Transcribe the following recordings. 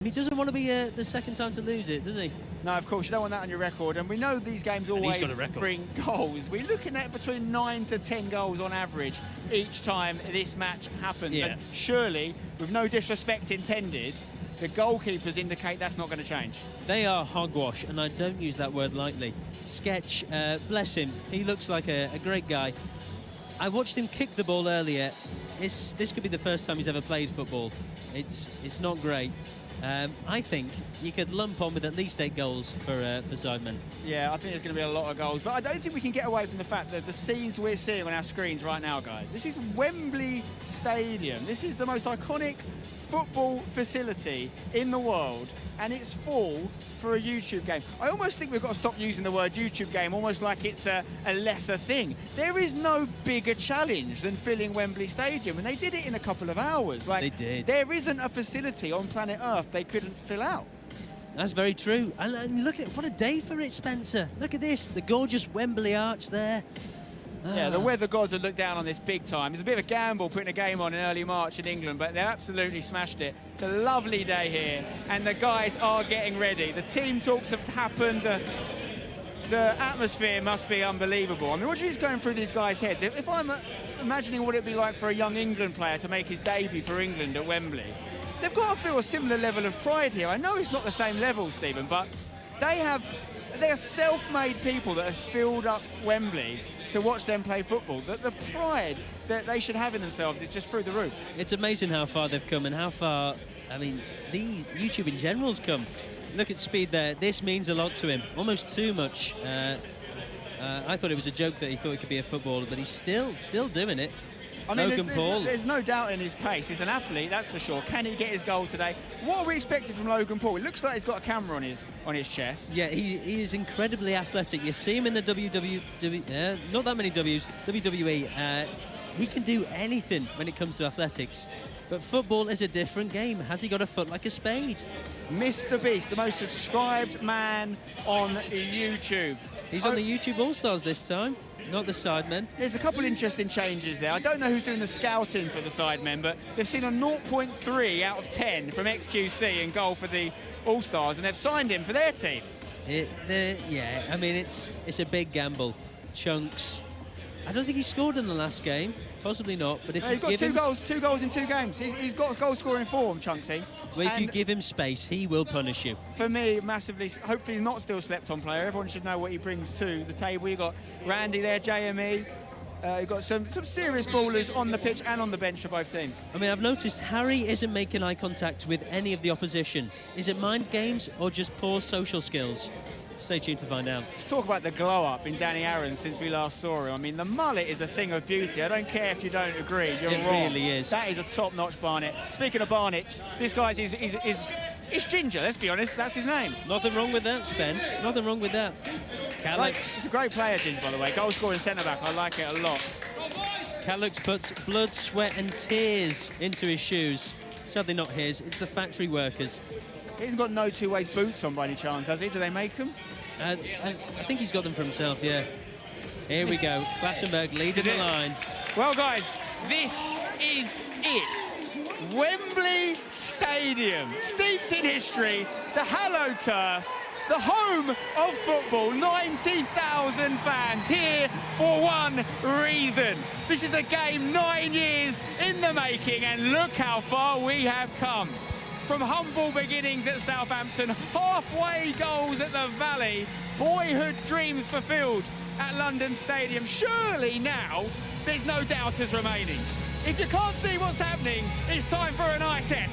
He doesn't want to be the second time to lose it, does he? No, of course, you don't want that on your record. And we know these games always bring goals. We're looking at between 9 to 10 goals on average each time this match happens. Yeah. And surely, with no disrespect intended, the goalkeepers indicate that's not going to change. They are hogwash, and I don't use that word lightly. Sketch, bless him. He looks like a great guy. I watched him kick the ball earlier. This could be the first time he's ever played football. It's not great. I think you could lump on with at least 8 goals for Sidemen. Yeah, I think there's going to be a lot of goals. But I don't think we can get away from the fact that the scenes we're seeing on our screens right now, guys, this is Wembley Stadium. This is the most iconic football facility in the world, and it's full for a YouTube game. I almost think we've got to stop using the word YouTube game, almost like it's a lesser thing. There is no bigger challenge than filling Wembley Stadium, and they did it in a couple of hours. Like, they did. There isn't a facility on planet Earth they couldn't fill out. That's very true. And look at what a day for it, Spencer. Look at this, the gorgeous Wembley arch there. Yeah, the weather gods have looked down on this big time. It's a bit of a gamble putting a game on in early March in England, but they absolutely smashed it. It's a lovely day here, and the guys are getting ready. The team talks have happened. The atmosphere must be unbelievable. I mean, what are you going through these guys' heads? If I'm imagining what it'd be like for a young England player to make his debut for England at Wembley, they've got to feel a similar level of pride here. I know it's not the same level, Stephen, but they are self-made people that have filled up Wembley to watch them play football. The pride that they should have in themselves is just through the roof. It's amazing how far they've come and how far, I mean, YouTube in general's come. Look at speed there. This means a lot to him, almost too much. I thought it was a joke that he thought he could be a footballer, but he's still doing it. I mean, Logan Paul. There's no doubt in his pace. He's an athlete, that's for sure. Can he get his goal today? What are we expecting from Logan Paul? It looks like he's got a camera on his chest. Yeah, he is incredibly athletic. You see him in the WWE, not that many W's, WWE. He can do anything when it comes to athletics. But football is a different game. Has he got a foot like a spade? Mr. Beast, the most subscribed man on YouTube. He's on the YouTube All-Stars this time, not the Sidemen. There's a couple interesting changes there. I don't know who's doing the scouting for the Sidemen, but they've seen a 0.3 out of 10 from XQC in goal for the All-Stars, and they've signed him for their team. Yeah, I mean, it's a big gamble. Chunks. I don't think he scored in the last game. Possibly not, but if you he's got give him... two goals in 2 games. He's got goal-scoring form, Chunksy. Well, if you give him space, he will punish you. For me, massively, hopefully he's not still slept-on player. Everyone should know what he brings to the table. You've got Randy there, JME. You've got some serious ballers on the pitch and on the bench for both teams. I mean, I've noticed Harry isn't making eye contact with any of the opposition. Is it mind games or just poor social skills? Stay tuned to find out. Let's talk about the glow-up in Danny Aaron since we last saw him. I mean, the mullet is a thing of beauty. I don't care if you don't agree. You're wrong. It really is. That is a top-notch Barnet. Speaking of Barnet, this guy is Ginger, let's be honest. That's his name. Nothing wrong with that, Spen. Nothing wrong with that. Calix. He's a great player, Ginger, by the way. Goal-scoring centre-back. I like it a lot. Calix puts blood, sweat and tears into his shoes. Sadly not his, it's the factory workers. He hasn't got no two-ways boots on by any chance, has he? Do they make them? I think he's got them for himself, yeah. Here we go, Clattenburg leading the line. Well, guys, this is it. Wembley Stadium, steeped in history, the hallowed turf, the home of football, 90,000 fans here for one reason. This is a game 9 years in the making, and look how far we have come. From humble beginnings at Southampton, halfway goals at the Valley, boyhood dreams fulfilled at London Stadium. Surely now there's no doubters remaining. If you can't see what's happening, it's time for an eye test.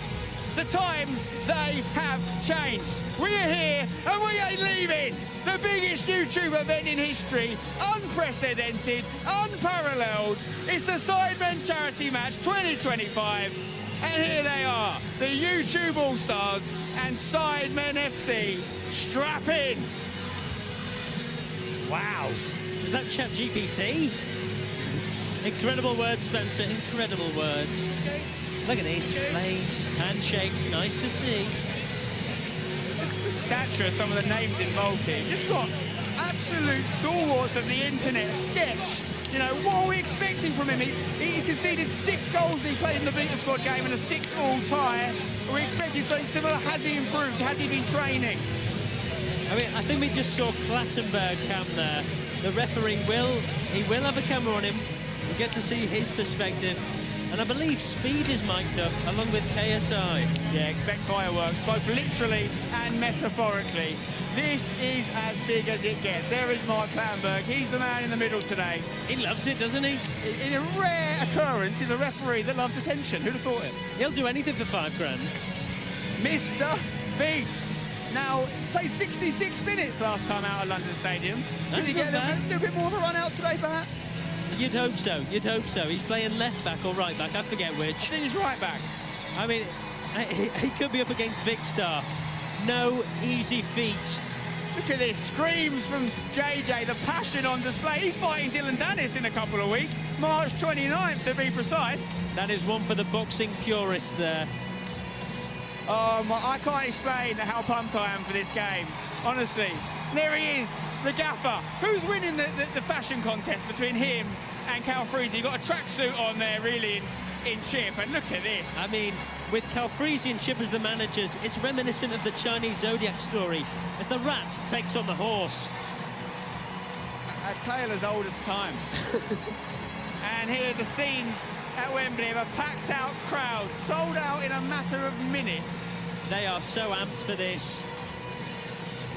The times, they have changed. We are here and we ain't leaving. The biggest YouTube event in history, unprecedented, unparalleled. It's the Sidemen Charity Match 2025. And here they are, the YouTube All-Stars and Sidemen FC. Strap in. Wow. Was that ChatGPT? Incredible words, Spencer, incredible words. Look at these flames, handshakes, nice to see. The stature of some of the names involved here. Just got absolute stalwarts of the internet. Sketch, You know, what are we expecting from him? He conceded 6 goals he played in the Beta Squad game and a 6-all tie. Are we expecting something similar? Has he improved? Has he been training? I mean, I think we just saw Clattenburg camp there. The referee will have a camera on him. We'll get to see his perspective. And I believe Speed is mic'd up, along with KSI. Yeah, expect fireworks, both literally and metaphorically. This is as big as it gets. There is Mark Clattenburg. He's the man in the middle today. He loves it, doesn't he? In a rare occurrence, he's a referee that loves attention. Who'd have thought it? He'll do anything for £5 grand. Mr. Beast. Now, played 66 minutes last time out at London Stadium. Did he get a little bit more of a run out today, perhaps? You'd hope so, you'd hope so. He's playing left back or right back, I forget which. I think he's right back. I mean, he could be up against Vic Star. No easy feat. Look at this, screams from JJ, the passion on display. He's fighting Dylan Dennis in a couple of weeks, March 29th to be precise. That is one for the boxing purist there. I can't explain how pumped I am for this game, honestly. There he is, the gaffer. Who's winning the fashion contest between him and Calfreezy? You've got a tracksuit on there, really, in Chip, and look at this. I mean, with Calfreezy and Chip as the managers, it's reminiscent of the Chinese Zodiac story, as the rat takes on the horse. A tale as old as time. And here are the scenes at Wembley of a packed-out crowd, sold out in a matter of minutes. They are so amped for this.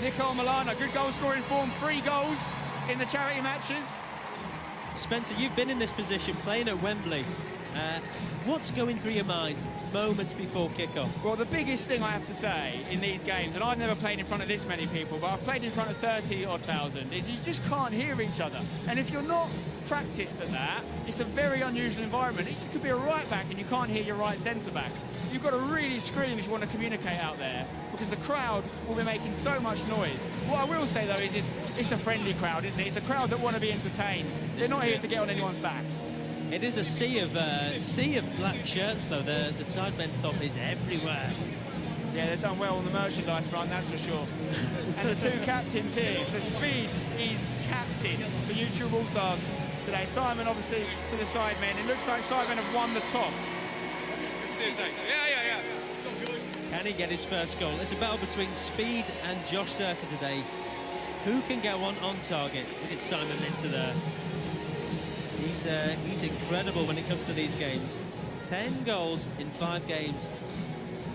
Nicole Milano, good goal-scoring form, 3 goals in the charity matches. Spencer, you've been in this position, playing at Wembley. What's going through your mind moments before kick-off? Well, the biggest thing I have to say in these games, and I've never played in front of this many people, but I've played in front of 30-odd thousand, is you just can't hear each other. And if you're not practiced at that, it's a very unusual environment. You could be a right back and you can't hear your right centre back. You've got to really scream if you want to communicate out there, because the crowd will be making so much noise. What I will say, though, is it's a friendly crowd, isn't it? It's a crowd that want to be entertained. They're not here to get on anyone's back. It is a sea of black shirts, though. The Sidemen top is everywhere. Yeah, they've done well on the merchandise front, that's for sure. And the 2 captains here. So Speed is captain for YouTube All-Stars today. Simon, obviously, to the Sidemen. It looks like Sidemen have won the toss. Yeah. Can he get his first goal? It's a battle between Speed and Josh Circa today. Who can get one on target? Look at Simon Minter there. He's incredible when it comes to these games. 10 goals in 5 games.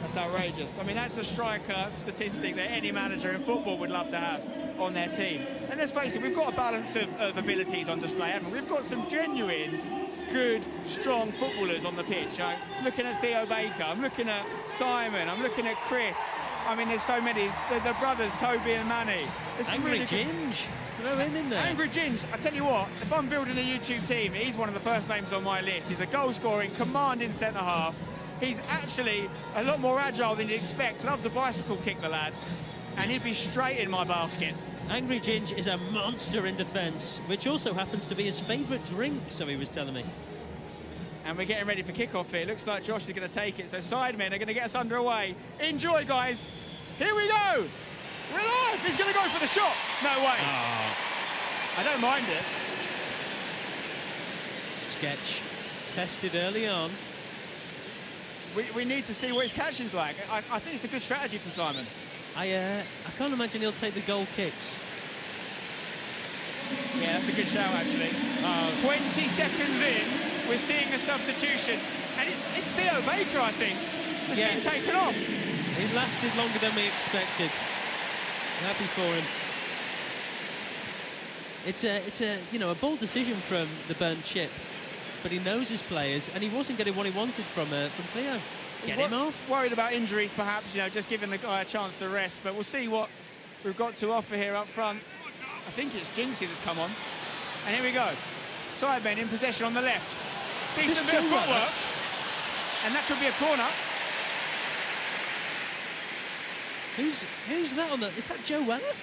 That's outrageous. I mean, that's a striker statistic that any manager in football would love to have on their team. And let's face it, we've got a balance of abilities on display, haven't we? We've got some genuine, good, strong footballers on the pitch. I'm looking at Theo Baker, I'm looking at Simon, I'm looking at Chris. I mean, there's so many. The brothers, Toby and Manny. Angry Ginge. Throw him in there. Angry Ginge, I tell you what, if I'm building a YouTube team, he's one of the first names on my list. He's a goal-scoring, commanding centre-half. He's actually a lot more agile than you'd expect. Loves the bicycle kick, the lad. And he'd be straight in my basket. Angry Ginge is a monster in defence, which also happens to be his favourite drink, so he was telling me. And we're getting ready for kick-off here. Looks like Josh is going to take it, so Sidemen are going to get us underway. Enjoy, guys. Here we go. We're live. He's going to go for the shot. No way. Oh. I don't mind it. Sketch tested early on. We need to see what his catching's like. I think it's a good strategy from Simon. I can't imagine he'll take the goal kicks. Yeah, that's a good shout, actually. 20 seconds in, we're seeing a substitution. And it's Theo Baker, I think, that's been taken off. It lasted longer than we expected. Happy for him. It's a bold decision from the burnt Chip, but he knows his players, and he wasn't getting what he wanted from Theo. Get him off. Worried about injuries, perhaps, just giving the guy a chance to rest. But we'll see what we've got to offer here up front. I think it's Jinxie that's come on. And here we go. Sidemen in possession on the left. Decent bit of footwork. And that could be a corner. Who's that on the... Is that Joe Weller?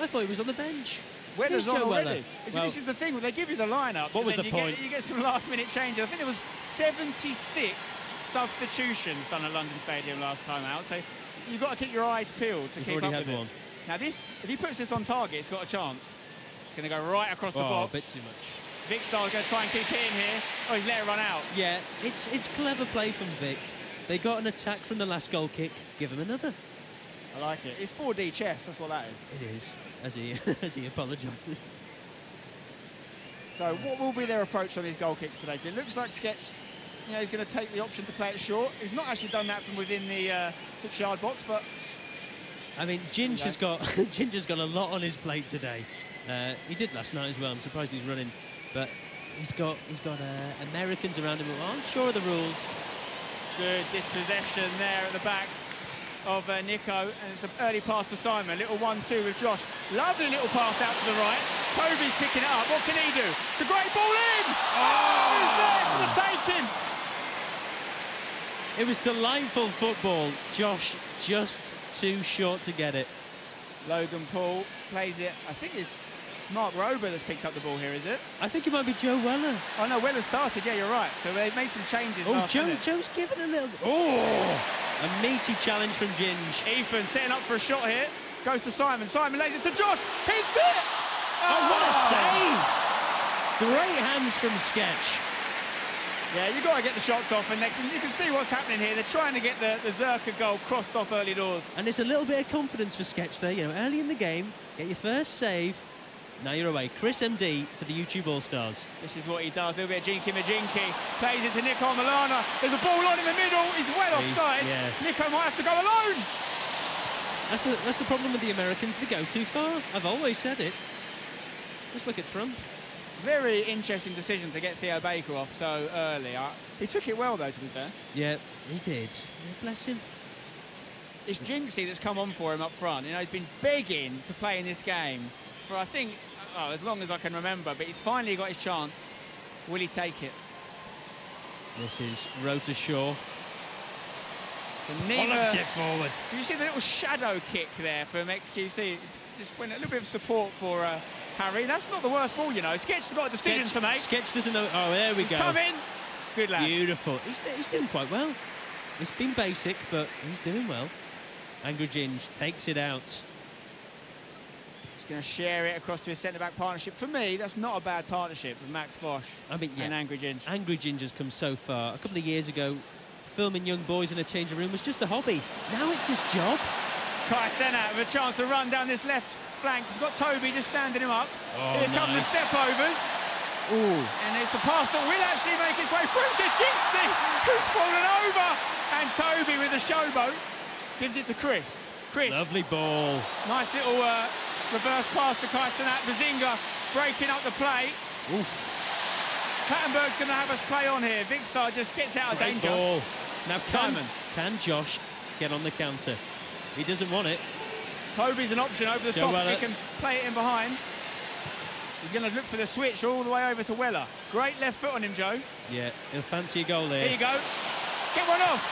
I thought he was on the bench. Weller's on Joe already. Weller? Well, this is the thing, they give you the lineup. What was the point? You get some last-minute changes. I think there was 76 substitutions done at London Stadium last time out, so you've got to keep your eyes peeled to keep up with it. Now this, if he puts this on target, it's got a chance. It's going to go right across the box. A bit too much. Vicstar's going to try and keep it in here. Oh, he's let it run out. Yeah, it's clever play from Vic. They got an attack from the last goal kick. Give him another. I like it. It's 4D chess, that's what that is. It is, as he as he apologises. So what will be their approach on these goal kicks today? It looks like Sketch, you know, he's going to take the option to play it short. He's not actually done that from within the 6-yard box, but I mean, Ginger's got Ginger's got a lot on his plate today. He did last night as well. I'm surprised he's running, but he's got Americans around him who aren't sure of the rules. Good dispossession there at the back of Nico, and it's an early pass for Simon. Little 1-2 with Josh. Lovely little pass out to the right. Toby's picking it up. What can he do? It's a great ball in! Oh, he's there for the taking! It was delightful football. Josh just too short to get it. Logan Paul plays it. I think it's Mark Rober that's picked up the ball here, is it? I think it might be Joe Weller. Oh no, Weller started, yeah, you're right. So they've made some changes. Oh, Joe's given a little... Oh! A meaty challenge from Ginge. Ethan setting up for a shot here. Goes to Simon. Simon lays it to Josh. Hits it! Oh, what a save! Great hands from Sketch. Yeah, you've got to get the shots off, and you can see what's happening here. They're trying to get the Zerka goal crossed off early doors. And it's a little bit of confidence for Sketch there. You know, early in the game, get your first save. Now you're away. Chris MD for the YouTube All-Stars. This is what he does. A little bit of jinky-majinky. Plays it to Nico Milana. There's a ball on in the middle. He's well offside. Yeah. Nico might have to go alone. That's the problem with the Americans. They go too far. I've always said it. Just look at Trump. Very interesting decision to get Theo Baker off so early. He took it well, though, to be fair. Yeah, he did. Yeah, bless him. It's Jinxie that's come on for him up front. You know, he's been begging to play in this game for, I think, as long as I can remember, but he's finally got his chance. Will he take it? This is Rota Shaw. Bollocked it forward. Did you see the little shadow kick there from XQC? Just went a little bit of support for Harry. That's not the worst ball, you know. Sketch has got a decision to make. Sketch doesn't know. Oh, there we go. Come in. Good lad. Beautiful. He's doing quite well. It's been basic, but he's doing well. Angry Ginge takes it out. He's going to share it across to his centre-back partnership. For me, that's not a bad partnership with Max Fosh and Angry Ginge. Angry Ginge has come so far. A couple of years ago, filming young boys in a changing room was just a hobby. Now it's his job. Kai Senat with a chance to run down this left flank. He's got Toby just standing him up. Oh, Here come the step-overs. Ooh. And it's a pass that will actually make its way through to Jinxie, who's fallen over. And Toby with a showboat gives it to Chris. Lovely ball. Nice little reverse pass to Kai Senat. Bazinga breaking up the play. Oof. Clattenburg's going to have us play on here. Vicstar just gets out of danger. Ball. Now Simon. Can Josh get on the counter? He doesn't want it. Toby's an option over the top. He can play it in behind. He's going to look for the switch all the way over to Weller. Great left foot on him, Joe. Yeah, he'll fancy a goal there. Here you go. Get one off.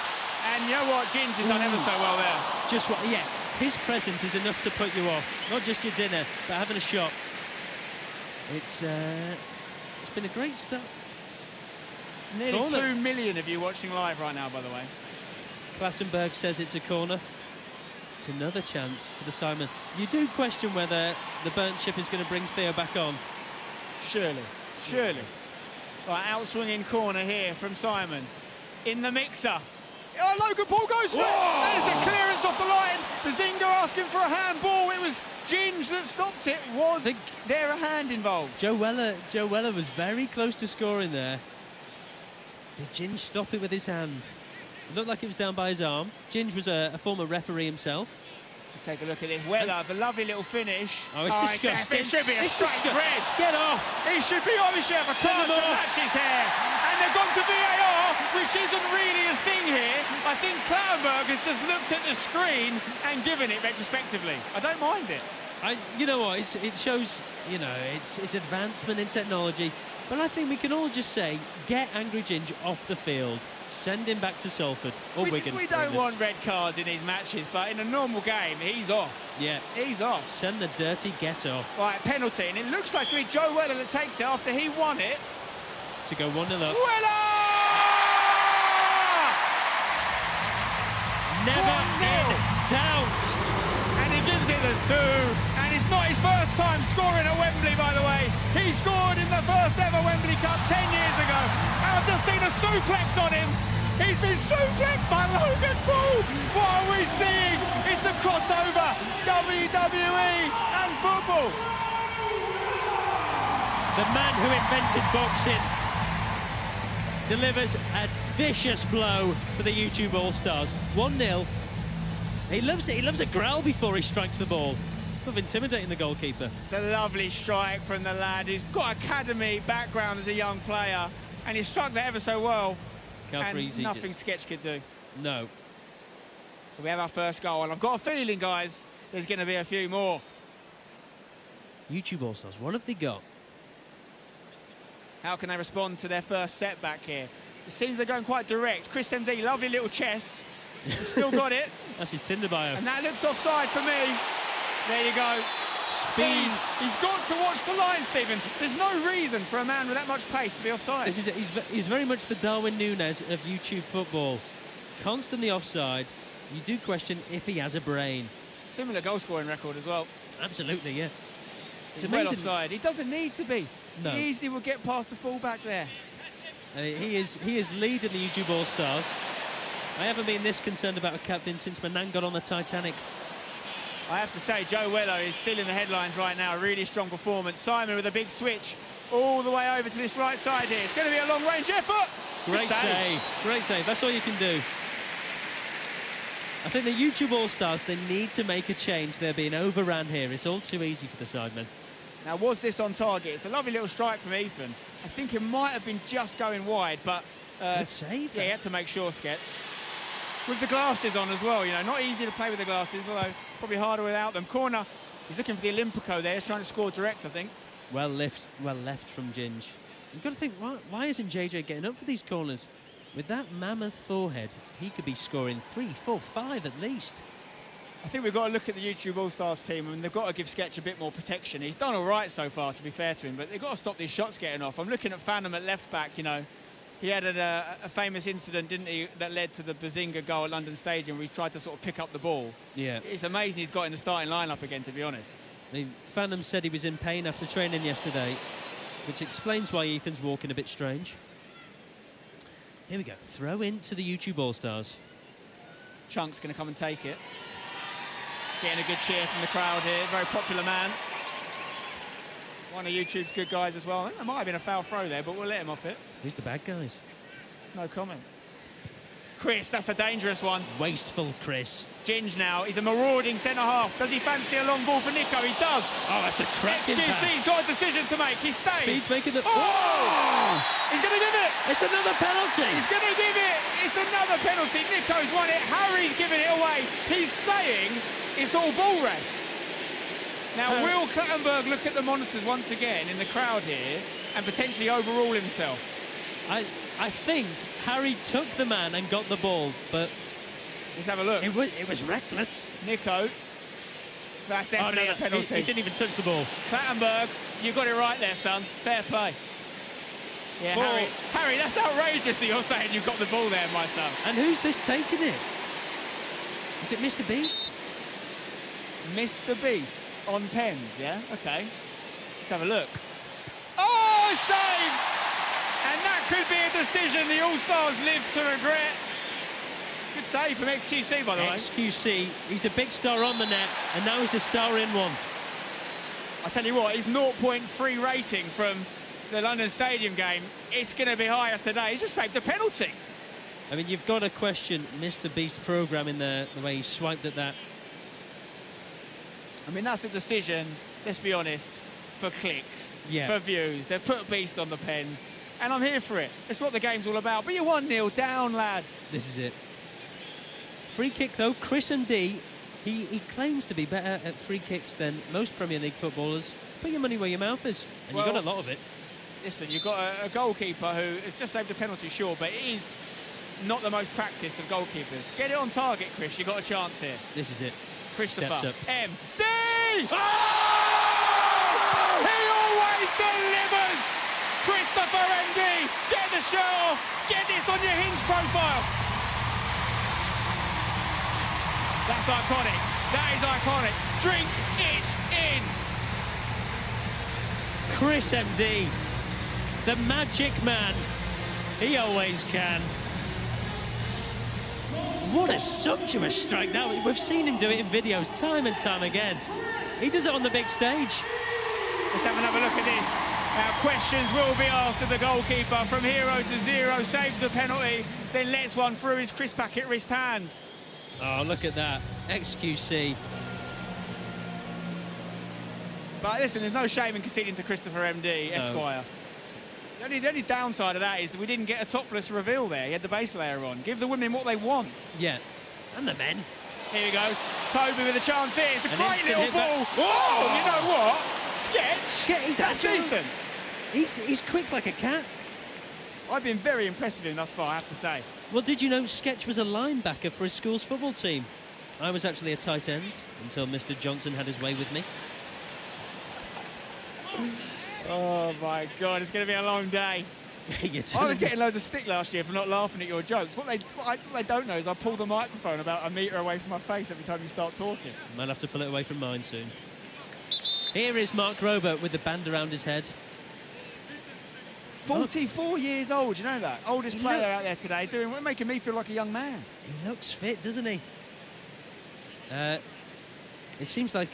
And you know what? Ginge has done ever so well there. Just what? Yeah. His presence is enough to put you off. Not just your dinner, but having a shot. It's been a great start. Nearly 2 million of you watching live right now, by the way. Clattenburg says it's a corner. It's another chance for the Sidemen. You do question whether the burnt chip is going to bring Theo back on. Surely. Right, outswinging corner here from Simon. In the mixer. Oh, Logan Paul goes for it. There's a clearance off the line. Bazinga asking for a handball. It was Ginge that stopped it. Was there a hand involved? Joe Weller was very close to scoring there. Did Ginge stop it with his hand? It looked like it was down by his arm. Ginge was a former referee himself. Let's take a look at this. Weller, the lovely little finish. Oh, it's disgusting. It should be a straight red. Get off. He should be on. He should have a card to match his hair. And they've gone to VAR, which isn't really a thing here. I think Clattenburg has just looked at the screen and given it retrospectively. I don't mind it. You know what? It shows, you know, it's advancement in technology. But I think we can all just say, get Angry Ginge off the field. Send him back to Salford or Wigan. We don't want red cards in these matches, but in a normal game, he's off. Yeah. He's off. Send the dirty get off. Right, penalty. And it looks like it's going to be Joe Weller that takes it after he won it. To go 1-0 up. Weller! Never in doubt. And he gives it the Sue. And it's not his first time scoring at Wembley, by the way. He scored in the the first ever Wembley Cup 10 years ago. And I've just seen a suplex on him. He's been suplexed by Logan Paul. What are we seeing? It's a crossover, WWE and football. The man who invented boxing delivers a vicious blow to the YouTube All-Stars. 1-0. He loves it. He loves a growl before he strikes the ball. Sort of intimidating the goalkeeper. It's a lovely strike from the lad who's got academy background as a young player, and he struck that ever so well. And nothing Sketch could do. No. So we have our first goal, and I've got a feeling, guys, there's going to be a few more. YouTube All-Stars, what have they got? How can they respond to their first setback here? It seems they're going quite direct. Chris MD, lovely little chest. Still got it. That's his Tinder bio. And that looks offside for me. There you go. Speed. He's got to watch the line, Stephen. There's no reason for a man with that much pace to be offside. He's very much the Darwin Núñez of YouTube football. Constantly offside. You do question if he has a brain. Similar goal-scoring record as well. Absolutely, yeah. It's well offside. He doesn't need to be. No. He easily will get past the full-back there. He is leading the YouTube All-Stars. I haven't been this concerned about a captain since my nan got on the Titanic. I have to say, Joe Wello is still in the headlines right now. A really strong performance. Sidemen with a big switch all the way over to this right side here. It's going to be a long-range effort. Great save. Great save. That's all you can do. I think the YouTube All-Stars, they need to make a change. They're being overrun here. It's all too easy for the Sidemen. Now, was this on target? It's a lovely little strike from Ethan. I think it might have been just going wide, but... Good save. Yeah, he had to make sure, Sketch. With the glasses on as well, you know, not easy to play with the glasses, although probably harder without them. Corner, he's looking for the Olympico there. He's trying to score direct, I think. Well left from Ginge. You've got to think, why isn't JJ getting up for these corners? With that mammoth forehead, he could be scoring 3, 4, 5 at least. I think we've got to look at the YouTube All-Stars team, and they've got to give Sketch a bit more protection. He's done all right so far, to be fair to him, but they've got to stop these shots getting off. I'm looking at Phantom at left-back, you know. He had a famous incident, didn't he, that led to the Bazinga goal at London Stadium, where he tried to sort of pick up the ball. Yeah. It's amazing he's got in the starting lineup again, to be honest. I mean, Phantom said he was in pain after training yesterday, which explains why Ethan's walking a bit strange. Here we go. Throw into the YouTube All-Stars. Chunk's going to come and take it. Getting a good cheer from the crowd here. Very popular man. One of YouTube's good guys as well. I think there might have been a foul throw there, but we'll let him off it. Who's the bad guys? No comment. Chris, that's a dangerous one. Wasteful Chris. Ginge now, he's a marauding centre-half. Does he fancy a long ball for Nico? He does. Oh, that's a cracking pass. XQC's got a decision to make. He stays. Speed's making the... Oh! He's going to give it. It's another penalty. He's going to give it. It's another penalty. Nico's won it. Harry's giving it away. He's saying it's all ball ref. Now, will Clattenburg look at the monitors once again in the crowd here and potentially overrule himself? I think Harry took the man and got the ball, but... Let's have a look. It was reckless. Nico. That's definitely a penalty. He didn't even touch the ball. Clattenburg, you got it right there, son. Fair play. Yeah, ball. Harry, that's outrageous that you're saying you've got the ball there, my son. And who's this taking it? Is it Mr. Beast? Mr. Beast on pens, yeah? Okay. Let's have a look. Oh, saved! And that could be a decision the All-Stars live to regret. Good save from XQC, by the way. XQC, he's a big star on the net, and now he's a star in one. I tell you what, his 0.3 rating from the London Stadium game, it's going to be higher today. He's just saved a penalty. I mean, you've got to question Mr. Beast's programming there, the way he swiped at that. I mean, that's a decision, let's be honest, for clicks, for views. They've put Beast on the pens, and I'm here for it. It's what the game's all about. But you're 1-0 down, lads. This is it. Free kick, though. Chris MD, he claims to be better at free kicks than most Premier League footballers. Put your money where your mouth is, and you've got a lot of it. Listen, you've got a goalkeeper who has just saved a penalty, sure, but it is not the most practiced of goalkeepers. Get it on target, Chris. You've got a chance here. This is it. Christopher MD! Oh! He always delivers! Christopher MD! Get the shirt off! Get this on your Hinge profile! That's iconic. That is iconic. Drink it in! Chris MD The magic man. He always can. What a sumptuous strike now. We've seen him do it in videos time and time again. He does it on the big stage. Let's have another look at this. Questions will be asked of the goalkeeper. From 0 to 0, saves the penalty, then lets one through his Chris Packett wrist hands. Oh, look at that. XQC. But listen, there's no shame in conceding to Christopher MD, Esquire. The only downside of that is that we didn't get a topless reveal there. He had the base layer on. Give the women what they want. Yeah, and the men. Here we go. Toby with a chance here. It's a great little ball. Oh, you know what? Sketch. That's decent. He's quick like a cat. I've been very impressed with him thus far, I have to say. Well, did you know Sketch was a linebacker for his school's football team? I was actually a tight end until Mr. Johnson had his way with me. Oh my God, it's going to be a long day. I was getting loads of stick last year for not laughing at your jokes. What they don't know is I pull the microphone about a metre away from my face every time you start talking. Might have to pull it away from mine soon. Here is Mark Rober with the band around his head. 44 years old, you know that? Oldest player out there today, making me feel like a young man. He looks fit, doesn't he? It seems like...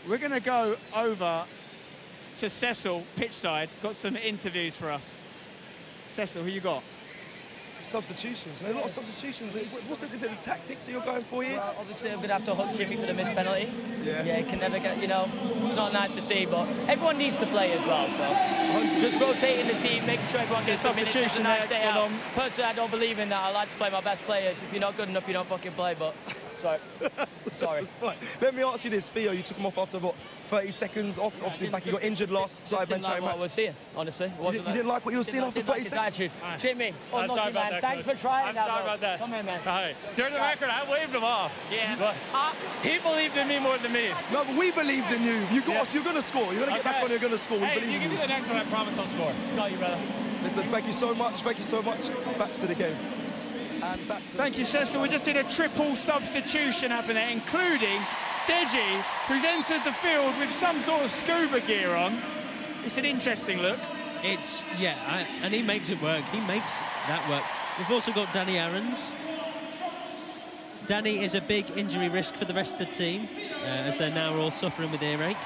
We're going to go over to Cecil, pitch side. Got some interviews for us. Cecil, who you got? Substitutions. A lot of substitutions. Is it the tactics that you're going for here? Well, obviously, I'm going to have to hunt Jimmy for the missed penalty. Yeah. Yeah, can never get, it's not nice to see, but everyone needs to play as well, so just rotating the team, making sure everyone gets some minutes. It's a nice day out. Personally, I don't believe in that. I like to play my best players. If you're not good enough, you don't fucking play, but... Sorry. Right. Let me ask you this, Theo. You took him off after, what, 30 seconds off? Yeah, obviously, back, you got injured last Sidemen like what I was seeing, honestly. You didn't like what you were seeing after 30 seconds? Right. Jimmy, I'm sorry about that, thanks for trying that. I'm sorry about that. Come here, man. All right. During the record, I waved him off. Yeah. But he believed in me more than me. No, but we believed in you. You got us. You're going to score. You're going to get back on. You're going to score. We believe in you. If you give me the next one, I promise I'll score. Got you, brother. Listen, thank you so much. Thank you so much. Back to the game. Thank you, Cecil. We just did a triple substitution happen there, including Deji, who's entered the field with some sort of scuba gear on. It's an interesting look. And he makes it work. He makes that work. We've also got Danny Aarons. Danny is a big injury risk for the rest of the team, as they're now all suffering with earache.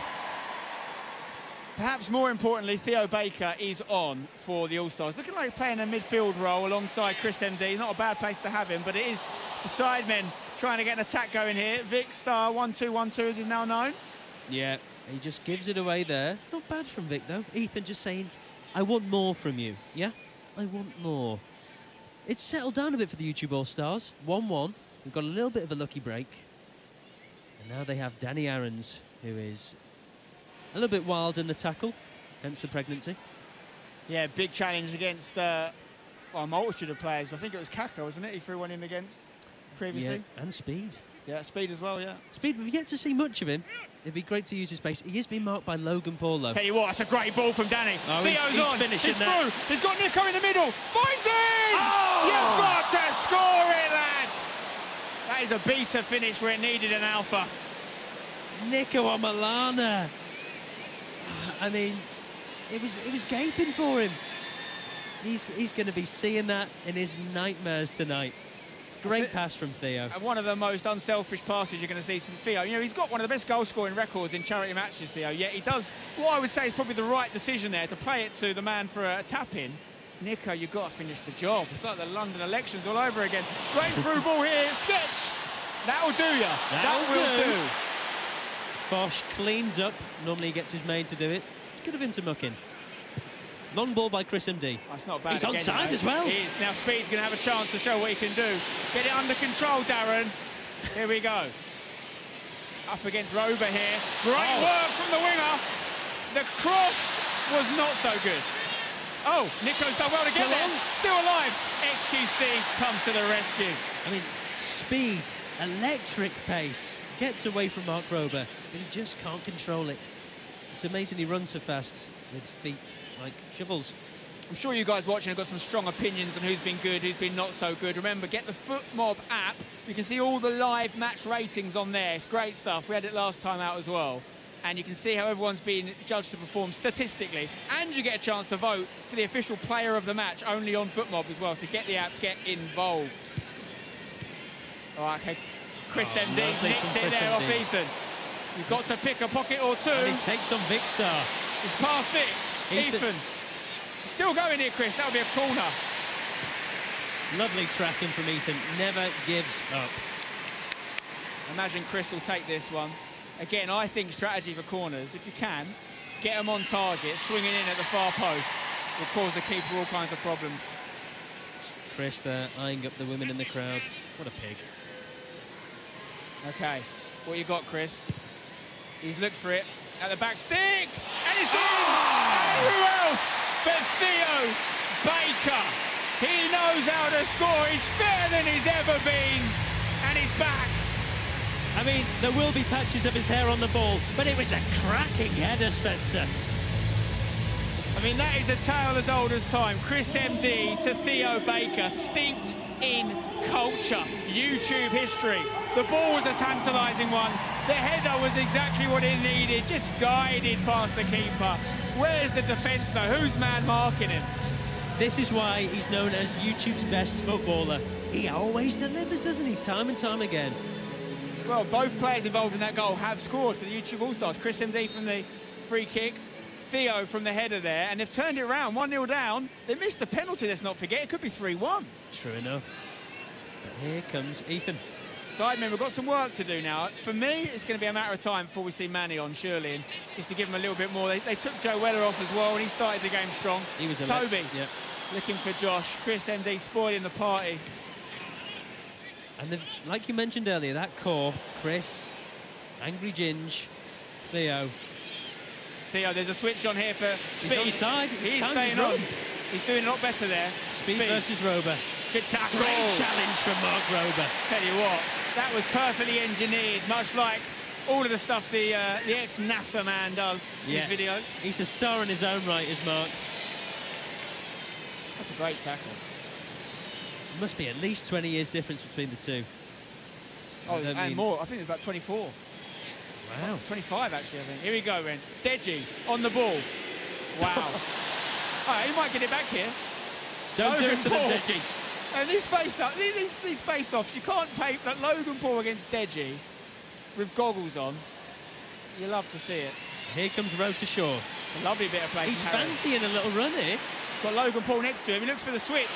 Perhaps more importantly, Theo Baker is on for the All-Stars. Looking like playing a midfield role alongside Chris MD. Not a bad place to have him, but it is the Sidemen trying to get an attack going here. Vic Star 1-2-1-2 as he's now known. Yeah, he just gives it away there. Not bad from Vic, though. Ethan just saying, I want more from you. Yeah? I want more. It's settled down a bit for the YouTube All-Stars. 1-1. We've got a little bit of a lucky break. And now they have Danny Aarons, who is a little bit wild in the tackle, hence the pregnancy. Yeah, big challenge against a multitude of players. I think it was Kaka, wasn't it? He threw one in against previously. Yeah, and speed. Yeah, speed as well, yeah. Speed, we've yet to see much of him. It'd be great to use his pace. He is being marked by Logan Paul, though. Tell you what, that's a great ball from Danny. Oh, Theo's on. Finishing he's that. through. He's got Nico in the middle. Finds it! Oh! You've got to score it, lads! That is a beta finish where it needed an alpha. Nico Amalana. I mean, it was gaping for him. He's going to be seeing that in his nightmares tonight. Great pass from Theo. And one of the most unselfish passes you're going to see from Theo. You know, he's got one of the best goal-scoring records in charity matches, Theo, yet he does what I would say is probably the right decision there to play it to the man for a tap-in. Nico, you've got to finish the job. It's like the London elections all over again. Great through ball here. Sketch. That'll do ya. That will do. Fosh cleans up. Normally he gets his maid to do it. It's good of him to muck in. Long ball by Chris MD. That's not bad. He's again, onside as well. He is. Now Speed's going to have a chance to show what he can do. Get it under control, Darren. Here we go. Up against Rober here. Great work from the winger. The cross was not so good. Oh, Nico's done well to get there. Still alive. XQC comes to the rescue. I mean, speed, electric pace. Gets away from Mark Rober, but he just can't control it. It's amazing he runs so fast with feet like shovels. I'm sure you guys watching have got some strong opinions on who's been good, who's been not so good. Remember, get the FootMob app. You can see all the live match ratings on there. It's great stuff. We had it last time out as well. and you can see how everyone's being judged to perform statistically, and you get a chance to vote for the official player of the match only on FootMob as well. So get the app, get involved. All right, okay. Chris MD nicked it there off Ethan. You've got to pick a pocket or two. And he takes on Vicstar. It's past Vic. Ethan. Still going here, Chris. That'll be a corner. Lovely tracking from Ethan. Never gives up. Imagine Chris will take this one. Again, I think strategy for corners, if you can, get them on target, swinging in at the far post, will cause the keeper all kinds of problems. Chris there, eyeing up the women in the crowd. What a pig. Okay, what you got, Chris? He's looked for it at the back stick, and it's in! And who else but Theo Baker? He knows how to score. He's better than he's ever been, and he's back. I mean, there will be patches of his hair on the ball, but it was a cracking header, Spencer. I mean, that is a tale as old as time. Chris MD to Theo Baker, steeped in culture, YouTube history. The ball was a tantalising one. The header was exactly what it needed, just guided past the keeper. Where's the defence, though? Who's man marking him? This is why he's known as YouTube's best footballer. He always delivers, doesn't he? Time and time again. Well, both players involved in that goal have scored for the YouTube All-Stars. Chris MD from the free kick, Theo from the header there, and they've turned it around, 1-0 down. They missed the penalty, let's not forget. It could be 3-1. True enough. But here comes Ethan. Sidemen, we've got some work to do now. For me, it's going to be a matter of time before we see Manny on, surely, and just to give him a little bit more. They took Joe Weller off as well, and he started the game strong. He was Toby, yeah, looking for Josh. Chris MD spoiling the party. And like you mentioned earlier, that core, Chris, Angry Ginge, Theo. Theo, there's a switch on here for Speed. He's onside. He's staying on. He's doing a lot better there. Speed versus Rober. Good tackle. Great challenge from Mark Rober. Tell you what, that was perfectly engineered, much like all of the stuff the ex-NASA man does in his videos. He's a star in his own right, is Mark. That's a great tackle. Must be at least 20 years difference between the two. Oh, and more. I think it's about 24. Wow. 25, actually, I think. Here we go, then. Deji on the ball. Wow. All right, he might get it back here. Don't do it to them, Deji. And these face-offs, you can't pay that Logan Paul against Deji with goggles on. You love to see it. Here comes Rota Shaw. It's a lovely bit of play. He's fancying a little run here. Got Logan Paul next to him. He looks for the switch.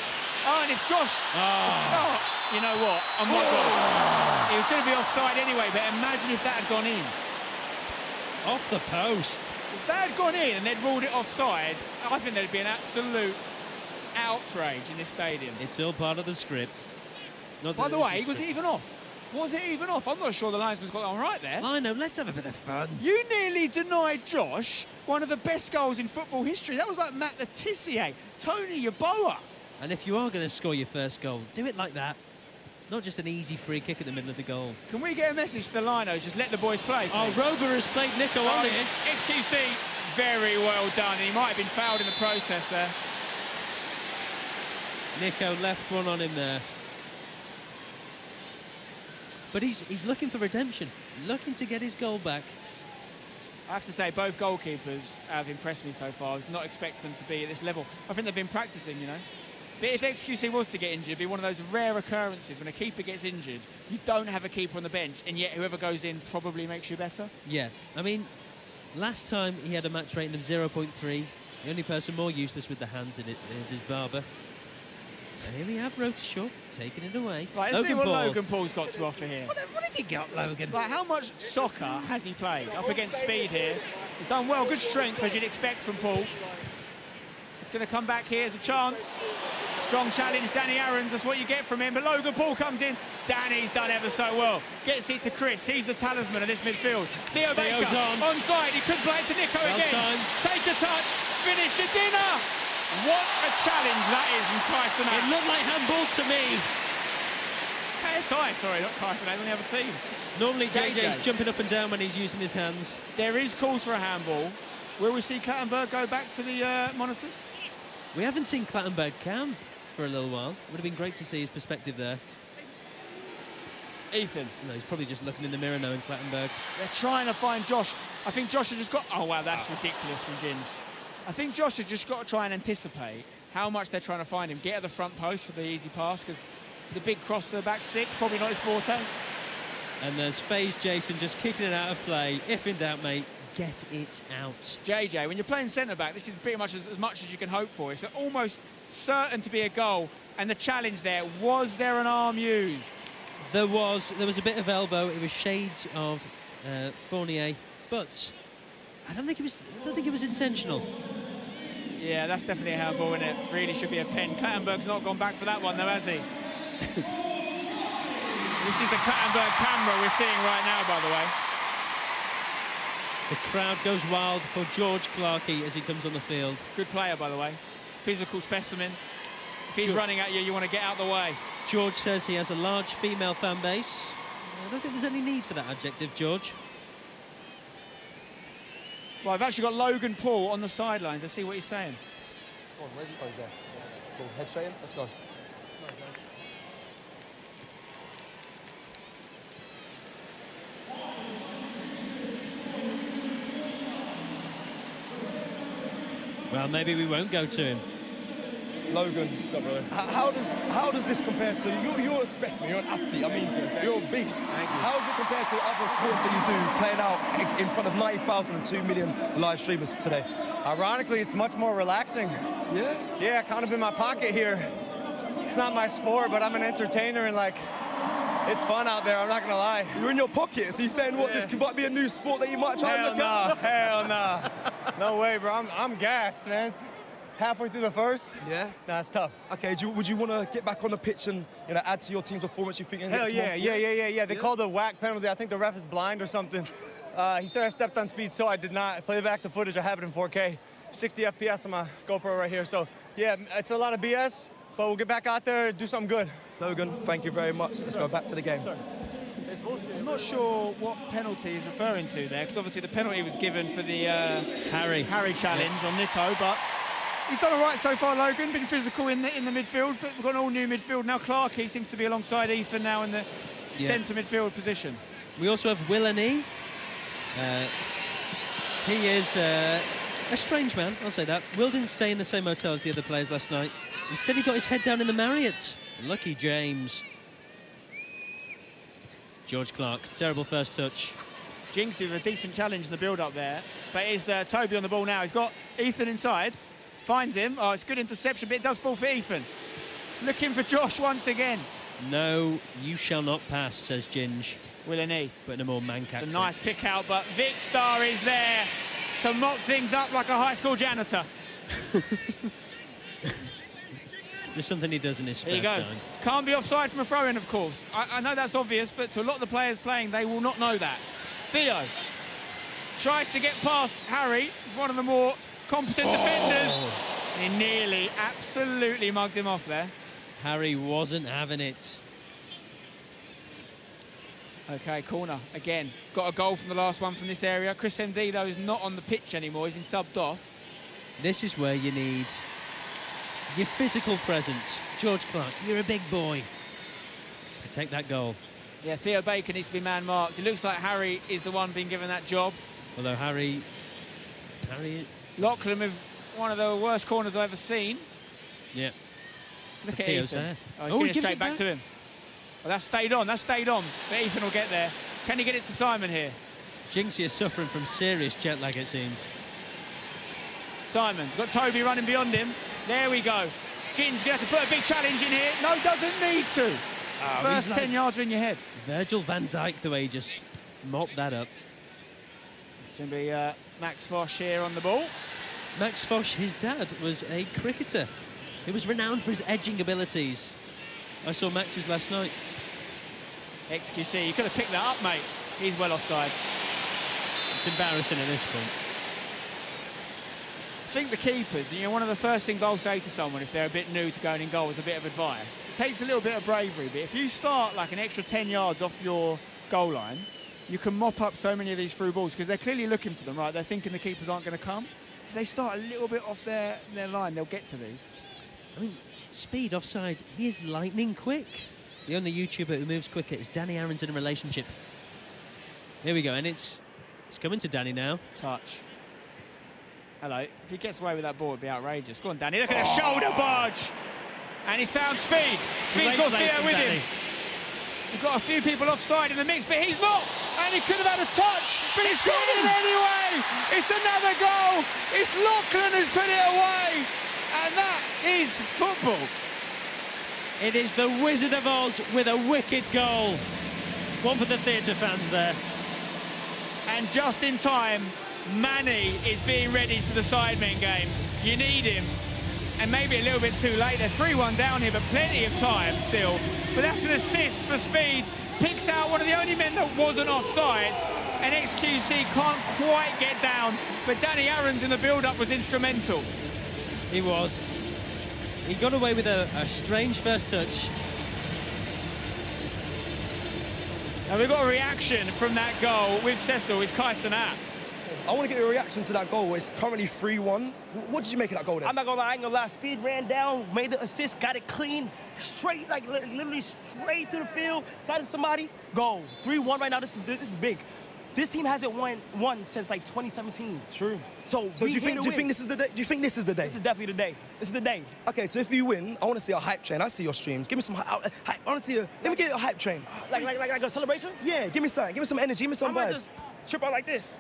Oh, and it's Josh. Oh, you know what? I'm not God. He was going to be offside anyway, but imagine if that had gone in. Off the post. If that had gone in and they'd ruled it offside, I think there'd be an absolute outrage in this stadium. It's all part of the script. By the way, was it even off? Was it even off? I'm not sure the linesman's got it on right there. I know, let's have a bit of fun. You nearly denied Josh one of the best goals in football history. That was like Matt Letizia, Tony Yeboah. And if you are going to score your first goal, do it like that. Not just an easy free kick at the middle of the goal. Can we get a message to the linos? Just let the boys play, please. Oh, Rober has played Nico on it. FTC, very well done. He might have been fouled in the process there. Nico left one on him there. But he's looking for redemption, looking to get his goal back. I have to say, both goalkeepers have impressed me so far. I was not expecting them to be at this level. I think they've been practicing, you know. But if XQC was to get injured, it'd be one of those rare occurrences when a keeper gets injured, you don't have a keeper on the bench, and yet whoever goes in probably makes you better. Yeah, I mean, last time he had a match rating of 0.3. The only person more useless with the hands in it is his barber. And here we have Rota Shaw taking it away. Right, let's see what Logan Paul's got to offer here. What have you got, Logan? Like, how much soccer has he played? Up against Speed here. He's done well, good strength, as you'd expect from Paul. It's going to come back here as a chance. Strong challenge, Danny Aarons, that's what you get from him. But Logan Paul comes in. Danny's done ever so well. Gets it to Chris. He's the talisman of this midfield. Theo Baker, onside. He could play it to Nico again. Take a touch, finish your dinner. What a challenge that is from Kyson. It looked like handball to me. KSI, sorry, not Kyson, on the other team. Normally JJ's jumping up and down when he's using his hands. There is calls for a handball. Will we see Clattenburg go back to the monitors? We haven't seen Clattenburg camp for a little while. Would have been great to see his perspective there. Ethan. No, he's probably just looking in the mirror knowing Clattenburg. They're trying to find Josh. I think Josh has just got... Oh, wow, that's ridiculous from Ginge. I think Josh has just got to try and anticipate how much they're trying to find him. Get at the front post for the easy pass, because the big cross to the back stick, probably not his forte. And there's FaZe Jason just kicking it out of play. If in doubt, mate, get it out. JJ, when you're playing centre-back, this is pretty much as much as you can hope for. It's almost certain to be a goal. And the challenge there, was there an arm used? There was a bit of elbow. It was shades of Fournier, but I don't think it was intentional. Yeah, that's definitely a handball, isn't it? Really should be a pen. Clattenburg's not gone back for that one, though, has he? This is the Clattenburg camera we're seeing right now, by the way. The crowd goes wild for George Clarkey as he comes on the field. Good player, by the way. Physical specimen. If he's running at you, you want to get out of the way. George says he has a large female fan base. I don't think there's any need for that adjective, George. Well, I've actually got Logan Paul on the sidelines. Let's see what he's saying. Come on, where's he? Oh, he's there. Cool. Head straight in. Let's go. Well, maybe we won't go to him. Logan, how does this compare to you're a specimen, you're an athlete, I mean you're a beast. How does it compare to other sports that you do, playing out in front of 90,000 and 2 million live streamers today? Ironically, it's much more relaxing. Yeah? Yeah, kind of in my pocket here. It's not my sport, but I'm an entertainer, and like, it's fun out there, I'm not gonna lie. You're in your pocket, so you're saying what, this might be a new sport that you might try and look at? Hell nah. No way, bro, I'm gassed, man. It's halfway through the first. Yeah? Nah, it's tough. Okay, would you want to get back on the pitch and add to your team's performance, you think? Hell yeah. They called a whack penalty. I think the ref is blind or something. He said I stepped on speed, so I did not. Play back the footage, I have it in 4K. 60 FPS on my GoPro right here. So yeah, it's a lot of BS, but we'll get back out there and do something good. Logan, thank you very much. Let's go back to the game. I'm not sure what penalty he's referring to there, because obviously the penalty was given for the Harry challenge on Nico, but he's done all right so far, Logan. Been physical in the midfield, but we've got an all-new midfield now. Clarkey seems to be alongside Ethan now in the centre midfield position. We also have Will and E. He is a strange man, I'll say that. Will didn't stay in the same hotel as the other players last night. Instead, he got his head down in the Marriott. Lucky James. George Clark, terrible first touch. Jinx with a decent challenge in the build-up there, but it's Toby on the ball now. He's got Ethan inside, finds him. Oh, it's good interception, but it does fall for Ethan. Looking for Josh once again. No, you shall not pass, says Ginge. With an E. But in a more manc accent. A nice pick out, but Vic Star is there to mop things up like a high school janitor. There's something he does in his spare there you go. time. Can't be offside from a throw-in, of course. I know that's obvious, but to a lot of the players playing, they will not know that. Theo tries to get past Harry, one of the more competent defenders. He nearly, absolutely mugged him off there. Harry wasn't having it. Okay, corner again. Got a goal from the last one from this area. Chris MD, though, is not on the pitch anymore. He's been subbed off. This is where you need your physical presence. George Clark, you're a big boy. Protect that goal. Yeah, Theo Baker needs to be man-marked. It looks like Harry is the one being given that job. Although Harry... Lachlan with one of the worst corners I've ever seen. Yeah. Look at Theo's Ethan. there. Oh, he straight back to him. Well, that's stayed on, But Ethan will get there. Can he get it to Simon here? Jinxie is suffering from serious jet lag, it seems. Simon's got Toby running beyond him. There we go. Gin's going to have to put a big challenge in here. No, doesn't need to. Oh, First 10 yards are in your head. Virgil van Dijk, the way he just mopped that up. It's going to be Max Fosh here on the ball. Max Fosh, his dad, was a cricketer. He was renowned for his edging abilities. I saw Max's last night. XQC, you could have picked that up, mate. He's well offside. It's embarrassing at this point. I think the keepers, one of the first things I'll say to someone if they're a bit new to going in goal is a bit of advice. It takes a little bit of bravery, but if you start like an extra 10 yards off your goal line, you can mop up so many of these through balls because they're clearly looking for them, right? They're thinking the keepers aren't going to come. If they start a little bit off their line, they'll get to these. I mean, speed offside, he is lightning quick. The only YouTuber who moves quicker is Danny Aaron's in a relationship. Here we go, and it's coming to Danny now. Touch. Hello. If he gets away with that ball, it'd be outrageous. Go on, Danny. Look at the shoulder barge. And he's found Speed. Speed's got Theo with him. We've got a few people offside in the mix, but he's not. And he could have had a touch, but he's got it anyway. It's another goal. It's Lachlan who's put it away. And that is football. It is the Wizard of Oz with a wicked goal. One for the theatre fans there. And just in time, Manny is being ready for the Sidemen game. You need him. And maybe a little bit too late. They're 3-1 down here, but plenty of time still. But that's an assist for Speed. Picks out one of the only men that wasn't offside. And XQC can't quite get down. But Danny Aaron's in the build-up was instrumental. He was. He got away with a strange first touch. And we've got a reaction from that goal with Cecil. It's Kai Sanat. I want to get your reaction to that goal. It's currently 3-1. What did you make of that goal then? I'm not gonna lie, I ain't gonna lie. Speed ran down, made the assist, got it clean, straight, like literally straight through the field, got it somebody, goal. 3-1 right now, this is big. This team hasn't won since like 2017. True. So do you think this is the day? Do you think this is the day? This is definitely the day. This is the day. Okay, so if you win, I want to see a hype train. I see your streams. Give me some hype. I want to see a. Let me get a hype train. Like a celebration? Yeah, give me something. Give me some energy. Give me some I might vibes. just trip out like this.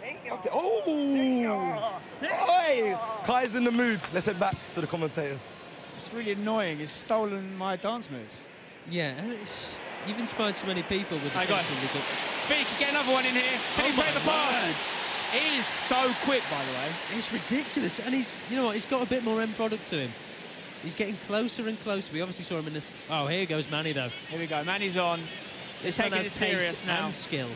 Damn. Okay. Oh. Hey, Kai's in the mood. Let's head back to the commentators. It's really annoying. He's stolen my dance moves. Yeah, you've inspired so many people with the pass. Speak, get another one in here. Can he play the pass? He is so quick, by the way. It's ridiculous, and you know what? He's got a bit more end product to him. He's getting closer and closer. We obviously saw him in this. Oh, here goes Manny though. Here we go. Manny's on. This taking man has it serious pace now. and skill.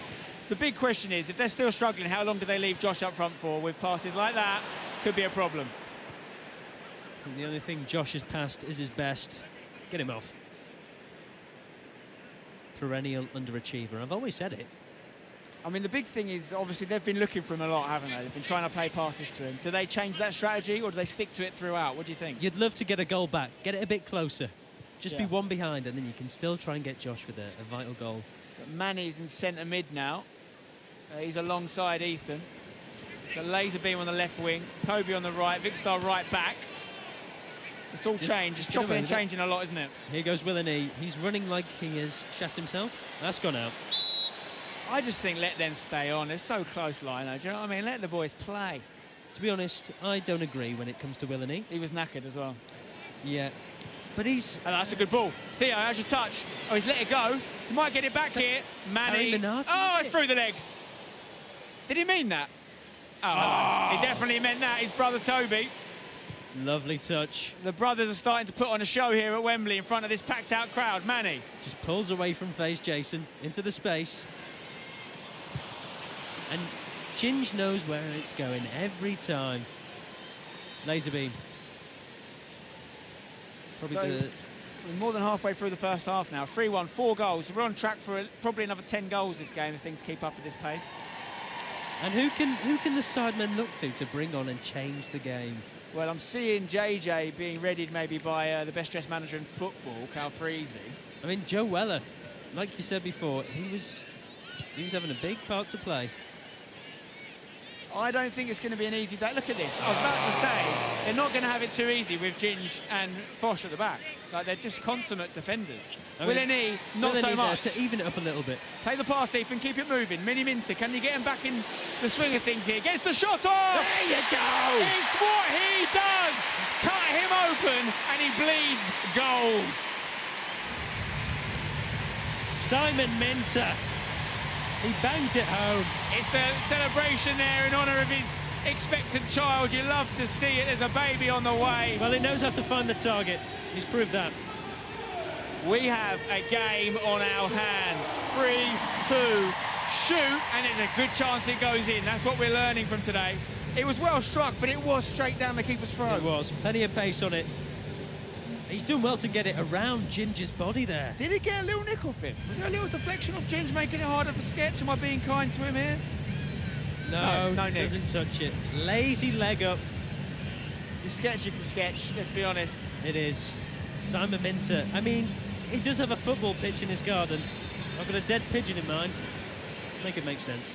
The big question is, if they're still struggling, how long do they leave Josh up front for? With passes like that, could be a problem. And the only thing Josh has passed is his best. Get him off. Perennial underachiever. I've always said it. I mean, the big thing is, obviously, they've been looking for him a lot, haven't they? They've been trying to play passes to him. Do they change that strategy, or do they stick to it throughout? What do you think? You'd love to get a goal back. Get it a bit closer. Just be one behind, and then you can still try and get Josh with a vital goal. But Manny's in centre mid now. He's alongside Ethan. Got Laser Beam on the left wing. Toby on the right. Vicstar right back. It's all changed. It's chopping and changing a lot, isn't it? Here goes Willany. He's running like he has shat himself. That's gone out. I just think let them stay on. They're so close, Lino. Do you know what I mean? Let the boys play. To be honest, I don't agree when it comes to Willany. He was knackered as well. Yeah. But he's... Oh, that's a good ball. Theo, how's your touch? Oh, he's let it go. He might get it back here. Manny. Oh, it's through the legs. Did he mean that? Oh, he definitely meant that. His brother Toby. Lovely touch. The brothers are starting to put on a show here at Wembley in front of this packed-out crowd. Manny. Just pulls away from face Jason into the space. And Ginge knows where it's going every time. Laser beam. Probably we're more than halfway through the first half now. 3-1, 4 goals. So we're on track for probably another 10 goals this game if things keep up at this pace. And who can the Sidemen look to bring on and change the game? Well, I'm seeing JJ being readied maybe by the best-dressed manager in football, Cal Freese. I mean, Joe Weller, like you said before, he was having a big part to play. I don't think it's going to be an easy day. Look at this. I was about to say, they're not going to have it too easy with Ginge and Fosh at the back. Like, they're just consummate defenders. Willany, not so much. To even it up a little bit. Play the pass, Ethan, keep it moving. Mini Minter, can you get him back in the swing of things here? Gets the shot off! There you go! It's what he does! Cut him open and he bleeds goals. Simon Minter. He bangs it home. It's the celebration there in honour of his expectant child. You love to see it. There's a baby on the way. Well, he knows how to find the target. He's proved that. We have a game on our hands. 3-2, shoot, and there's a good chance it goes in. That's what we're learning from today. It was well struck, but it was straight down the keeper's throat. It was. Plenty of pace on it. He's done well to get it around Ginger's body there. Did he get a little nick off him? Was there a little deflection off Ginger, making it harder for Sketch? Am I being kind to him here? No, no nick. Doesn't touch it. Lazy leg up. It's sketchy from Sketch, let's be honest. It is. Simon Minter. I mean, he does have a football pitch in his garden. I've got a dead pigeon in mind. Make it make sense.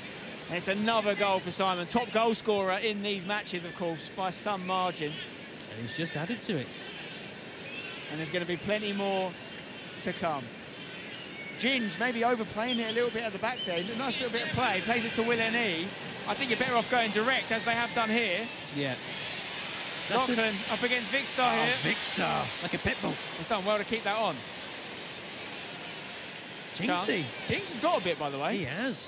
And it's another goal for Simon. Top goal scorer in these matches, of course, by some margin. And he's just added to it. And there's going to be plenty more to come. Ginge maybe overplaying it a little bit at the back there. A nice little bit of play. Plays it to Will N.E. I think you're better off going direct, as they have done here. Yeah. Lachlan up against Vicstar here. Vicstar, like a pit bull. He's done well to keep that on. Jinxie. Jinx has got a bit, by the way. He has.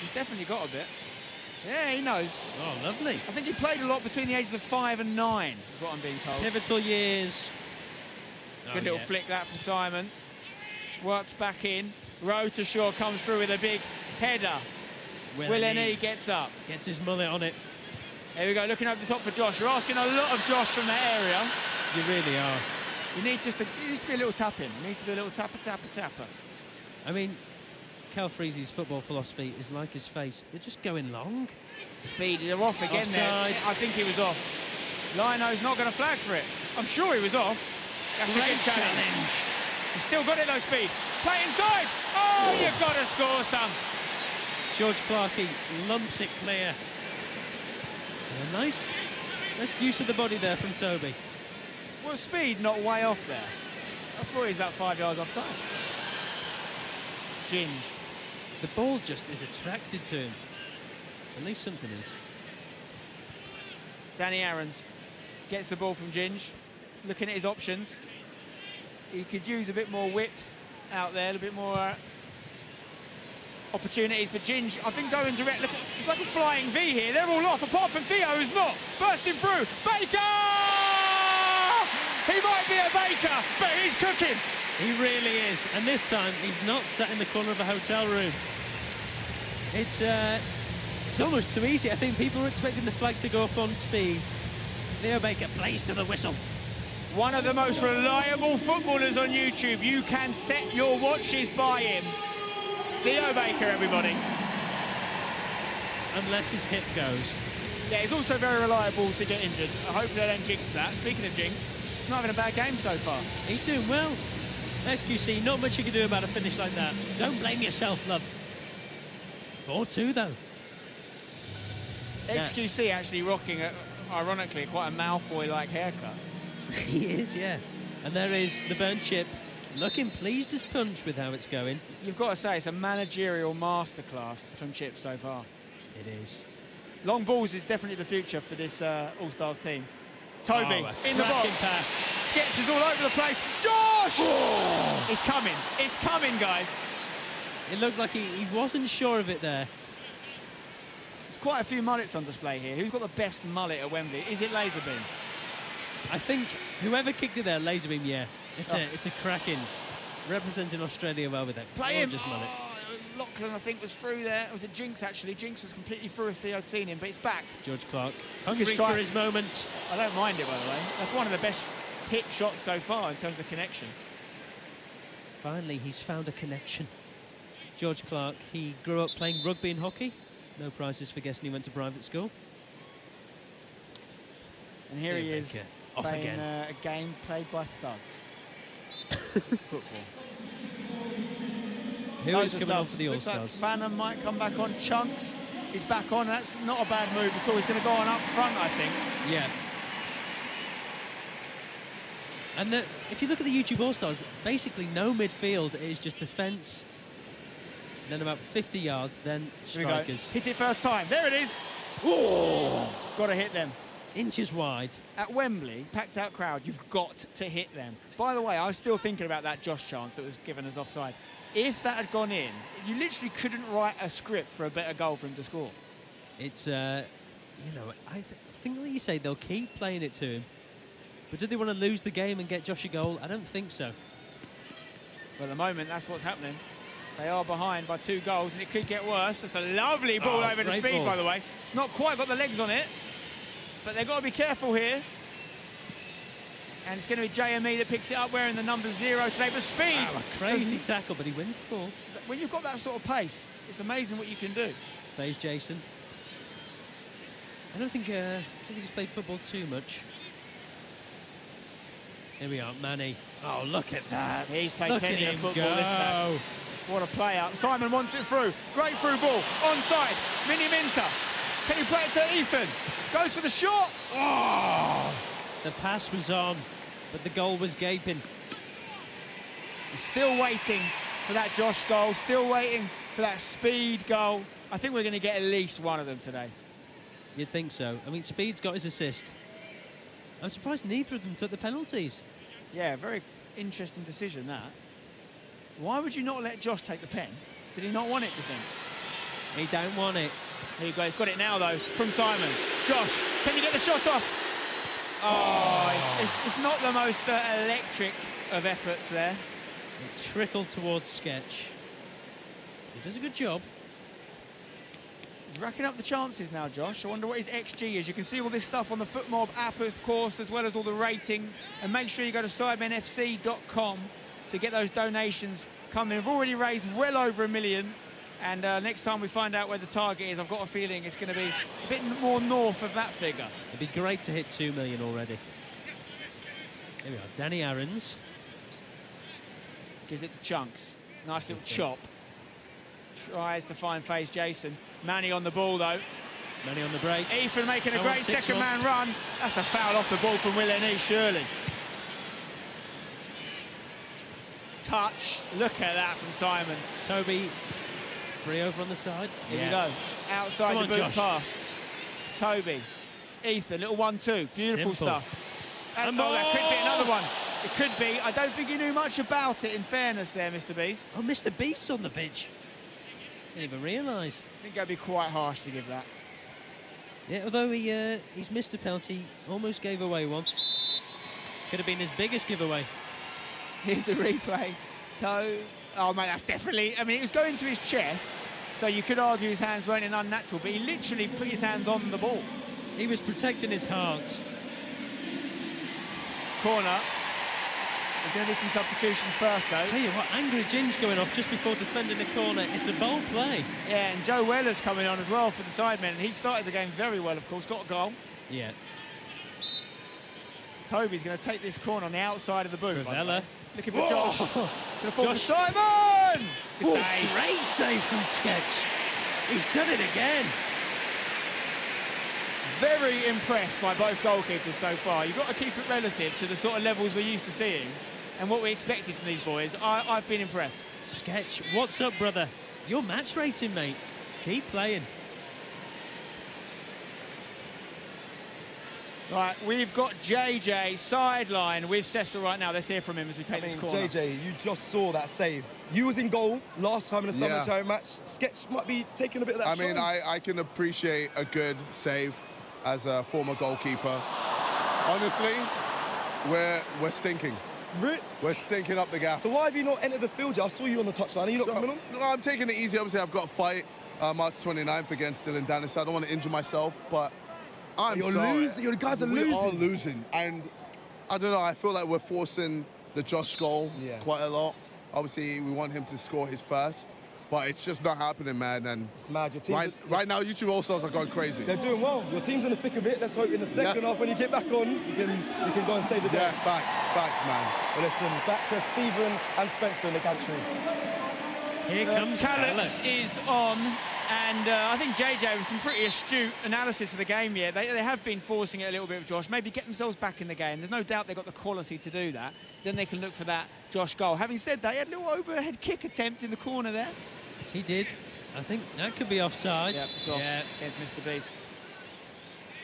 He's definitely got a bit. Yeah, he knows. Oh, lovely. I think he played a lot between the ages of 5 and 9, is what I'm being told. Pivotal years. Good little flick that from Simon. Works back in. Rotershaw comes through with a big header. Will N.E. gets up. Gets his mullet on it. Here we go, looking over the top for Josh. You're asking a lot of Josh from that area. You really are. You need just it needs to be a little tap in. It needs to be a little tapper. I mean, Cal Freezy's football philosophy is like his face. They're just going long. Speed, they're off again. Offside. There. I think he was off. Lino's not going to flag for it. I'm sure he was off. That's a good challenge. He's still got it though, Speed. Play inside. Oh, you've got to score some. George Clarkey lumps it clear. Yeah, nice use of the body there from Toby. Was Speed not way off there? I thought he was about 5 yards offside. Ginge. The ball just is attracted to him. At least something is. Danny Aarons gets the ball from Ginge. Looking at his options. He could use a bit more width out there, a bit more opportunities, but Ginge, I think going direct, look, it's like a flying V here. They're all off, apart from Theo, who's not. Bursting through. Baker! He might be a baker, but he's cooking. He really is, and this time he's not sat in the corner of a hotel room. It's almost too easy. I think people were expecting the flag to go up on speed. Theo Baker plays to the whistle. One of the most reliable footballers on YouTube. You can set your watches by him. Theo Baker, everybody. Unless his hip goes. Yeah, he's also very reliable to get injured. Hopefully they don't jinx that. Speaking of jinx, he's not having a bad game so far. He's doing well. SQC, not much you can do about a finish like that. Don't blame yourself, love. 4-2, though. XQC actually rocking, ironically, quite a Malfoy-like haircut. He is, yeah. And there is the burnt chip, looking pleased as punch with how it's going. You've got to say, it's a managerial masterclass from Chip so far. It is. Long balls is definitely the future for this All-Stars team. Toby in the box. Pass. Sketches all over the place. Josh! Oh! It's coming. It's coming, guys. It looked like he wasn't sure of it there. There's quite a few mullets on display here. Who's got the best mullet at Wembley? Is it Laserbeam? I think whoever kicked it there, Laserbeam, yeah. It's a cracking. Representing Australia well with that gorgeous mullet. Lachlan, I think, was through there. It was a Jinx, actually. Jinx was completely through if Theo'd seen him, but it's back. George Clark, hungry for his moment. I don't mind it, by the way. That's one of the best hit shots so far in terms of connection. Finally, he's found a connection. George Clark, he grew up playing rugby and hockey. No prizes for guessing he went to private school. And here he is, off playing again. A game played by thugs. Football. Who is coming on for the All-Stars? Looks like Phantom might come back on. Chunks is back on. That's not a bad move at all. He's going to go on up front, I think. Yeah. And if you look at the YouTube All-Stars, basically no midfield. It is just defence, then about 50 yards, then strikers. Hit it first time. There it is. Oh! Got to hit them. Inches wide. At Wembley, packed out crowd, you've got to hit them. By the way, I was still thinking about that Josh chance that was given as offside. If that had gone in, you literally couldn't write a script for a better goal for him to score. It's, you know, I think, like you say, they'll keep playing it to him. But do they want to lose the game and get Josh a goal? I don't think so. Well, at the moment, that's what's happening. They are behind by 2 goals, and it could get worse. It's a lovely ball over the speed, by the way. It's not quite got the legs on it, but they've got to be careful here. And it's going to be JME that picks it up, wearing the number 0 today. But speed. Wow, a crazy tackle, but he wins the ball. When you've got that sort of pace, it's amazing what you can do. Phase Jason. I don't think he's played football too much. Here we are, Manny. Oh, look at that. He's played Look plenty at of him football, this lad. go. What a play out. Simon wants it through. Great through ball. Onside. Mini Minter. Can he play it to Ethan? Goes for the shot. Oh! The pass was on, but the goal was gaping. Still waiting for that Josh goal. Still waiting for that Speed goal. I think we're going to get at least one of them today. You'd think so. I mean, Speed's got his assist. I'm surprised neither of them took the penalties. Yeah, very interesting decision, that. Why would you not let Josh take the pen? Did he not want it, do you think? He don't want it. There you go. He's got it now, though, from Simon. Josh, can you get the shot off? Oh, it's not the most electric of efforts there. It trickled towards Sketch. He does a good job. He's racking up the chances now, Josh. I wonder what his XG is. You can see all this stuff on the FootMob app, of course, as well as all the ratings. And make sure you go to sidemenfc.com to get those donations coming. We've already raised well over $1 million. And next time we find out where the target is, I've got a feeling it's going to be a bit more north of that figure. It'd be great to hit 2 million already. Here we are, Danny Aarons. Gives it to Chunks. Nice little chop. Tries to find face Jason. Manny on the ball, though. Manny on the break. Ethan making a great second-man run. That's a foul off the ball from Will Ennis, surely. Touch. Look at that from Simon. Toby, free over on the side. Here we go. Outside Come the on, boot Josh. pass. Toby. Ethan, little 1-2. Beautiful Simple. stuff. And oh, that could be another one. It could be. I don't think he knew much about it, in fairness there, Mr. Beast. Oh, Mr. Beast's on the pitch. Didn't even realise. I think that'd be quite harsh to give that. Yeah, although he's missed a penalty, almost gave away one. Could have been his biggest giveaway. Here's the replay. Toe. Oh, mate, that's definitely... I mean, it was going to his chest, so you could argue his hands weren't unnatural, but he literally put his hands on the ball. He was protecting his heart. Corner. There's going to be some substitutions first, though. Tell you what, Angry Ginge going off just before defending the corner. It's a bold play. Yeah, and Joe Weller's coming on as well for the Sidemen, and he started the game very well, of course, got a goal. Yeah. Toby's going to take this corner on the outside of the boot. Trivella. Looking for Josh. Going to fall for Josh. Simon! Good Oh, save. great save from Sketch. He's done it again. Very impressed by both goalkeepers so far. You've got to keep it relative to the sort of levels we're used to seeing and what we expected from these boys. I've been impressed. Sketch, what's up, brother? You're match rating, mate. Keep playing. Right, we've got JJ sideline with Cecil right now. Let's hear from him as we take this corner. JJ, you just saw that save. You was in goal last time in the Summer Yeah. Challenge match. Sketch might be taking a bit of that I mean, shine. I can appreciate a good save as a former goalkeeper. Honestly, we're stinking. We're stinking up the gas. So why have you not entered the field? I saw you on the touchline. Are you not coming on? No, I'm taking it easy. Obviously, I've got a fight March 29th against Dylan Dennis. So I don't want to injure myself, but I'm You're sorry. losing. Your guys are We losing. are losing. And I don't know, I feel like we're forcing the Josh goal quite a lot. Obviously, we want him to score his first, but it's just not happening, man. And It's mad. Your team's right now, YouTube All-Stars are going crazy. They're doing well. Your team's in the thick of it. Let's hope in the second half, when you get back on, you can go and save the day. Yeah, facts, man. Well, listen, back to Stephen and Spencer in the gantry. Here comes Alex Alex. is on, and I think JJ with some pretty astute analysis of the game here. They have been forcing it a little bit with Josh, maybe get themselves back in the game. There's no doubt they've got the quality to do that. Then they can look for that Josh goal. Having said that, he had a little overhead kick attempt in the corner there. He did. I think that could be offside. Yeah, it's off against Mr. Beast.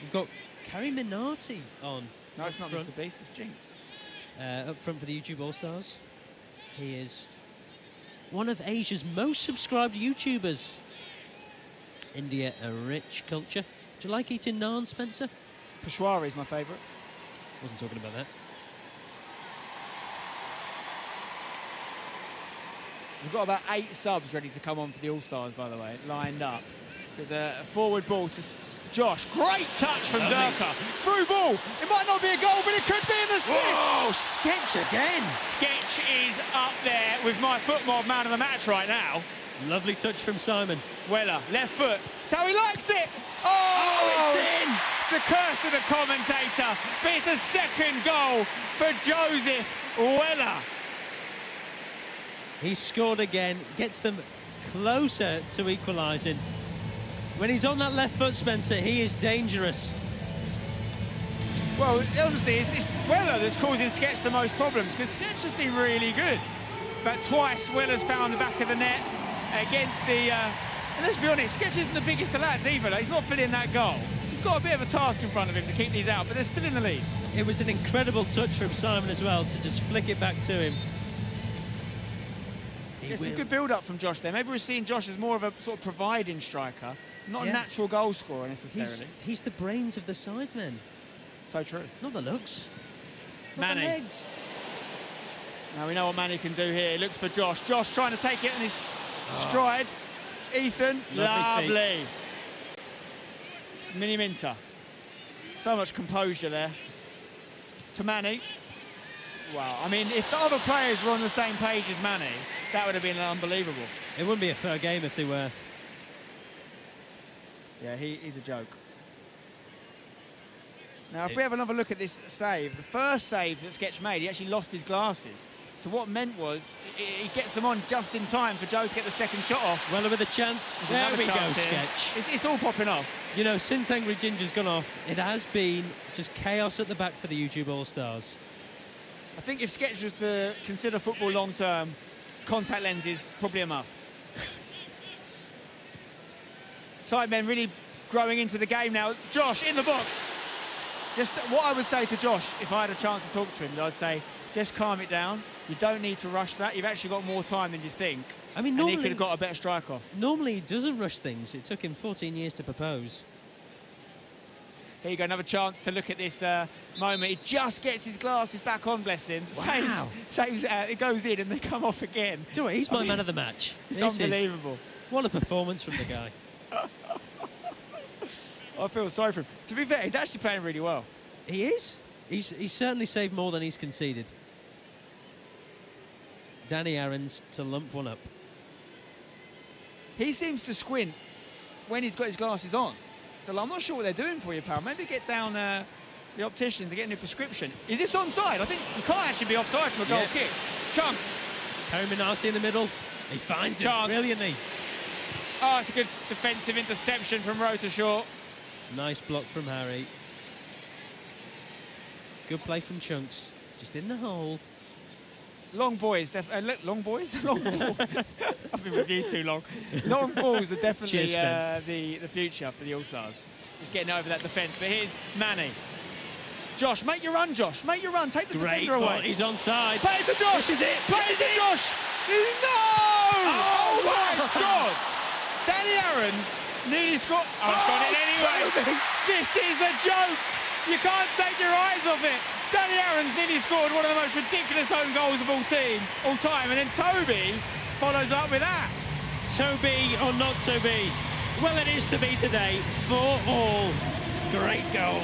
We've got Carrie Minardi on. No, it's not front. Mr. Beast, it's Jinx. Up front for the YouTube All-Stars. He is one of Asia's most subscribed YouTubers. India, a rich culture. Do you like eating naan, Spencer? Peshwari is my favourite. Wasn't talking about that. We've got about 8 subs ready to come on for the All-Stars, by the way, lined up. There's a forward ball to Josh. Great touch from Zerka. Through ball. It might not be a goal, but it could be an assist. Oh, Sketch again. Sketch is up there with my FootMob man of the match right now. Lovely touch from Simon. Weller, left foot. That's how he likes it. Oh, it's in. It's the curse of the commentator, but it's a second goal for Joseph. Weller. He's scored again, gets them closer to equalising. When he's on that left foot, Spencer, he is dangerous. Well, honestly, it's Weller that's causing Sketch the most problems, because Sketch has been really good. But twice, Weller's found the back of the net against the... and let's be honest, Sketch isn't the biggest of lads either. Like, he's not filling that goal. He's got a bit of a task in front of him to keep these out, but they're still in the lead. It was an incredible touch from Simon as well to just flick it back to him. It's a good build-up from Josh there. Maybe we're seeing Josh as more of a sort of providing striker, not a natural goal scorer necessarily. He's the brains of the Sidemen. So true. Not the looks. Manny. Not the legs. Now we know what Manny can do here. He looks for Josh. Josh trying to take it in his stride. Ethan, lovely. Mini Minter. So much composure there. To Manny. Wow, I mean, if the other players were on the same page as Manny, that would have been unbelievable. It wouldn't be a fair game if they were. Yeah, he's a joke. Now, if we have another look at this save, the first save that Sketch made, he actually lost his glasses. So what meant was, he gets them on just in time for Joe to get the second shot off. Well, with a chance. There we go, Sketch. It's all popping off. You know, since Angry Ginger's gone off, it has been just chaos at the back for the YouTube All-Stars. I think if Sketch was to consider football long-term, contact lenses, probably a must. Sidemen really growing into the game now. Josh in the box. Just what I would say to Josh, if I had a chance to talk to him, I'd say, just calm it down. You don't need to rush that. You've actually got more time than you think. I mean, normally, and he could have got a better strike off. Normally, he doesn't rush things. It took him 14 years to propose. Here you go, another chance to look at this moment. He just gets his glasses back on, bless him. Wow. Saves it goes in and they come off again. Do you know what? He's my man of the match. It's unbelievable. What a performance from the guy. I feel sorry for him. To be fair, he's actually playing really well. He is. He's certainly saved more than he's conceded. Danny Aarons to lump one up. He seems to squint when he's got his glasses on. So I'm not sure what they're doing for you, pal. Maybe get down the optician to get a new prescription. Is this onside? I think you can't actually be offside from a goal kick. Chunks. Terry Minardi in the middle. He finds it brilliantly. Oh, it's a good defensive interception from Rotershaw. Nice block from Harry. Good play from Chunks. Just in the hole. Long boys, long boys? Long ball. I've been with you too long. Long balls are definitely the future for the All-Stars. Just getting over that defence. But here's Manny. Josh, make your run, Josh. Make your run. Take the defender away. He's onside. Play it to Josh. This is it. Play it to Josh. No! Oh my God! Danny Aarons nearly scored. Oh, he's got it anyway. This is a joke. You can't take your eyes off it. Danny Aarons nearly scored one of the most ridiculous own goals of all time, and then Toby follows up with that. To be or not to be? Well, it is to be today for all. Great goal.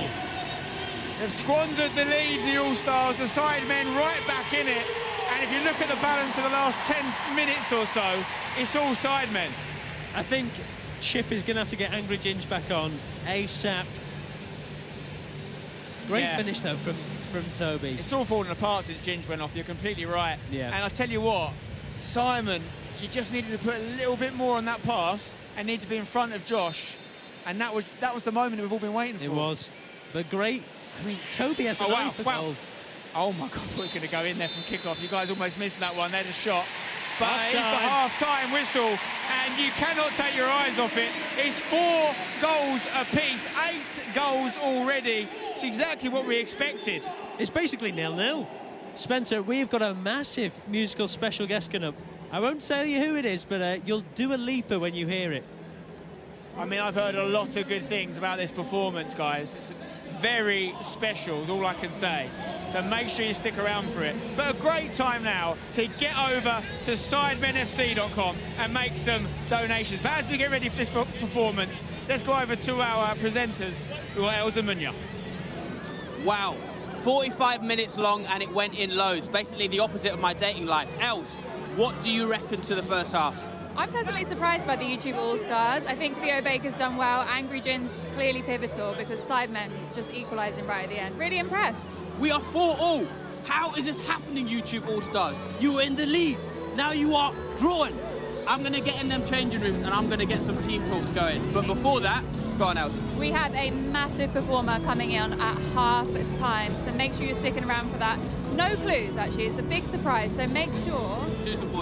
They've squandered the lead, the All-Stars, the Sidemen right back in it. And if you look at the balance of the last 10 minutes or so, it's all Sidemen. I think Chip is going to have to get Angry Ginge back on ASAP. Great finish, though, from Toby. It's all falling apart since Ginge went off. You're completely right. Yeah. And I tell you what, Simon, you just needed to put a little bit more on that pass and need to be in front of Josh. And that was the moment we've all been waiting for. It was. But great. I mean, Toby has an eye for goal. Oh, my God, I thought it was going to go in there from kickoff. You guys almost missed that one. There's a shot. But it's the half-time whistle, and you cannot take your eyes off it. It's 4 goals apiece, 8 goals already. It's exactly what we expected. It's basically 0-0. Spencer, we've got a massive musical special guest coming up. I won't tell you who it is, but you'll do a leaper when you hear it. I mean, I've heard a lot of good things about this performance, guys. It's very special, is all I can say. So make sure you stick around for it. But a great time now to get over to sidemenfc.com and make some donations. But as we get ready for this performance, let's go over to our presenters, who are Els and Munya. Wow, 45 minutes long and it went in loads. Basically the opposite of my dating life. Els, what do you reckon to the first half? I'm pleasantly surprised by the YouTube All-Stars. I think Theo Baker's done well. Angry Gin's clearly pivotal because Sidemen just equalising right at the end. Really impressed. We are 4-4. How is this happening, YouTube All-Stars? You were in the lead. Now you are drawn. I'm going to get in them changing rooms and I'm going to get some team talks going. But before that, go on, Els. We have a massive performer coming in at half time, so make sure you're sticking around for that. No clues, actually. It's a big surprise, so make sure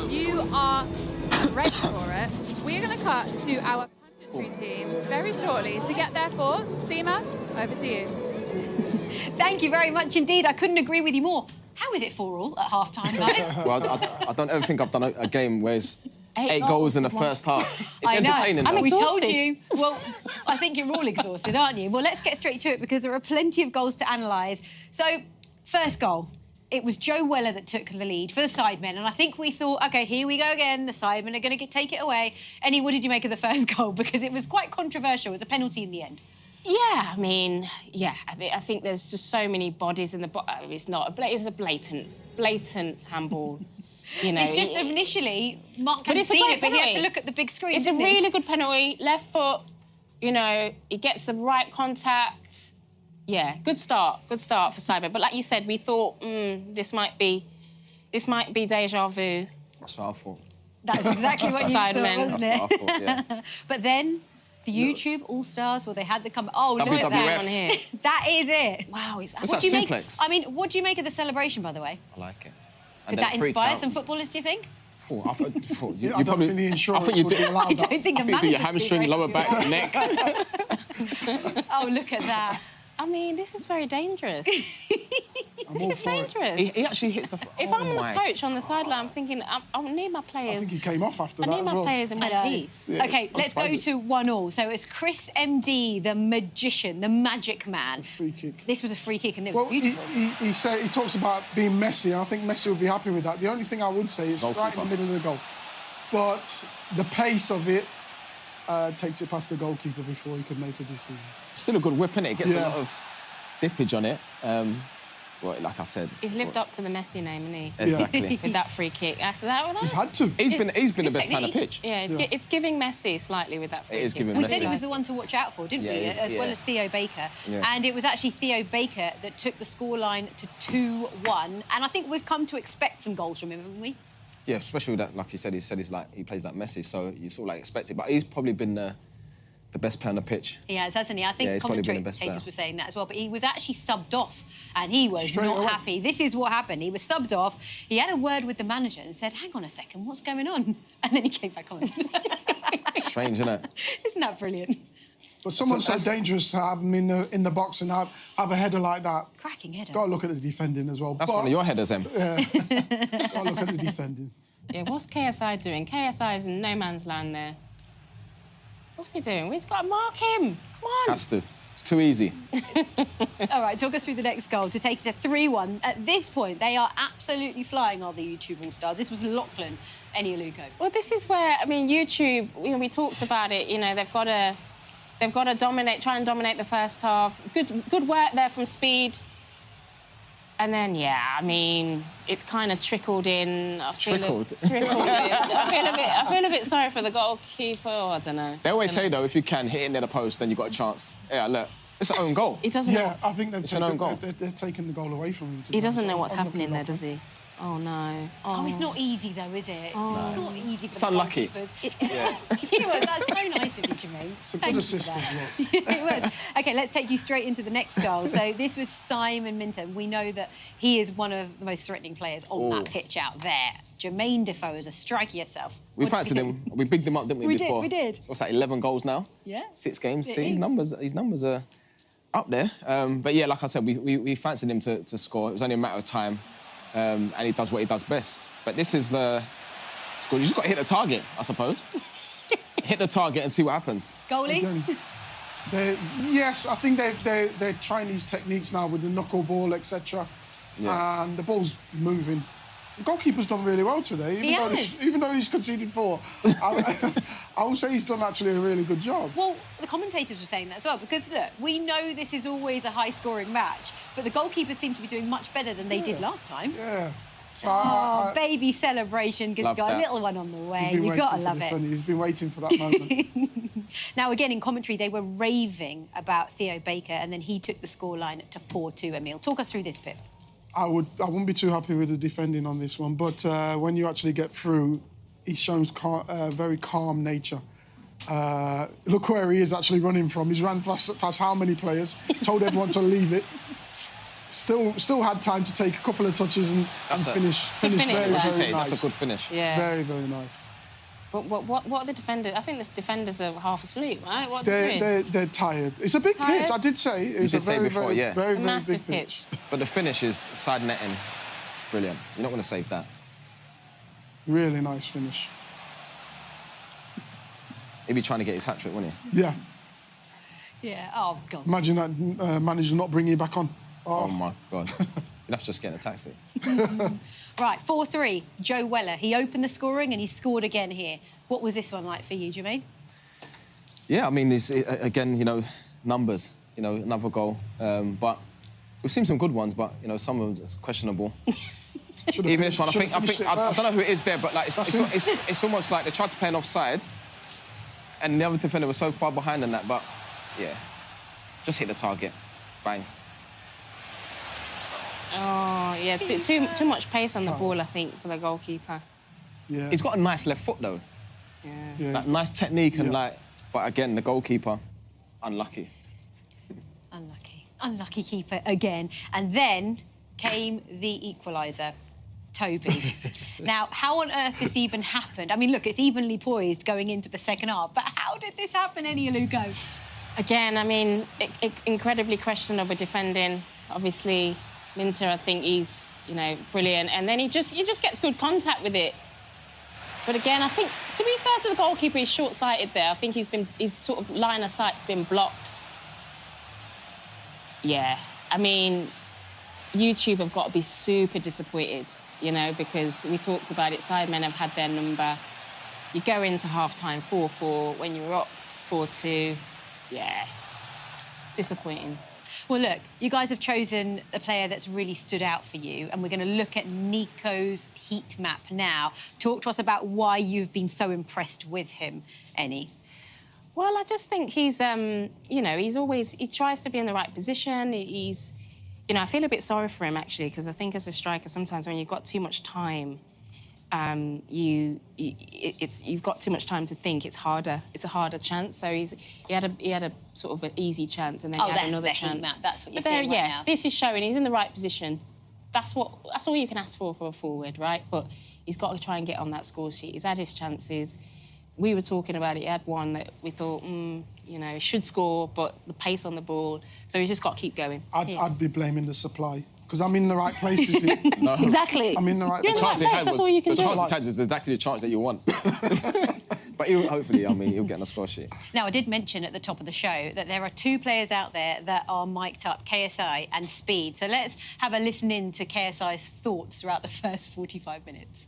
you are ready for it. We're going to cut to our punditry team very shortly to get their thoughts. Seema, over to you. Thank you very much indeed. I couldn't agree with you more. How is it 4-4 at half-time, guys? Well, I don't ever think I've done a game where it's 8 goals in the first half. It's entertaining. I know. We told you. Well, I think you're all exhausted, aren't you? Well, let's get straight to it because there are plenty of goals to analyse. So, first goal. It was Joe Weller that took the lead for the Sidemen, and I think we thought, OK, here we go again, the Sidemen are going to take it away. Annie, what did you make of the first goal? Because it was quite controversial. It was a penalty in the end. Yeah, I mean, yeah, I think there's just so many bodies in the... It's not... It's a blatant handball, you know. It's just initially, Mark hadn't seen it, but he had to look at the big screen. It's a really good penalty. Left foot, you know, he gets the right contact. Yeah, good start for Sidemen. But like you said, we thought, this might be deja vu. That's what I thought. That's exactly what you thought, wasn't it? That's what I thought, yeah. But then... The YouTube All-Stars, well, they had the come. Oh, look at that on here. That is it. Wow, it's what's that suplex? I mean, what do you make of the celebration, by the way? I like it. Could that inspire some footballers, do you think? Oh, I thought, you I don't think the insurance would allow that. I don't think the do your hamstring, lower back, neck. Oh, look at that. I mean, this is very dangerous. This is dangerous. He actually hits the... If I'm the coach on the sideline, I'm thinking, I need my players... I think he came off after that I need my players in one piece. Yeah, OK, let's go to 1-1. So it's Chris MD, the magician, the magic man. Free kick. This was a free kick and it was beautiful. He talks about being Messi, and I think Messi would be happy with that. The only thing I would say is right in the middle of the goal. But the pace of it takes it past the goalkeeper before he could make a decision. Still a good whip, innit? It gets a lot of dippage on it. Well, like I said... He's lived up to the Messi name, hasn't he? Exactly. With that free kick. He's had to. He's been the best player on the pitch. Yeah, it's giving Messi slightly with that free kick. It is giving We Messi. said he was the one to watch out for, didn't we? As well as Theo Baker. Yeah. And it was actually Theo Baker that took the scoreline to 2-1. And I think we've come to expect some goals from him, haven't we? Yeah, especially with that, like he said he plays like Messi, so you sort of like expect it. But he's probably been the best player on the pitch. He has, hasn't he? I think commentators were saying that as well. But he was actually subbed off, and he was not happy. This is what happened. He was subbed off. He had a word with the manager and said, hang on a second, what's going on? And then he came back on. Strange, isn't it? Isn't that brilliant? But someone's so dangerous to have him in the box and have a header like that. Cracking header. Got to look at the defending as well. That's one of your headers, Em. Yeah. Got to look at the defending. Yeah, what's KSI doing? KSI's in no man's land there. What's he doing? He's got to mark him. Come on. Has to. It's too easy. All right, talk us through the next goal to take it to 3-1. At this point, they are absolutely flying, are the YouTube All-Stars. This was Lachlan Enioluko. Well, this is where, I mean, YouTube, you know, we talked about it, you know, they've got to dominate, try and dominate the first half. Good work there from Speed. And then, yeah, I mean, it's kind of trickled in. Trickled in. I feel a bit sorry for the goalkeeper. Oh, I don't know. They always say, though, if you can hit it near the post, then you've got a chance. Yeah, look, it's an own goal. He doesn't know. I think it's an own goal. They're taking the goal away from him. He doesn't know what's happening there, does he? Oh, no. Oh, it's not easy, though, is it? Oh. It's not easy for it's the unlucky. goalkeepers. It was. That's so nice of you, Jermaine. It's a good assist as well. It was. OK, let's take you straight into the next goal. So this was Simon Minton. We know that he is one of the most threatening players on that pitch out there. Jermaine Defoe is a striker yourself. We fancied him. We bigged him up, didn't we, before? We did. So what's that, 11 goals now? Yeah. 6 games. See, his numbers are up there. But, yeah, like I said, we fancied him to score. It was only a matter of time. And he does what he does best. But this is the score. You just got to hit the target, I suppose. Hit the target and see what happens. Goalie? Yes, I think they're trying these techniques now with the knuckleball, etc. Yeah. And the ball's moving. The goalkeeper's done really well today, even though he's conceded 4. I would say he's done actually a really good job. Well, the commentators were saying that as well, because, look, we know this is always a high-scoring match, but the goalkeepers seem to be doing much better than they did last time. Yeah. So, baby celebration, because you've got a little one on the way. You've got to love it. He's been waiting for that moment. Now, again, in commentary, they were raving about Theo Baker, and then he took the scoreline to 4-2, Emil. Talk us through this bit. I wouldn't be too happy with the defending on this one, but when you actually get through, he shows very calm nature. Look where he is actually running from. He's ran past how many players, told everyone to leave it. Still had time to take a couple of touches and finish very nice. That's a good finish. Yeah. Very, very nice. But what are the defenders? I think the defenders are half asleep, right? What They're tired. It's a big pitch, I did say. It's a very massive big pitch. But the finish is side netting. Brilliant. You're not going to save that. Really nice finish. He'd be trying to get his hat-trick, wouldn't he? Yeah. Yeah, oh, God. Imagine that manager not bringing you back on. Oh, my God. You'd have to just get in a taxi. Right, 4-3, Joe Weller. He opened the scoring and he scored again here. What was this one like for you, Jermaine? Yeah, I mean, again, you know, numbers, you know, another goal. But we've seen some good ones, but, you know, some of them are questionable. Even this one, I don't know who it is there, but like, it's almost like they tried to play an offside and the other defender was so far behind on that, but, yeah, just hit the target. Bang. Oh, yeah, too much pace on the ball, I think, for the goalkeeper. Yeah. He's got a nice left foot, though. Yeah. Like, nice technique and, like... But, again, the goalkeeper, unlucky. Unlucky keeper again. And then came the equaliser, Toby. Now, how on earth this even happened? I mean, look, it's evenly poised going into the second half, but how did this happen, Eni Aluko? Again, I mean, incredibly questionable defending. Obviously, Minter, I think he's, you know, brilliant. And then he just gets good contact with it. But again, I think, to be fair to the goalkeeper, he's short-sighted there. I think his sort of line of sight's been blocked. Yeah, I mean, YouTube have got to be super disappointed, you know, because we talked about it, Sidemen have had their number. You go into half-time 4-4, when you're up 4-2, yeah, disappointing. Well, look, you guys have chosen a player that's really stood out for you, and we're going to look at Nico's heat map now. Talk to us about why you've been so impressed with him, Eni. Well, I just think he's, you know, he tries to be in the right position. He's, you know, I feel a bit sorry for him, actually, because I think as a striker, sometimes when you've got too much time, you've got too much time to think. It's harder. It's a harder chance. So he had a sort of an easy chance, and then he had another chance. Map. That's what you're saying right now. This is showing he's in the right position. That's all you can ask for a forward, right? But he's got to try and get on that score sheet. He's had his chances. We were talking about it. He had one that we thought, you know, should score, but the pace on the ball. So he's just got to keep going. I'd be blaming the supply. Because I'm in the right places. No. Exactly. I'm in the right place. That's all you can do. The chance he had is exactly the chance that you want. But hopefully, I mean, he'll get on a score sheet. Now, I did mention at the top of the show that there are two players out there that are mic'd up, KSI and Speed. So let's have a listen in to KSI's thoughts throughout the first 45 minutes.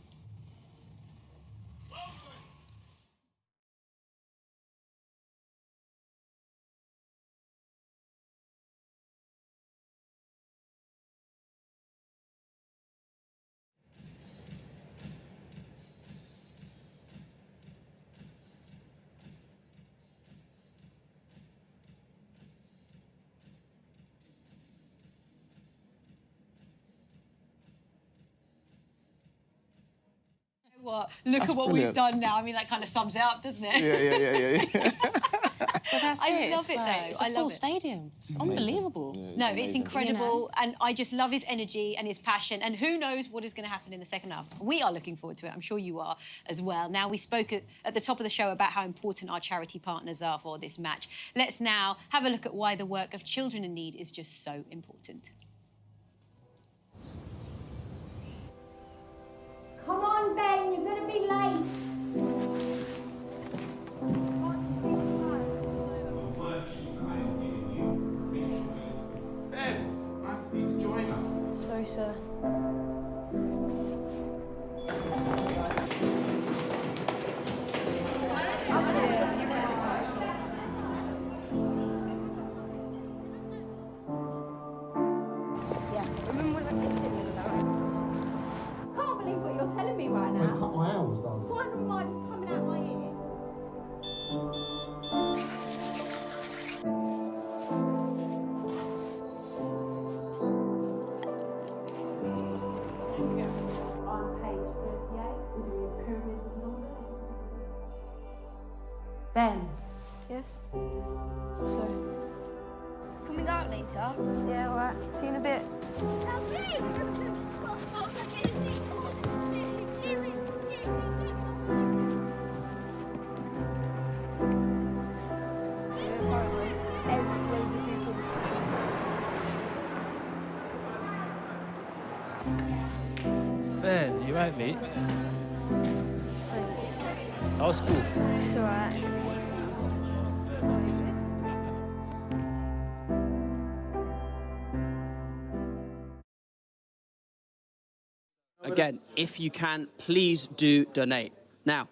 Look at what we've done now. I mean, that kind of sums it up, doesn't it? Yeah. But that's I love it, though. It's a full stadium. It's unbelievable. Yeah, it's incredible, and I just love his energy and his passion, and who knows what is going to happen in the second half. We are looking forward to it. I'm sure you are as well. Now, we spoke at the top of the show about how important our charity partners are for this match. Let's now have a look at why the work of children in need is just so important. Come on, Ben, you're going to be late. Ben, nice of you to join us. Sorry, sir. Can't believe what you're telling me right now. Final mile is coming out Ben. Yes? So? Can we go out later? Yeah, all right. See you in a bit. Ben, you right, mate? That was cool. It's all right. Again, if you can, please do donate. Now,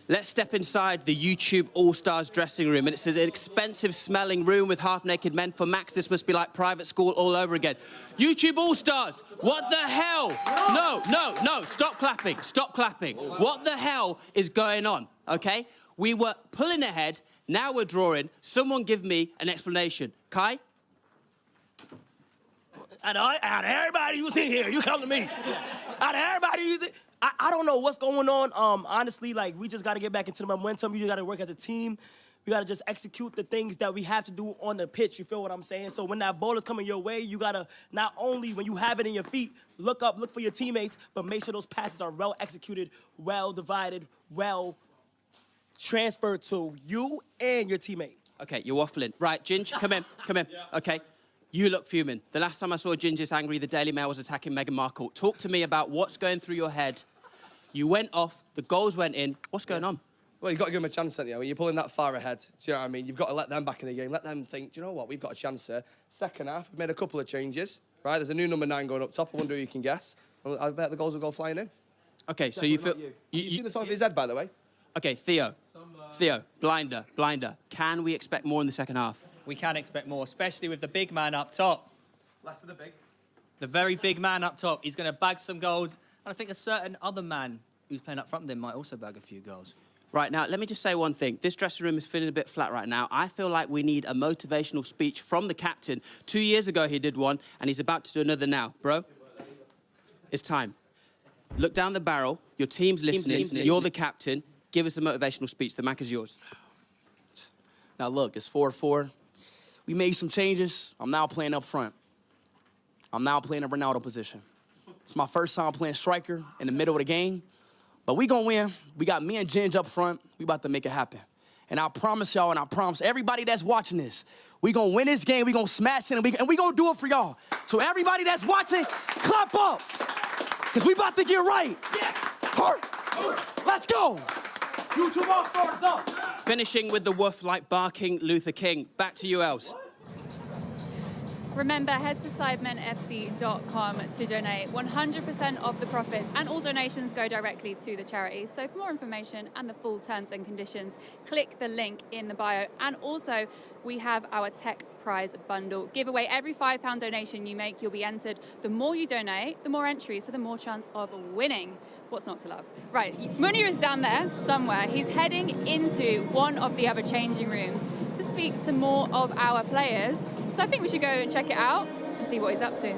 let's step inside the YouTube All-Stars dressing room. And it's an expensive smelling room with half-naked men. For Max, this must be like private school all over again. YouTube All-Stars, what the hell? No, stop clapping, stop clapping. What the hell is going on, okay? We were pulling ahead, now we're drawing. Someone give me an explanation. Kai? Out of everybody who's in here, you come to me. Out of everybody, I don't know what's going on. Honestly, like, we just got to get back into the momentum. We just got to work as a team. We got to just execute the things that we have to do on the pitch. You feel what I'm saying? So when that ball is coming your way, you got to not only, when you have it in your feet, look up, look for your teammates, but make sure those passes are well executed, well divided, well transferred to you and your teammate. Okay, you're waffling. Right, Ginge, come in, come in. Okay. You look fuming. The last time I saw Ginge this angry, the Daily Mail was attacking Meghan Markle. Talk to me about what's going through your head. You went off, the goals went in. What's going on? Well, you've got to give them a chance, don't you? When you're pulling that far ahead, do you know what I mean? You've got to let them back in the game. Let them think, do you know what? We've got a chance here. Second half, we've made a couple of changes, right? There's a new number 9 going up top. I wonder who you can guess. I bet the goals will go flying in. Okay, so you feel... You see the top of his head, by the way? Okay, Theo, blinder. Can we expect more in the second half? We can expect more, especially with the big man up top. Less of the big. The very big man up top. He's going to bag some goals. And I think a certain other man who's playing up front with him might also bag a few goals. Right, now, let me just say one thing. This dressing room is feeling a bit flat right now. I feel like we need a motivational speech from the captain. 2 years ago, he did one, and he's about to do another now. Bro, it's time. Look down the barrel. Your team's listening. You're the captain. Give us a motivational speech. The mic is yours. Now, look, it's 4-4. We made some changes. I'm now playing up front. I'm now playing a Ronaldo position. It's my first time playing striker in the middle of the game. But we gonna win. We got me and Ginge up front. We about to make it happen. And I promise y'all, and I promise everybody that's watching this, we gonna win this game, we gonna smash it, and we gonna do it for y'all. So everybody that's watching, clap up. Because we about to get right. Yes. Let's go. YouTube All-Stars up. Finishing with the woof like barking Luther King. Back to you, Els. Remember, head to sidemenfc.com to donate. 100% of the profits and all donations go directly to the charity. So for more information and the full terms and conditions, click the link in the bio. And also, we have our tech prize bundle giveaway. Every £5 donation you make, you'll be entered. The more you donate, the more entries, so the more chance of winning. What's not to love? Right, Munir is down there somewhere. He's heading into one of the other changing rooms to speak to more of our players. So I think we should go and check it out and see what he's up to.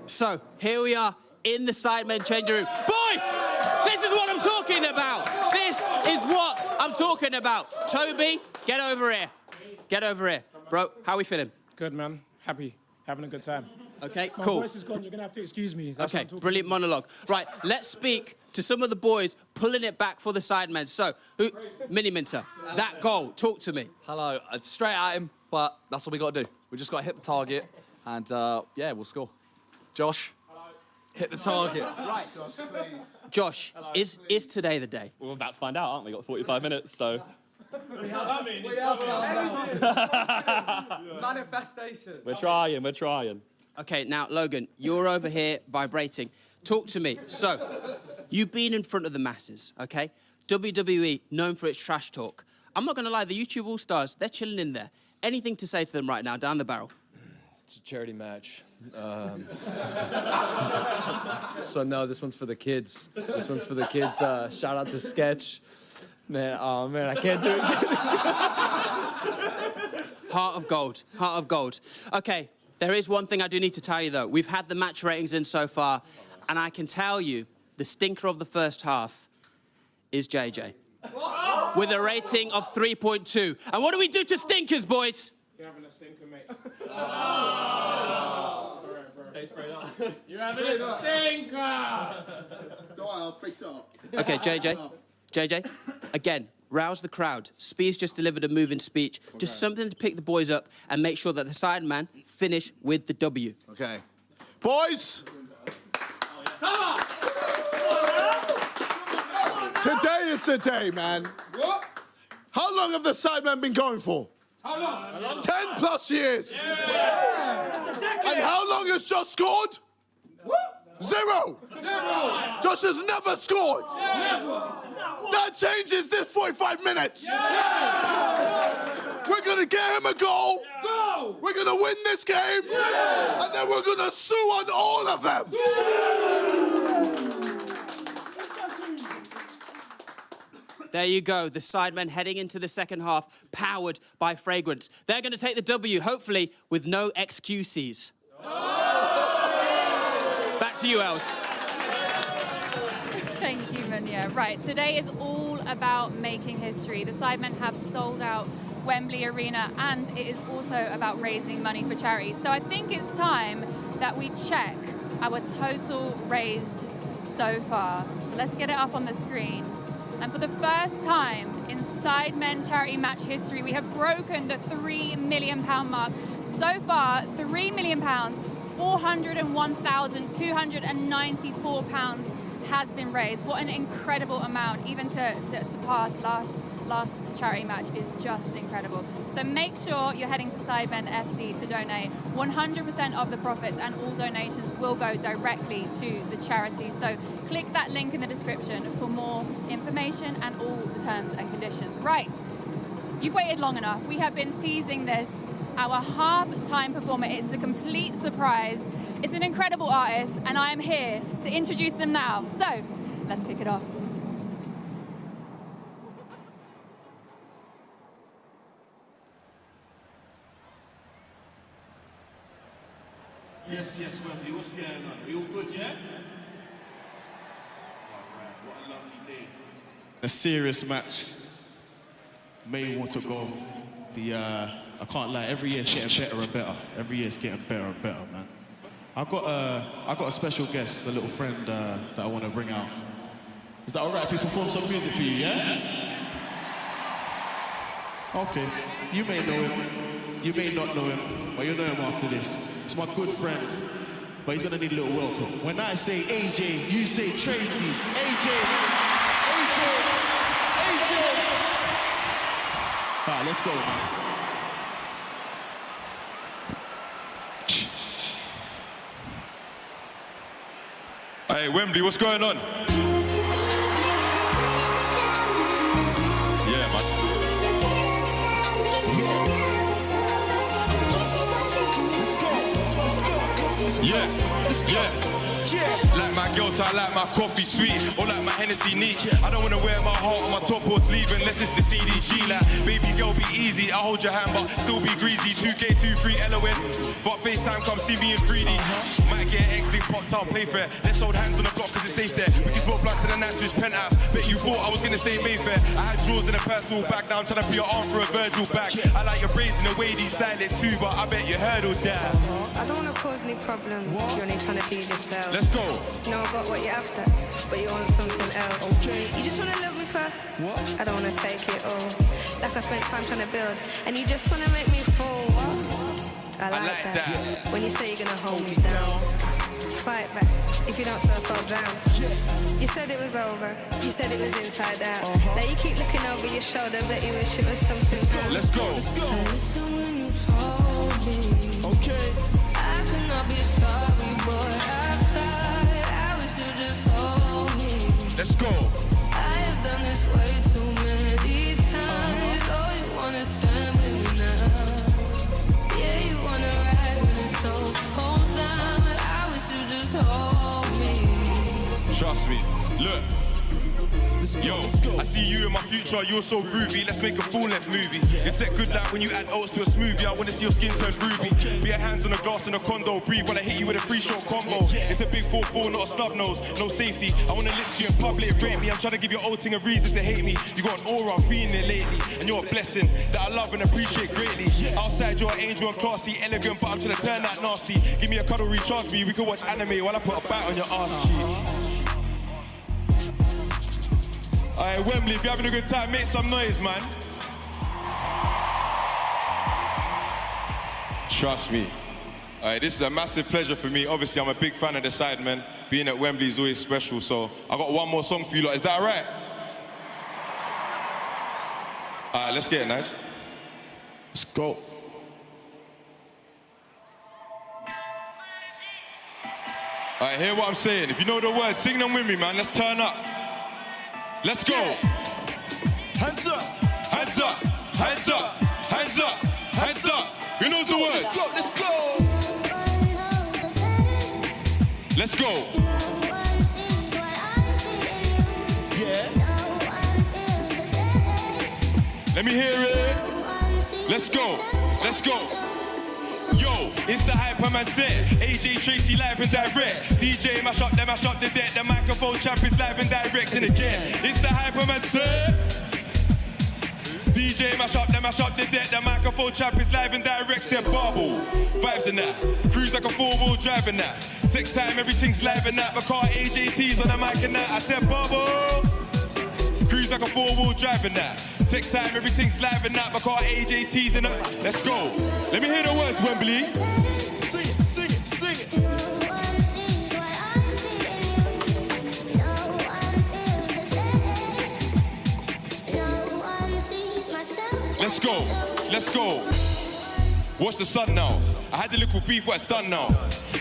So, here we are in the Sidemen changing room. Boys, this is what I'm talking about. This is what I'm talking about. Toby, get over here. Get over here. Bro, how are we feeling? Good, man. Happy. Having a good time. Okay, My cool. voice is gone. You're going to have to excuse me. Okay, brilliant monologue. Right, let's speak to some of the boys pulling it back for the Sidemen. So, Mini Minter, that goal, talk to me. Hello, it's straight at him, but that's what we got to do. We just got to hit the target, and yeah, we'll score. Josh, hit the target. Right. Josh, is today the day? We're about to find out, aren't we? Got 45 minutes, so... Manifestation. We're trying. Okay, now, Logan, you're over here vibrating. Talk to me. So, you've been in front of the masses, okay? WWE, known for its trash talk. I'm not going to lie, the YouTube All-Stars, they're chilling in there. Anything to say to them right now, down the barrel? It's a charity match. So, no, this one's for the kids. This one's for the kids. Shout out to Sketch. Man, oh, man, I can't do it. Heart of gold. Heart of gold. Okay, there is one thing I do need to tell you, though. We've had the match ratings in so far, and I can tell you the stinker of the first half is JJ, with a rating of 3.2. And what do we do to stinkers, boys? You're having a stinker, mate. Stay sprayed up. You're having a stinker! Don't worry, I'll fix it up. Okay, JJ, again, rouse the crowd. Speed's just delivered a moving speech. Just something to pick the boys up and make sure that the Sidemen finish with the W. Okay. Boys! Come on! Today is the day, man. What? How long have the Sidemen been going for? How long? 10 plus years. Yeah. And how long has Josh scored? What? 0. Josh has never scored. Never. That changes this 45 minutes. Yeah. We're going to get him a goal. Go. We're going to win this game. Yeah. And then we're going to sue on all of them. There you go, the Sidemen heading into the second half, powered by Fragrance. They're going to take the W, hopefully, with no excuses. Back to you, Els. Thank you, Munya. Right, today is all about making history. The Sidemen have sold out Wembley Arena, and it is also about raising money for charity. So I think it's time that we check our total raised so far. So let's get it up on the screen. And for the first time in Sidemen charity match history, we have broken the £3 million mark. So far, £3 million, £401,294 has been raised. What an incredible amount. Even to surpass last charity match is just incredible. So make sure you're heading to Sidemen FC to donate. 100% of the profits and all donations will go directly to the charity. So click that link in the description for more information and all the terms and conditions. Right, you've waited long enough. We have been teasing this. Our half-time performer, it's a complete surprise. It's an incredible artist, and I am here to introduce them now. So, let's kick it off. Yes, Wembley, what's going on? Are you all good, yeah? Alright, what a lovely day. A serious match. May want to go. I can't lie, every year it's getting better and better. Every year it's getting better and better, man. I got a special guest, a little friend that I want to bring out. Is that alright if we perform some music for you, yeah? Okay, you may know him, you may not know him, but you'll know him after this. It's my good friend, but he's gonna need a little welcome. When I say AJ, you say Tracy. AJ! Alright, let's go, man. Hey, Wembley, what's going on? Yeah, man. Yeah. Like my girls, I like my coffee sweet, or like my Hennessy neat. I don't wanna wear my heart on my top or sleeve unless it's the CDG. Like, baby girl, be easy. I'll hold your hand, but still be greasy. 2K, 2-3 LON. But FaceTime, come see me in 3D. Might get X-Link popped out, play fair. Let's hold hands on the block cause it's safe there. We can smoke blunt to the night, switch penthouse. Bet you thought I was gonna say Mayfair. I had drawers in a personal bag, now I'm trying to put your arm for a Virgil bag. I like your braids in the way you style it too, but I bet you hurdled that. I don't want to cause any problems. You're only trying to please yourself. Let's go. No, I got what you're after, but you want something else. Okay. You just want to love me for what? I don't want to take it all. Like I spent time trying to build, and you just want to make me fall. I like that. When you say you're going to hold me down. Fight back. If you don't, so I fall down. You said it was over. You said it was inside out. Now you keep looking over your shoulder, but you wish it was something else. Let's go. I listen when you told me. Okay. I could not be sorry, boy. I tried. I wish you just hold me. Let's go. I have done this way too many times. Oh, you wanna stand with me now? Yeah, you wanna ride when it's so fall down. But I wish you just hold me. Trust me. Look. Yo, I see you in my future, you're so groovy. Let's make a full-length movie. You set good like when you add oats to a smoothie. I wanna see your skin turn ruby. Be your hands on the glass in a condo. Breathe while I hit you with a free-shot combo. It's a big 4-4, not a snub nose. No safety. I wanna lips you in public, rate me. I'm trying to give your old thing a reason to hate me. You got an aura, I'm feeling it lately. And you're a blessing that I love and appreciate greatly. Outside you're an angel and classy, elegant, but I'm trying to turn that nasty. Give me a cuddle, recharge me. We can watch anime while I put a bite on your ass cheek. Alright, Wembley, if you're having a good time, make some noise, man. Trust me. Alright, this is a massive pleasure for me. Obviously, I'm a big fan of the Sidemen. Being at Wembley is always special, so I got one more song for you lot. Is that alright? Alright, let's get it, Nige. Let's go. Alright, hear what I'm saying. If you know the words, sing them with me, man. Let's turn up. Let's go. Hands up, hands up, hands up, hands up, hands up. Who knows the words? Let's go, let's go. Let's go. Yeah. Let me hear it. Let's go, let's go. Yo, it's the Hyperman set. AJ Tracy live and direct. DJ mash up the deck. The microphone champ is live and direct. And again, it's the Hyperman set. DJ mash up the deck. The microphone champ is live and direct. Said Barbell, vibes in that. Cruise like a 4-wheel driving that. Tech time, everything's live in that. My car AJT's on the mic and that. I said Barbell. Cruise like a 4-wheel driving that. Tech time, everything's live and that. My car AJT's in that. Let's go. Let me hear the words, Wembley. Sing it, sing it, sing it. Let's go, let's go. Watch the sun now. I had a little beef, but it's done now.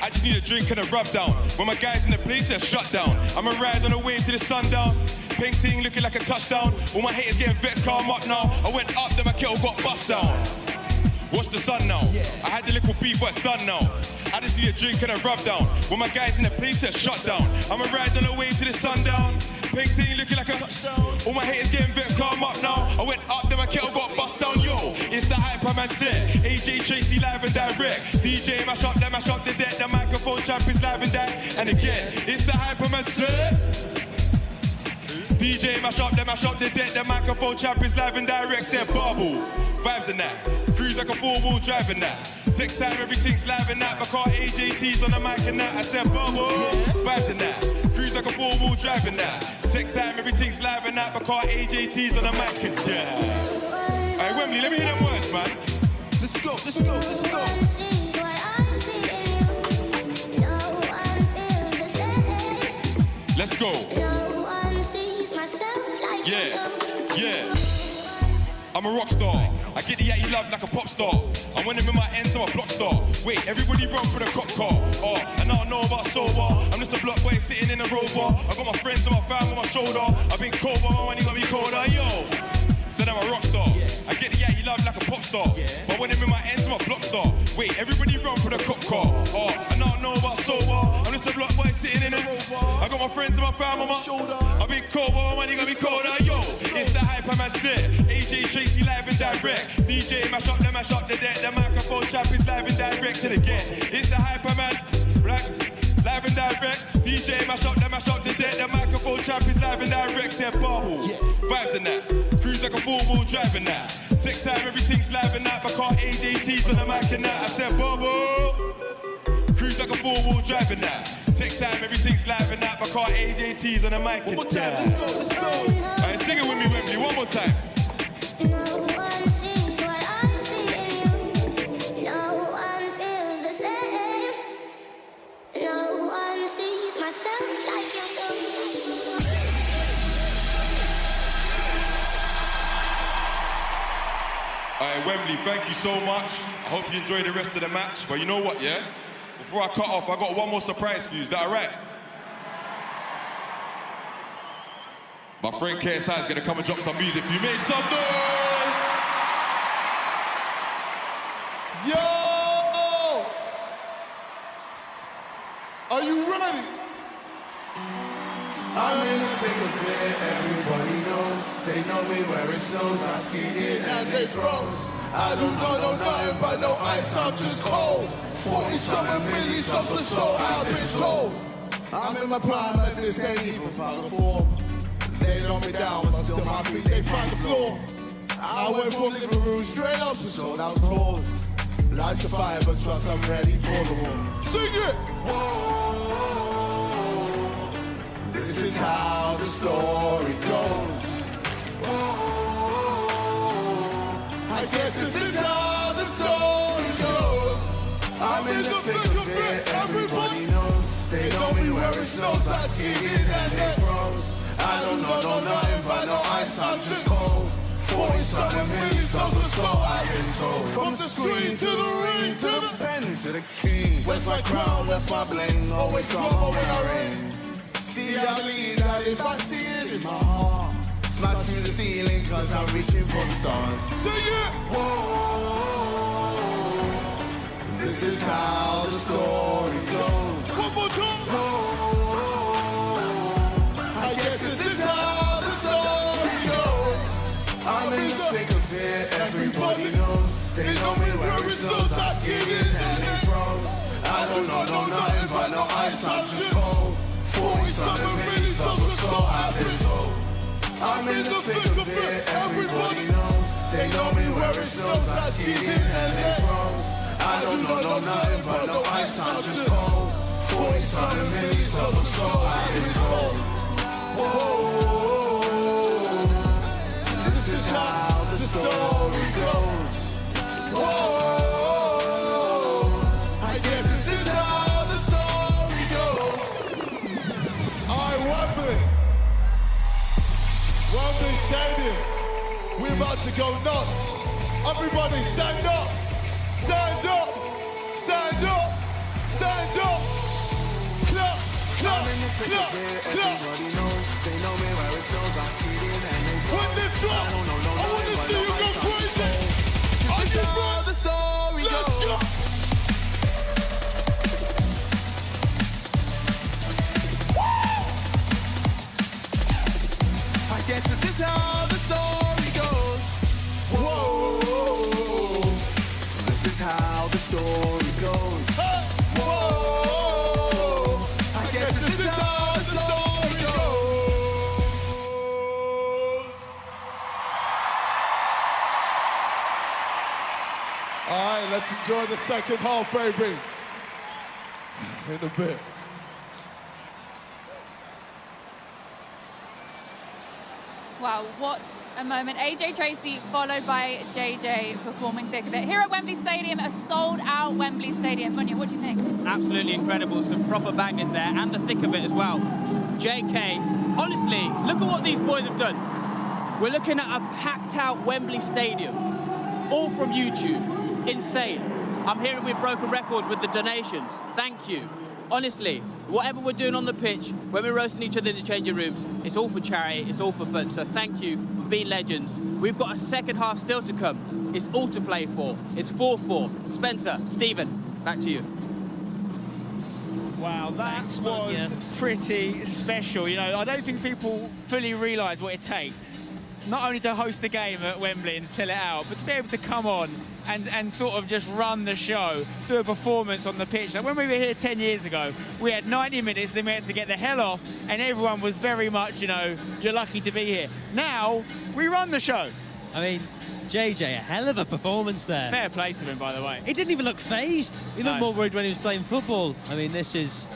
I just need a drink and a rub down. When my guys in the place, they're shut down. I'ma ride on the way to the sundown. Painting looking like a touchdown. All my haters getting vexed, calm up now. I went up, then my kettle got bust down. Watch the sun now. I had a little beef, but it's done now. I just need a drink and a rub down. When my guys in the place, they're shut down. I'ma ride on the way to the sundown. Painting looking like a touchdown. All my haters getting vexed, calm up now. I went up, then my kettle got bust down. Yo, it's the Hyperman set. AJ Tracy live and direct. DJ mash up the deck. The microphone champ is live and direct. And again, it's the Hyperman set. DJ mash up the deck. The microphone champ is live and direct. Said Barbell, vibes in that. Cruise like a 4-wheel driving that. Tech time, everything's live and that. My car AJT's on the mic and that. I said Barbell, vibes in that. Cruise like a 4-wheel driving that. Tech time, everything's live and that. My car AJT's on the mic and yeah. Alright, Wembley, let me hear them words, man. Let's go, let's go, let's go. Let's go. Yeah, yeah. I'm a rock star. I get the yatty love like a pop star. And when I'm in my ends, I'm a block star. Wait, everybody run for the cop car. Oh, and I don't know about sober. I'm just a block boy sitting in a rover. I got my friends and my fam on my shoulder. I've been cold, but my money got me colder. Yo, said I'm a rock star. I get the yatty love like a pop star. But when I'm in my ends, I'm a block star. Wait, everybody run for the cop car. Oh, and I don't know about sober. I'm just a block boy sitting in a rover. I got my friends and my fam on my shoulder. I've been cold, but my money got me colder. Yo, it's the Hyperman set. AJ Tracy live and direct. DJ mash up the deck. The microphone champ is live and direct. And again, it's the Hyperman, right? Live and direct. DJ mash up the deck. The microphone champ is live and direct. Said Barbell, vibes in that. Cruise like a 4-wheel driving that. Tech time, everything's live and that. My car AJT's on the mic and that. I said Barbell. Cruise like a 4-wheel driving that. Tech time, everything's live and that. My car AJT's on the mic and that. One more time, let's go, let's go. Alright, sing it with me, Wembley, one more time. Alright, Wembley, thank you so much. I hope you enjoy the rest of the match. But you know what, yeah? Before I cut off, I got one more surprise for you. Is that alright? My friend KSI is gonna come and drop some music for you. Make some noise! Yo! Are you ready? I'm in thick of it, everybody knows. They know me where it snows, I skied in and they froze. I don't know no nothing but no ice, I'm just cold. 40-something million subs or so, I've been told. I'm in my prime, but this ain't even found a form. They know me down, but still my feet, they find the floor. I went from living room straight up to sold out tours. Life's a fire, but trust I'm ready for the war. Sing it! Whoa, this is how the story goes. Whoa, I guess this is how the story goes. I'm in the thick of it, everybody knows. They know me where it snows, I skied in and they froze. I don't know nothing but no ice, I'm just cold. 40-something million subs or so, I've been told. From the screen to the ring, to the pen, to the king. Where's my crown, where's my bling? Always drama when I ring. See I lead, and if I see it in my heart, smash through the ceiling, cause I'm reaching for the stars. Sing it! Whoa, this is how the story goes. One more time! Whoa, I guess this is how the story goes. I'm in the thick of it, everybody knows. They know me where it snows, I skied in and they froze. I don't know nothing but no ice, I'm just cold. 40-something million subs or so, I've been told. I'm in the thick of it, everybody knows. They know me where it snows, I skied in and they froze. I don't know nothing but no ice, I'm just cold. 40-something million subs or so, I've been told. Whoa, this is how the story goes. Whoa, I guess this is how the story goes. Alright, Wembley Stadium. We're about to go nuts. Everybody stand up, stand up, stand up, stand up. Clap, clap, clap, clap. Everybody knows, they know me where it snows, I skied in and they froze. When this drop, I want to see you go crazy. Are you ready? The story goes. Let's go. I guess this is how the story goes. Whoa, this is how the story goes. Whoa, I guess this is how the story goes. All right, let's enjoy the second half, baby. In a bit. Wow, what a moment. AJ Tracy followed by JJ performing thick of it. Here at Wembley Stadium, a sold-out Wembley Stadium. Munya, what do you think? Absolutely incredible. Some proper bangers there, and the thick of it as well. JK, honestly, look at what these boys have done. We're looking at a packed-out Wembley Stadium, all from YouTube. Insane. I'm hearing we've broken records with the donations. Thank you. Honestly, whatever we're doing on the pitch, when we're roasting each other in the changing rooms, it's all for charity, it's all for fun. So thank you for being legends. We've got a second half still to come. It's all to play for. It's 4-4. Spencer, Stephen, back to you. Wow, that was pretty special. You know, I don't think people fully realise what it takes, not only to host the game at Wembley and sell it out, but to be able to come on and sort of just run the show, do a performance on the pitch. Like when we were here 10 years ago, we had 90 minutes, then we had to get the hell off, and everyone was very much, you know, you're lucky to be here. Now, we run the show. I mean, JJ, a hell of a performance there. Fair play to him, by the way. He didn't even look phased. He looked more worried when he was playing football. I mean, it's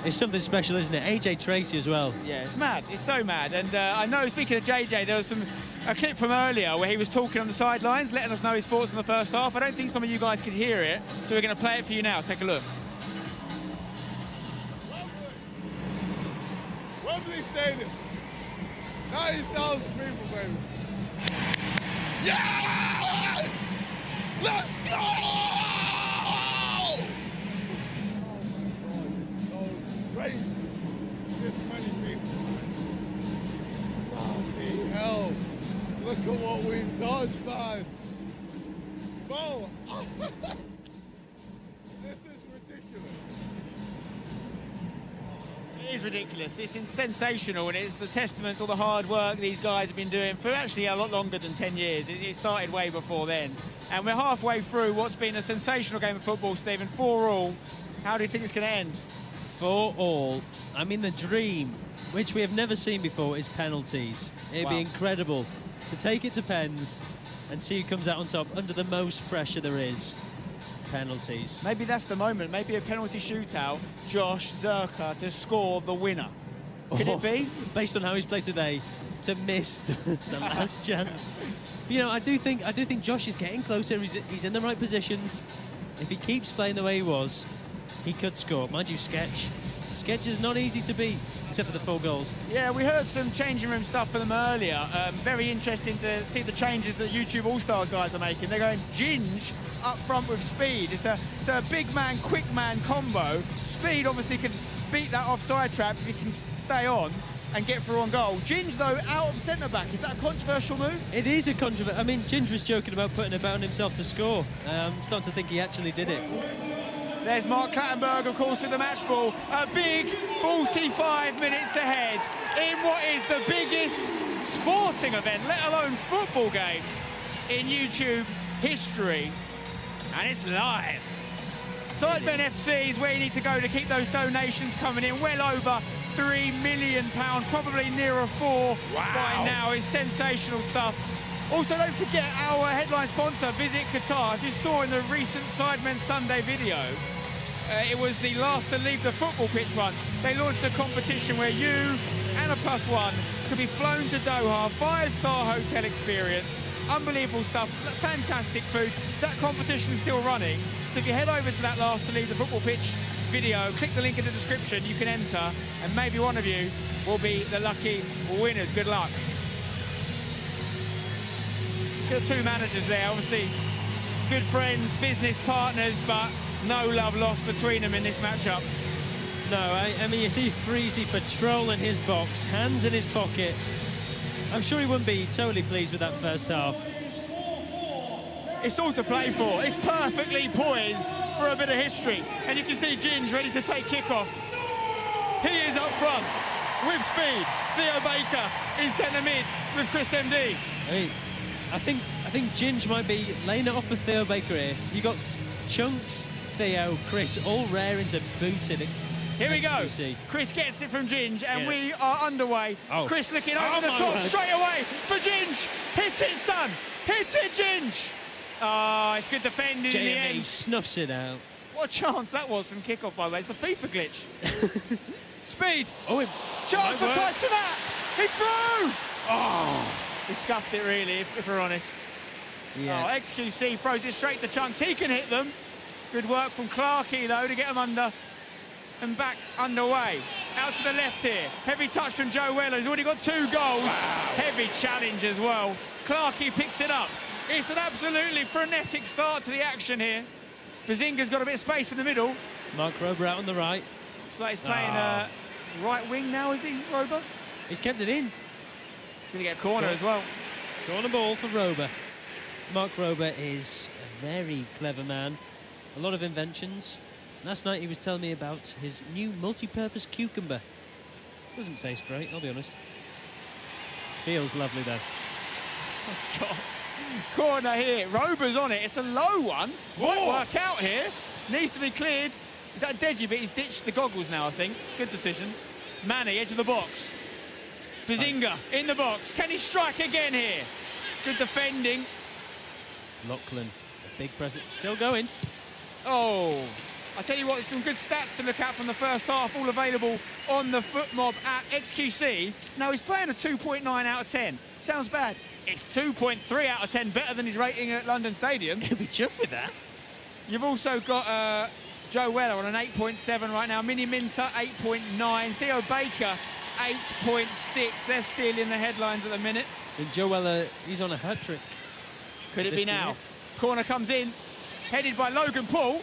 something special, isn't it? AJ Tracy as well. Yeah, it's mad. It's so mad. And I know, speaking of JJ, there was a clip from earlier where he was talking on the sidelines, letting us know his thoughts in the first half. I don't think some of you guys could hear it, so we're going to play it for you now. Take a look. Wembley Stadium. 90,000 people, baby. Yes! Let's go! Crazy. This many people. Bloody hell. Look at what we've done, man. Bro. This is ridiculous. It is ridiculous. It's sensational, and it's a testament to all the hard work these guys have been doing for actually a lot longer than 10 years. It started way before then. And we're halfway through what's been a sensational game of football, Stephen. 4-4. How do you think it's going to end? 4-4. I mean, the dream, which we have never seen before, is penalties. It'd be incredible to take it to pens and see who comes out on top under the most pressure there is. Penalties. Maybe that's the moment. Maybe a penalty shootout. Josh Zerka to score the winner. Could it be? Based on how he's played today, to miss the last chance. You know, I do think Josh is getting closer. He's in the right positions. If he keeps playing the way he was, he could score. Mind you, Sketch is not easy to beat, except for the 4 goals. Yeah, we heard some changing room stuff for them earlier. Very interesting to see the changes that YouTube All-Stars guys are making. They're going Ginge up front with Speed. It's a big man, quick man combo. Speed obviously can beat that offside trap if he can stay on and get through on goal. Ginge, though, out of centre-back. Is that a controversial move? It is a controversial. I mean, Ginge was joking about putting it on himself to score. I'm starting to think he actually did it. There's Mark Clattenburg, of course, with the match ball. A big 45 minutes ahead in what is the biggest sporting event, let alone football game, in YouTube history. And it's live. Sidemen FC is where you need to go to keep those donations coming in. Well over £3 million, probably nearer 4 by now. It's sensational stuff. Also, don't forget our headline sponsor, Visit Qatar. As you saw in the recent Sidemen Sunday video, it was the last to leave the football pitch one. They launched a competition where you and a +1 could be flown to Doha, 5-star hotel experience, unbelievable stuff, fantastic food. That competition is still running. So if you head over to that last to leave the football pitch video, click the link in the description, you can enter, and maybe one of you will be the lucky winners. Good luck. Got 2 managers there, obviously good friends, business partners, but no love lost between them in this matchup. No, I mean, you see Freezy patrolling his box, hands in his pocket. I'm sure he wouldn't be totally pleased with that first half. It's all to play for. It's perfectly poised for a bit of history. And you can see Ginge ready to take kickoff. He is up front with Speed. Theo Baker in centre mid with Chris MD. Hey, I think Ginge might be laying it off for Theo Baker here. You got Chunks, Theo, Chris all raring to boot it. Here we go. Chris gets it from Ginge, and we are underway. Chris looking over the top straight away for Ginge. Hit it, son. Hit it, Ginge. Oh, it's good defending in the end. Snuffs it out. What a chance that was from kickoff, by the way. It's the FIFA glitch. Speed. Chance for Kosinat. He's through. Oh, he scuffed it, really, if we're honest. Yeah. Oh, XQC throws it straight to Chunks. He can hit them. Good work from Clarkey, though, to get them under and back underway. Out to the left here. Heavy touch from Joe Weller. He's already got 2 goals. Wow. Heavy challenge as well. Clarkey picks it up. It's an absolutely frenetic start to the action here. Bazinga's got a bit of space in the middle. Mark Rober out on the right. Looks like he's playing right wing now, is he, Rober? He's kept it in. He's going to get a corner as well. Corner ball for Rober. Mark Rober is a very clever man. A lot of inventions. Last night he was telling me about his new multi-purpose cucumber. Doesn't taste great, I'll be honest. Feels lovely though. Oh, God. Corner here. Rober's on it. It's a low one. Might work out here. Needs to be cleared. Is that Deji? But he's ditched the goggles now, I think. Good decision. Manny, edge of the box. Bazinga in the box. Can he strike again here? Good defending. Lachlan, a big present. Still going. Oh, I tell you what, some good stats to look at from the first half, all available on the Foot Mob at XQC. Now, he's playing a 2.9 out of 10. Sounds bad. It's 2.3 out of 10, better than his rating at London Stadium. He'll be chuffed with that. You've also got Joe Weller on an 8.7 right now. Mini Minter, 8.9. Theo Baker, 8.6. They're still in the headlines at the minute. And Joe Weller, he's on a hat-trick. Could it be now? Corner comes in, headed by Logan Paul.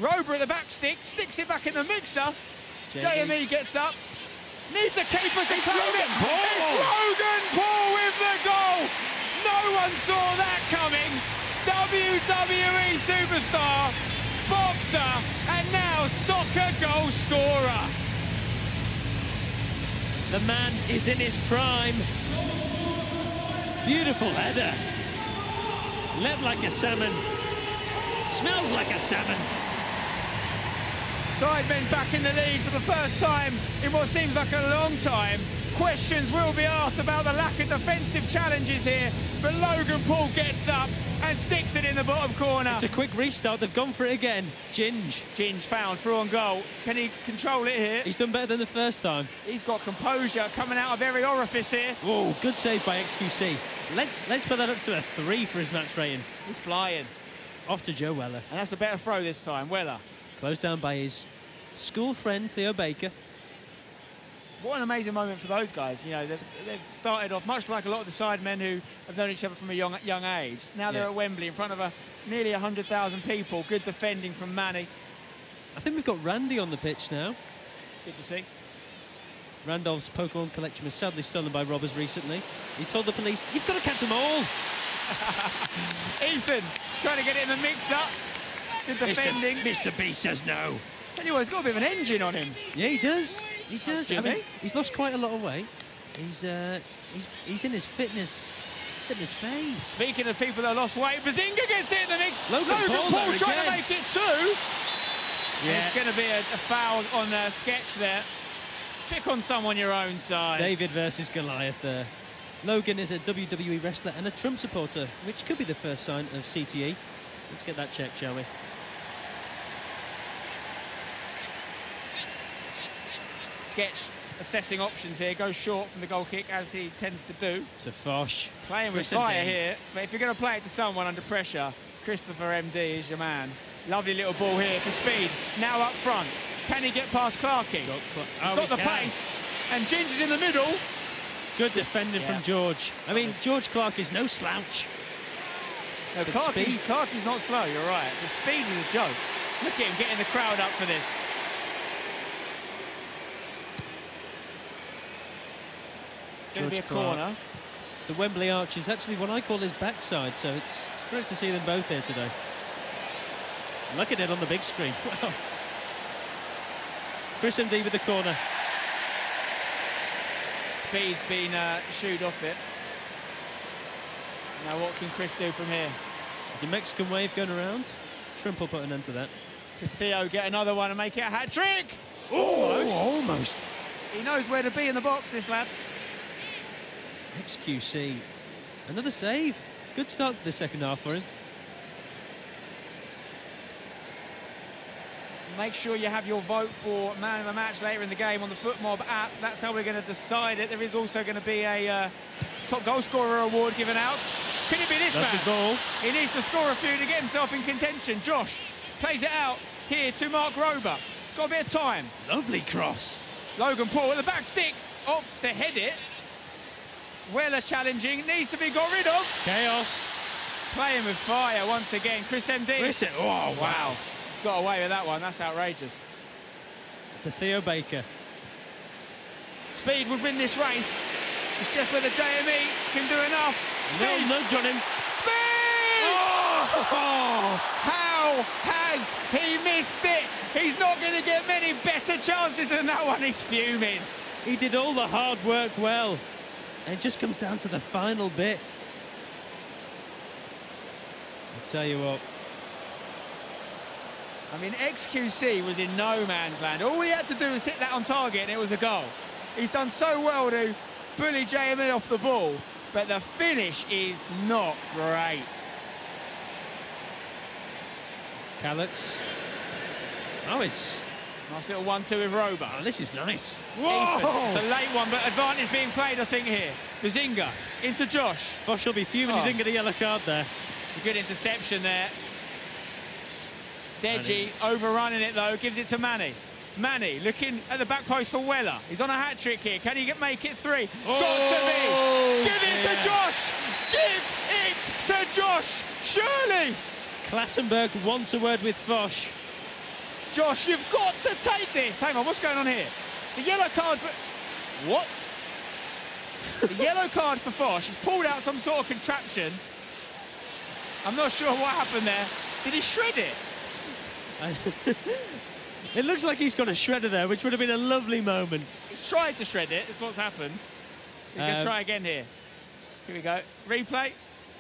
Rober at the back stick, sticks it back in the mixer. JME gets up, needs a keeper to claim it. It's Logan Paul with the goal. No one saw that coming. WWE superstar, boxer, and now soccer goal scorer. The man is in his prime. Beautiful header. Leapt like a salmon. Smells like a salmon. Sidemen back in the lead for the first time in what seems like a long time. Questions will be asked about the lack of defensive challenges here, but Logan Paul gets up and sticks it in the bottom corner. It's a quick restart. They've gone for it again. Ginge found through on goal. Can he control it here? He's done better than the first time. He's got composure coming out of every orifice here. Oh, good save by XQC. Let's put that up to a 3 for his match rating. He's flying. Off to Joe Weller. And that's a better throw this time. Weller. Closed down by his school friend, Theo Baker. What an amazing moment for those guys. You know, they've started off much like a lot of the Sidemen who have known each other from a young age. Now they're at Wembley in front of nearly 100,000 people. Good defending from Manny. I think we've got Randy on the pitch now. Good to see. Randolph's Pokemon collection was sadly stolen by robbers recently. He told the police, "You've got to catch them all." Ethan trying to get it in the mix-up. Good defending. Mr. Beast says no. Tell you what, he's got a bit of an engine on him. Yeah, he does. He does. I mean, Jimmy. he's lost quite a lot of weight. He's in his fitness phase. Speaking of people that lost weight, Bazinga gets it in the mix. Logan Paul trying again. to make it 2. Yeah. Yeah. It's going to be a foul on Sketch there. Pick on someone your own size. David versus Goliath there. Logan is a WWE wrestler and a Trump supporter, which could be the first sign of CTE. Let's get that checked, shall we? Sketch assessing options here, goes short from the goal kick as he tends to do. To Fosh. Playing with fire here, but if you're going to play it to someone under pressure, Christopher MD is your man. Lovely little ball here for speed. Now up front. Can he get past Clarkey? He's got the pace, and Ginger's in the middle. Good defending from George. I mean, George Clark is no slouch. No, Clarkey's not slow, you're right. The speed is a joke. Look at him getting the crowd up for this. It's going to be a corner. The Wembley Arch is actually what I call his backside, so it's great to see them both here today. Look at it on the big screen. Wow. Chris MD with the corner. Speed's been shooed off it. Now what can Chris do from here? There's a Mexican wave going around. Trimple put an end to that. Could Theo get another one and make it a hat-trick? Almost. He knows where to be in the box, this lad. XQC. Another save. Good start to the second half for him. Make sure you have your vote for man of the match later in the game on the FootMob app. That's how we're going to decide it. There is also going to be a top goal scorer award given out. Could it be this man? Ball. He needs to score a few to get himself in contention. Josh plays it out here to Mark Rober. Got a bit of time. Lovely cross. Logan Paul with the back stick. Opts to head it. Weller challenging. Needs to be got rid of. Chaos. Playing with fire once again. Chris MD. Oh, wow. He's got away with that one. That's outrageous. It's a Theo Baker. Speed would win this race. It's just whether JME can do enough. Speed. No nudge on him. Speed! Oh! How has he missed it? He's not going to get many better chances than that one. He's fuming. He did all the hard work well. And it just comes down to the final bit. I'll tell you what. I mean, XQC was in no man's land. All he had to do was hit that on target and it was a goal. He's done so well to bully JME off the ball, but the finish is not great. Callux. Oh, it's... Nice little 1-2 with Rober. Oh, this is nice. Whoa! It's a late one, but advantage being played, I think, here. Bazinga into Josh. Fosh will be fuming he didn't get a yellow card there. It's a good interception there. Deji overrunning it though, gives it to Manny. Manny looking at the back post for Weller. He's on a hat-trick here. Can he make it 3? Oh, got to be! Give it to Josh! Give it to Josh! Surely! Clattenburg wants a word with Fosh. Josh, you've got to take this. Hang on, what's going on here? It's a yellow card for... What? A yellow card for Fosh. He's pulled out some sort of contraption. I'm not sure what happened there. Did he shred it? It looks like he's got a shredder there, which would have been a lovely moment. He's tried to shred it. That's what's happened. He's going to try again here. Here we go. Replay.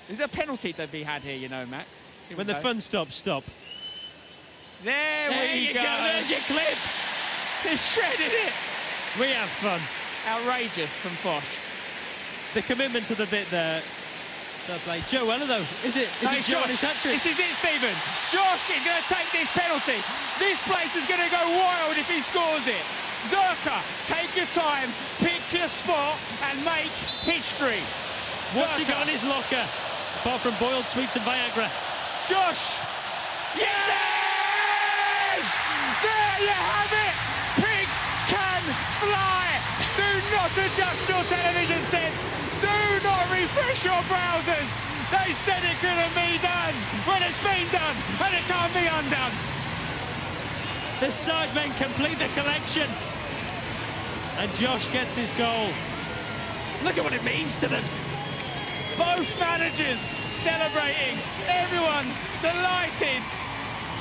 Is there a penalty to be had here, you know, Max? When the fun stops, stop. There we go. There's your clip. He shredded it. We have fun. Outrageous from Foch. The commitment to the bit there. Fair play. Joe Weller, though. Is it Joe on his hat-trick? This is it, Stephen. Josh is going to take this penalty. This place is going to go wild if he scores it. Zerka, take your time, pick your spot, and make history. What's he got in his locker? Apart from boiled sweets and Viagra. Josh. Yes! There you have it. Pigs can fly. Do not adjust your television sets. Do not refresh your browsers. They said it couldn't be done. Well, it's been done, and it can't be undone. The Sidemen complete the collection. And Josh gets his goal. Look at what it means to them. Both managers celebrating. Everyone delighted.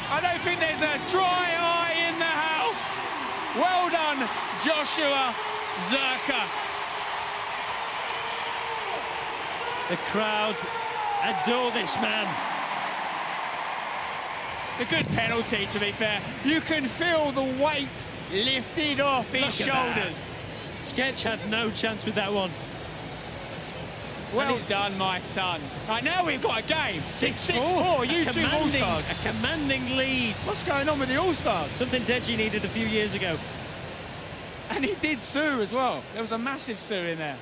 I don't think there's a dry eye in the house. Well done, Joshua Zerka. The crowd adore this man. It's a good penalty, to be fair. You can feel the weight lifted off his shoulders. Sketch had no chance with that one. Well done, my son. Right, now we've got a game. 6-4. YouTube All-Stars. A commanding lead. What's going on with the All-Stars? Something Deji needed a few years ago. And he did sue as well. There was a massive sue in there.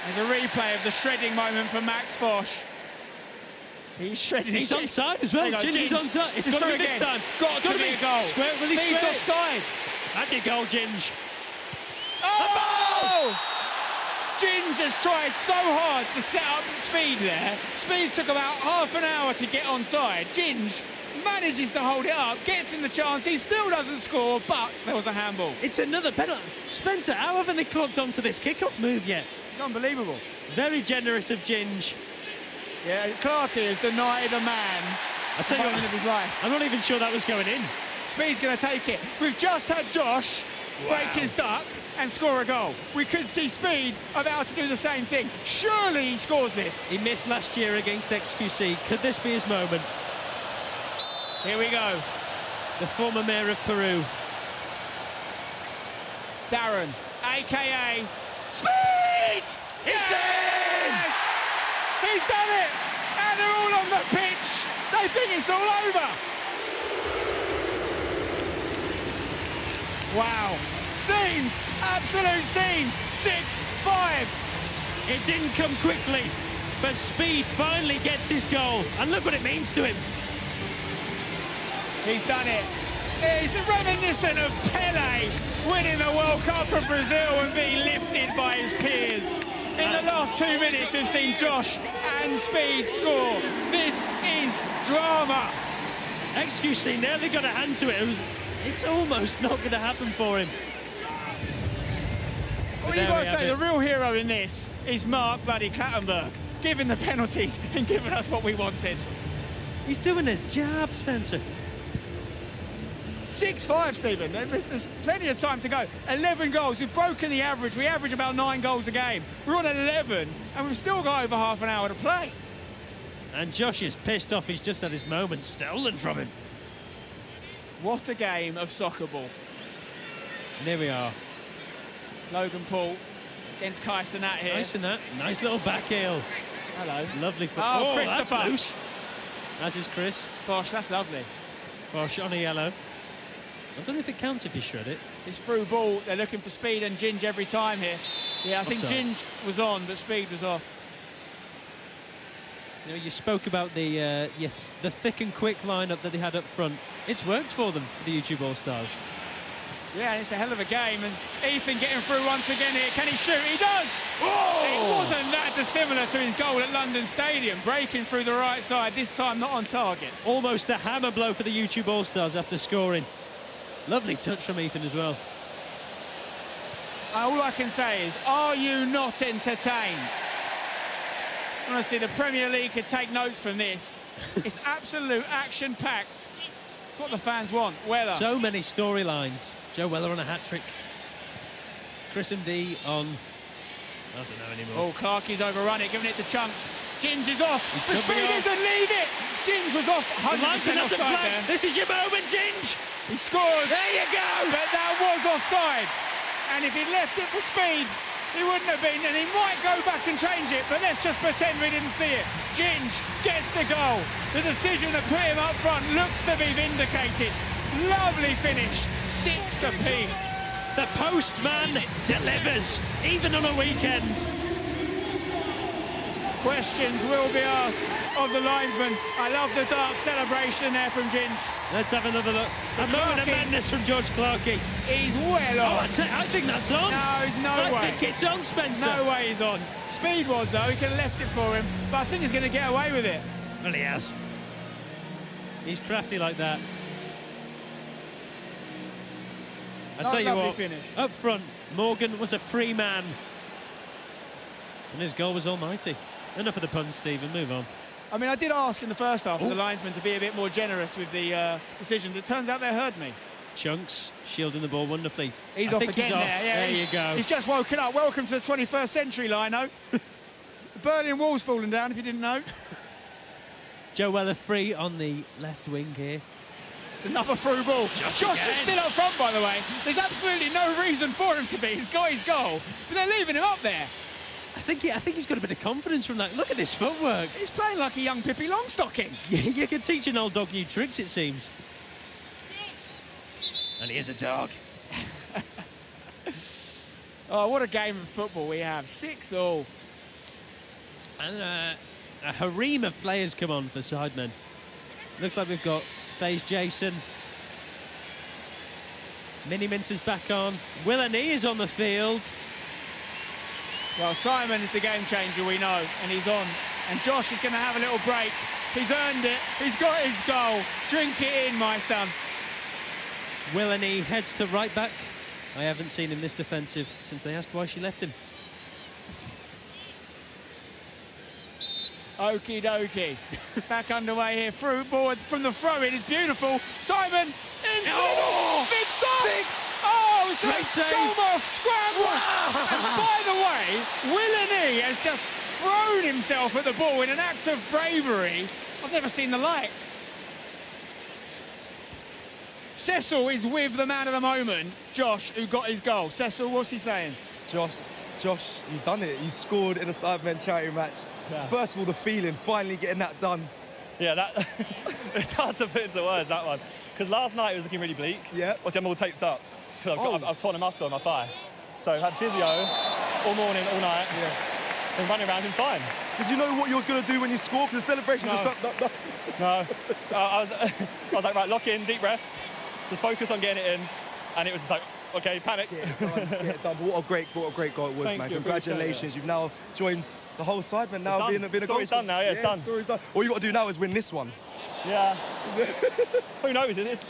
There's a replay of the shredding moment for Max Foch. He's shredding. He's onside as well. Ginger's onside. It's got to be this time. Got to be a goal. Square, will he Speed's square? offside. Have your goal, Ginge. Oh! Ginge has tried so hard to set up Speed there. Speed took about half an hour to get onside. Ginge manages to hold it up, gets in the chance. He still doesn't score, but there was a handball. It's another penalty. Spencer, how haven't they clocked onto this kickoff move yet? It's unbelievable. Very generous of Ginge. Yeah, Clarkey has denied a man I tell you what, of his life. I'm not even sure that was going in. Speed's going to take it. We've just had Josh break his duck and score a goal. We could see Speed about to do the same thing. Surely he scores this. He missed last year against XQC. Could this be his moment? Here we go. The former mayor of Peru. Darren, a.k.a. Speed! It's in! He's done it! And they're all on the pitch. They think it's all over. Wow. Scenes, absolute scenes. 6-5. It didn't come quickly, but Speed finally gets his goal. And look what it means to him. He's done it. It's reminiscent of Pele winning the World Cup for Brazil and being lifted by his peers. In the last 2 minutes, we've seen Josh and Speed score. This is drama. XQC nearly got a hand to it. It's almost not going to happen for him. Well, you've got to say, the real hero in this is Mark bloody Clattenburg, giving the penalties and giving us what we wanted. He's doing his job, Spencer. 6-5, Stephen. There's plenty of time to go. 11 goals. We've broken the average. We average about 9 goals a game. We're on 11, and we've still got over half an hour to play. And Josh is pissed off. He's just had his moment stolen from him. What a game of soccer ball. And here we are. Logan Paul against Kai Cenat here. Nice in that. Nice little back heel. Hello. Lovely foot. Oh, that's Christopher. loose. As is Chris. Gosh, that's lovely. Foch on a yellow. I don't know if it counts if you shred it. It's through ball. They're looking for Speed and Ginge every time here. Yeah, I think Offside. Ginge was on, but Speed was off. You know, you spoke about the thick and quick lineup that they had up front. It's worked for them, for the YouTube All-Stars. Yeah, it's a hell of a game, and Ethan getting through once again here. Can he shoot? He does! Oh! It wasn't that dissimilar to his goal at London Stadium, breaking through the right side, this time not on target. Almost a hammer blow for the YouTube All-Stars after scoring. Lovely touch from Ethan as well. All I can say is, are you not entertained? Honestly, the Premier League could take notes from this. It's absolute action-packed. It's what the fans want. Weller. So many storylines. Joe Weller on a hat-trick. Chris MD on... I don't know anymore. Oh, Clarkie's overrun it, giving it to Chunks. Ginge is off. He The could be speed off. isn't, leave it. Ginge was off. 100% That's a offside flag. there. This is your moment, Ginge. He scored. There you go. But that was offside. And if he'd left it for speed, he wouldn't have been. And he might go back and change it, but let's just pretend we didn't see it. Ginge gets the goal. The decision to put him up front looks to be vindicated. Lovely finish. 6 apiece. The postman delivers, even on a weekend. Questions will be asked of the linesman. I love the dark celebration there from Ginge. Let's have another look. A moment of madness from George Clarkey. He's well on. I think that's on. No, there's no way. I think it's on, Spencer. No way he's on. Speed was, though. He could have left it for him, but I think he's going to get away with it. Well, he has. He's crafty like that. I tell you what, finish. up front, Morgan was a free man. And his goal was almighty. Enough of the puns, Stephen, move on. I mean, I did ask in the first half for the linesman to be a bit more generous with the decisions. It turns out they heard me. Chunks shielding the ball wonderfully. He's off again there. Yeah, there you go. He's just woken up. Welcome to the 21st century, Lino. The Berlin Wall's fallen down, if you didn't know. Joe Weller free on the left wing here. It's another through ball. Josh is still up front, by the way. There's absolutely no reason for him to be. He's got his goal, but they're leaving him up there. I think he's got a bit of confidence from that. Look at this footwork. He's playing like a young Pippi Longstocking. You can teach an old dog new tricks, it seems. And he is a dog. Oh, what a game of football we have. 6-6. And a harem of players come on for Sidemen. Looks like we've got FaZe Jason. Mini Minter's back on. Willeney is on the field. Well, Simon is the game changer, we know, and he's on. And Josh is going to have a little break. He's earned it. He's got his goal. Drink it in, my son. Willeney heads to right back. I haven't seen him this defensive since I asked why she left him. Okie dokie. Back underway here. Through board from the throw-in. It's beautiful. Simon in. Oh! Big stop! Oh, it's great save. Goldmoff scramble. And by the way, Willeney has just thrown himself at the ball in an act of bravery. I've never seen the like. Cecil is with the man of the moment, Josh, who got his goal. Cecil, what's he saying? Josh, you've done it. You scored in a Sidemen charity match. Yeah. First of all, the feeling, finally getting that done. Yeah, that it's hard to put into words, that one. Because last night it was looking really bleak. Yeah. Obviously, I'm all taped up because I've torn a muscle on my thigh. So I've had physio all morning, all night. Yeah. Been running around, been fine. Did you know what you was going to do when you scored? Because the celebration just... No. I was like, right, lock in, deep breaths, just focus on getting it in. And it was just like, okay, panic. Get it done. What a great goal it was, Thank man. you, Congratulations. You've now joined the whole Sidemen now being a goal. Story's done now, yeah, it's done. Story's done. All you got to do now is win this one. Yeah. Who knows? It's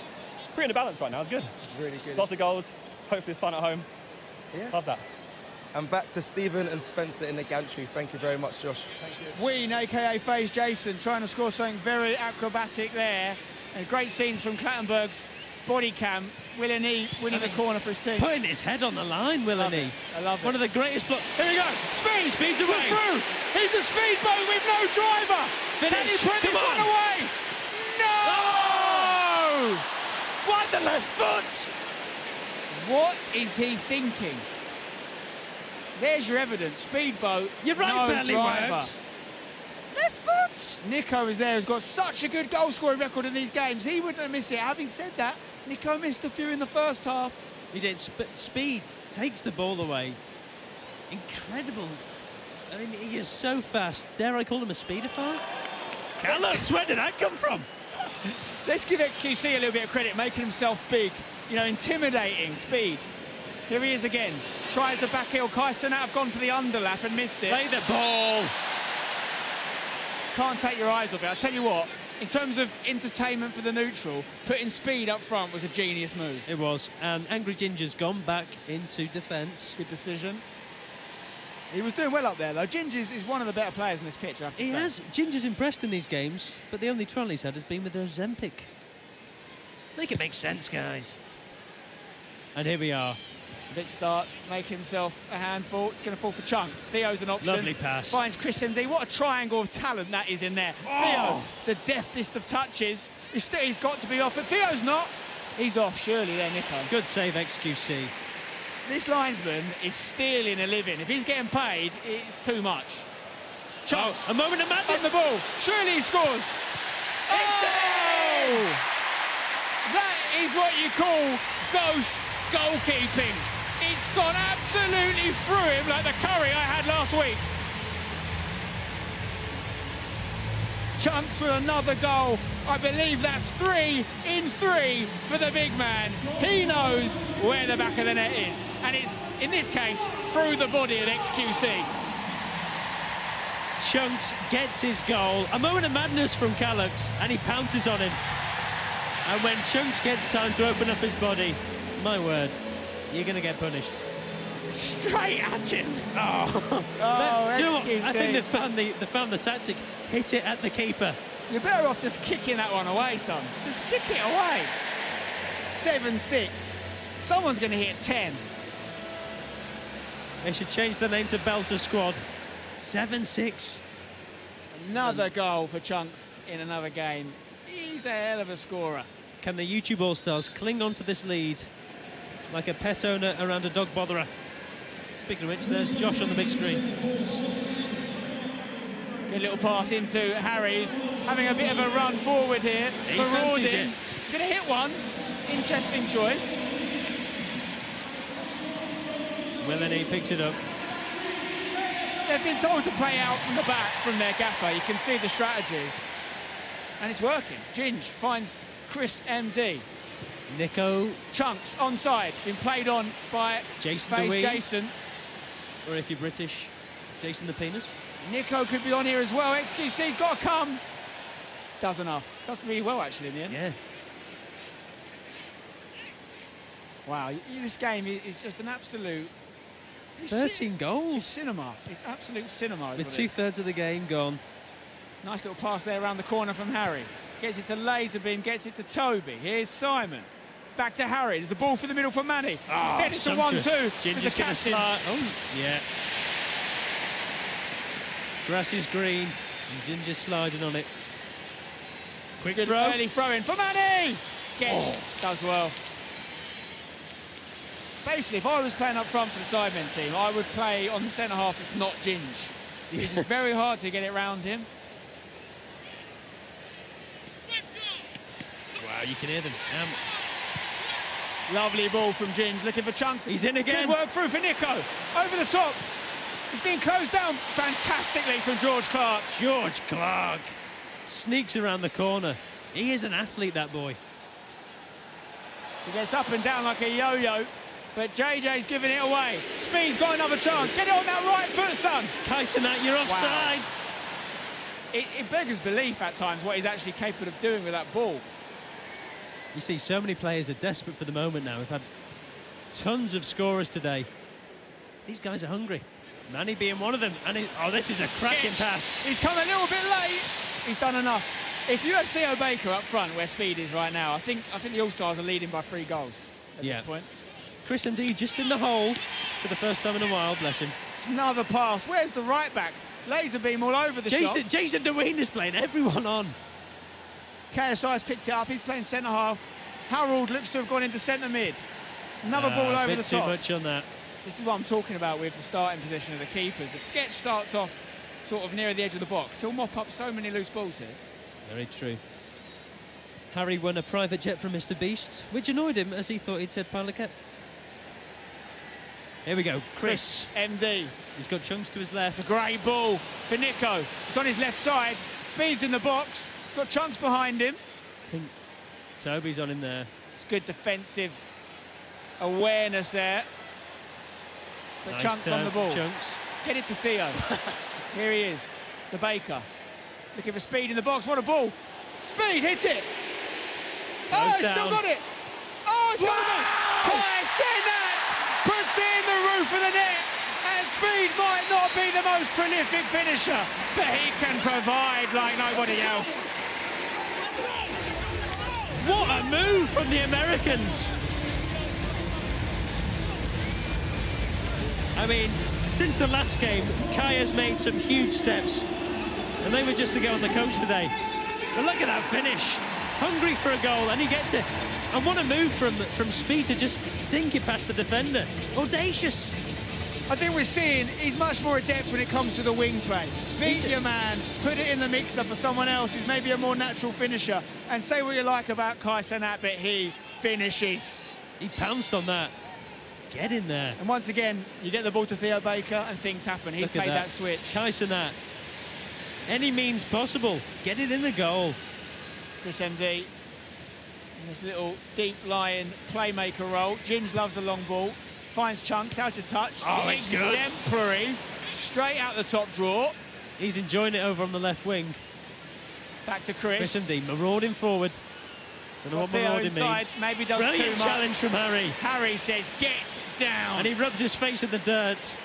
pretty in the balance right now. It's good. It's really good. Lots of goals. Hopefully it's fun at home. Yeah. Love that. And back to Stephen and Spencer in the gantry. Thank you very much, Josh. Thank you. Ween, a.k.a. FaZe Jason, trying to score something very acrobatic there. And great scenes from Clattenburg's body cam. Willeney winning the corner for his team. Putting his head on the line, Willeney. I love it. One of the greatest... Here we go. Speed. Speed's away. Through. He's a speedboat with no driver. Finish. Can he put Come this on. one away? No! Oh! Why the left foot? What is he thinking? There's your evidence. Speedboat. You're right, no barely driver. works. Left foot. Nico is there, who's got such a good goal-scoring record in these games. He wouldn't have missed it. Having said that, Nico missed a few in the first half. He did. Speed takes the ball away. Incredible. I mean, he is so fast. Dare I call him a speedophile? Callux, where did that come from? Let's give XQC a little bit of credit, making himself big. You know, intimidating. Speed. Here he is again. Tries the back heel. Kyson have gone for the underlap and missed it. Play the ball. Can't take your eyes off it. I tell you what, in terms of entertainment for the neutral, putting Speed up front was a genius move. It was. And Angry Ginger's gone back into defence. Good decision. He was doing well up there, though. Ginger is one of the better players in this pitch, I have to say. He has. Ginger's impressed in these games, but the only trial he's had has been with Ozempic. Make it make sense, guys. And here we are. Big start, make himself a handful. It's going to fall for Chunks. Theo's an option. Lovely pass. Finds Chris MD. What a triangle of talent that is in there. Theo, the deftest of touches. He's got to be off, but Theo's not. He's off, surely there, Nico. Good save, XQC. This linesman is stealing a living. If he's getting paid, it's too much. Chunks. A moment of madness. On the ball. Surely he scores. Oh! That is what you call ghost goalkeeping. It's gone absolutely through him like the curry I had last week. Chunks with another goal. I believe that's 3 in 3 for the big man. He knows where the back of the net is. And it's, in this case, through the body of XQC. Chunks gets his goal. A moment of madness from Callux, and he pounces on him. And when Chunks gets time to open up his body, my word, you're going to get punished. Straight at him. Oh, you know what? I think they found the tactic. Hit it at the keeper. You're better off just kicking that one away, son. Just kick it away. 7-6. Someone's going to hit 10. They should change the name to Belter Squad. 7-6. Another goal for Chunks in another game. He's a hell of a scorer. Can the YouTube All-Stars cling on to this lead like a pet owner around a dog botherer? Speaking of which, there's Josh on the big screen. Good little pass into Harry, who's having a bit of a run forward here. He fancies it. He's going to hit one. Interesting choice. Well, then he picks it up. They've been told to play out from the back from their gaffer. You can see the strategy. And it's working. Ginge finds Chris MD. Nico. Chunks onside. Been played on by Jason Face the Jason. Or if you're British, Jason the Penis. Nico could be on here as well. XQC's got to come. Does enough. Does really well, actually, in the end. Yeah. Wow, this game is just an absolute... 13 goals. It's cinema. It's absolute cinema. With 2/3 of the game gone. Nice little pass there around the corner from Harry. Gets it to Laserbeam, gets it to Toby. Here's Simon. Back to Harry. There's a ball for the middle for Manny. Oh, gets it to 1-2. Ginger's going to start. Oh, yeah. Grass is green, and Ginger's sliding on it. Quick Good throw. early throw in for Manny. Sketch does well. Basically, if I was playing up front for the Sidemen team, I would play on the centre half that's not Ginge. It's just very hard to get it round him. Wow, you can hear them. Lovely ball from Ginge, looking for Chunks. He's in again. Good work through for Nico. Over the top. He's being closed down fantastically from George Clark. George Clark sneaks around the corner. He is an athlete, that boy. He gets up and down like a yo-yo, but JJ's giving it away. Speed's got another chance. Get it on that right foot, son. Tyson, you're offside. Wow. It beggars belief at times what he's actually capable of doing with that ball. You see, so many players are desperate for the moment now. We've had tons of scorers today. These guys are hungry. Manny being one of them. And oh, this is a cracking pass. He's come a little bit late. He's done enough. If you had Theo Baker up front, where Speed is right now, I think the All-Stars are leading by 3 goals at this point. Chris MD just in the hole for the first time in a while, bless him. Another pass. Where's the right back? Laserbeam all over the shop. Jason DeWeen is playing everyone on. KSI's picked it up. He's playing centre half. Harold looks to have gone into centre mid. Another ball over the top. Too much on that. This is what I'm talking about with the starting position of the keepers. If Sketch starts off sort of near the edge of the box, he'll mop up so many loose balls here. Very true. Harry won a private jet from Mr. Beast, which annoyed him as he thought he'd said Palaket. Here we go, Chris. MD. He's got Chunks to his left. It's a great ball for Nico. It's on his left side. Speed's in the box. He's got Chunks behind him. I think Toby's on him there. It's good defensive awareness there. But Nice Chunks on the ball. Chunks. Get it to Theo. Here he is, the Baker. Looking for Speed in the box. What a ball. Speed, hit it. Oh, he's still got it. Oh, it's got it. Kai Senat puts it in the roof of the net. And Speed might not be the most prolific finisher, but he can provide like nobody else. What a move from the Americans. I mean, since the last game, Kai has made some huge steps, and they were just to get on the coach today. But look at that finish. Hungry for a goal, and he gets it. And what a move from Speed to just dink it past the defender. Audacious. I think we're seeing he's much more adept when it comes to the wing play. Beat your man, put it in the mixer for someone else who's maybe a more natural finisher. And say what you like about Kai Cenat, but he finishes. He pounced on that. Get in there. And once again, you get the ball to Theo Baker and things happen. He's played that switch. Kai Cenat. Any means possible. Get it in the goal. Chris MD in this little deep lying playmaker role. Ginge loves a long ball. Finds Chunks out to touch. Oh, it's good. Exemplary. Straight out the top drawer. He's enjoying it over on the left wing. Back to Chris. Chris MD marauding forward. Don't know what marauding means. Maybe does Brilliant too much. challenge from Harry. Harry says, get down. And he rubs his face in the dirt.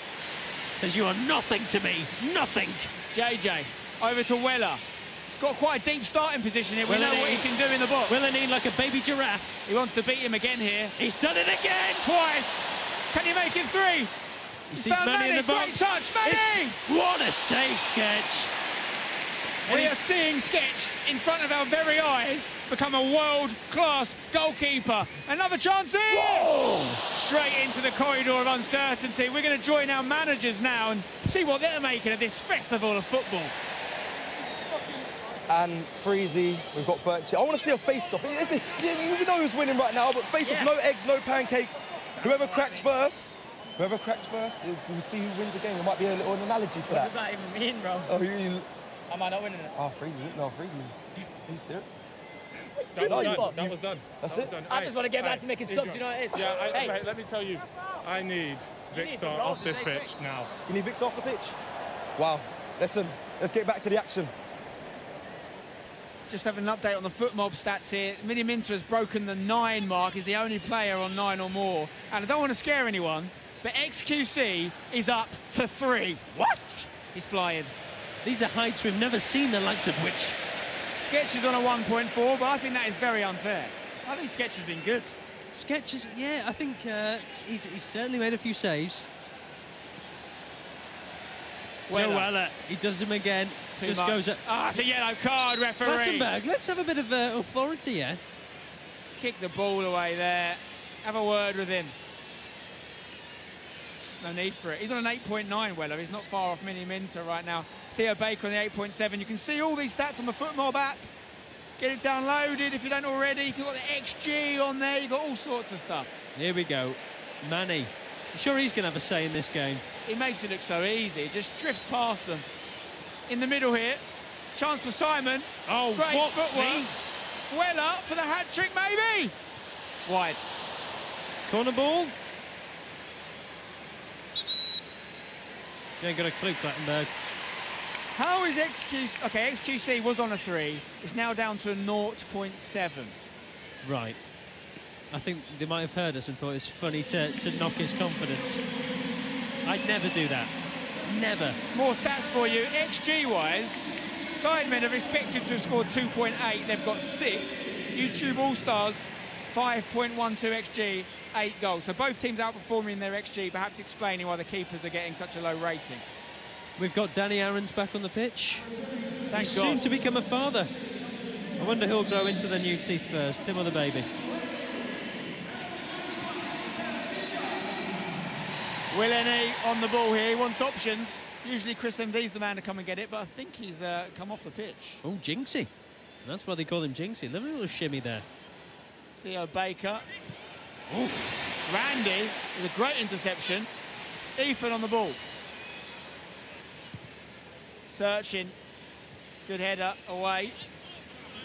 Says, you are nothing to me. Nothing. JJ, over to Weller. He's got quite a deep starting position here. We know what he can do in the box. Willenine like a baby giraffe. He wants to beat him again here. He's done it again. Twice. Can he make it three? You see Manny in the box. Great touch, Manny! What a save, Sketch. We are seeing Sketch in front of our very eyes become a world-class goalkeeper. Another chance here! Whoa! Straight into the corridor of uncertainty. We're going to join our managers now and see what they're making of this festival of football. And Freezy, we've got Birchie. I want to see a face-off. You know who's winning right now, but face-off, no eggs, no pancakes. Whoever cracks first, we'll see who wins the game. There might be a little analogy for that. What does that even mean, bro? Oh, Am I not winning it? Oh, Freezy's he's serious. That was done. That's that it? Was done. I just want to get back to making subs, you know what it is? Yeah, hey. Mate, let me tell you, I need Victor off this pitch now. You need Victor off the pitch? Wow. Listen, let's get back to the action. Just having an update on the foot mob stats here. Mini Minter has broken the 9 mark. He's the only player on 9 or more. And I don't want to scare anyone, but XQC is up to 3. What? He's flying. These are heights we've never seen the likes of which. Sketch is on a 1.4, but I think that is very unfair. I think Sketch has been good. Sketch is, yeah, I think he's certainly made a few saves. Joe Weller, he does them again. Just goes up. Ah, it's a yellow card, referee. Plattenberg, let's have a bit of authority here. Kick the ball away there. Have a word with him. No need for it. He's on an 8.9, Weller. He's not far off Mini Minter right now. Theo Baker on the 8.7. You can see all these stats on the FootMob app. Get it downloaded if you don't already. You've got the XG on there. You've got all sorts of stuff. Here we go. Manny. I'm sure he's going to have a say in this game. He makes it look so easy. Just drifts past them. In the middle here. Chance for Simon. Oh, great what footwork. feet. Weller for the hat-trick, maybe. Wide. Corner ball. You ain't got a clue, Plattenberg. How is XQC... OK, XQC was on a 3. It's now down to a 0.7. Right. I think they might have heard us and thought it's funny to knock his confidence. I'd never do that. Never. More stats for you. XG-wise, Sidemen are expected to have scored 2.8. They've got 6. YouTube All-Stars, 5.12 XG, 8 goals. So both teams outperforming their XG, perhaps explaining why the keepers are getting such a low rating. We've got Danny Aarons back on the pitch. Thank He's God. soon to become a father. I wonder who'll grow into the new teeth first, him or the baby. Willenny on the ball here. He wants options. Usually Chris MD's the man to come and get it, but I think he's come off the pitch. Oh, Jinxie. That's why they call him Jinxie. Look at a little shimmy there. Theo Baker. Oof. Randy with a great interception. Ethan on the ball. Searching. Good header away.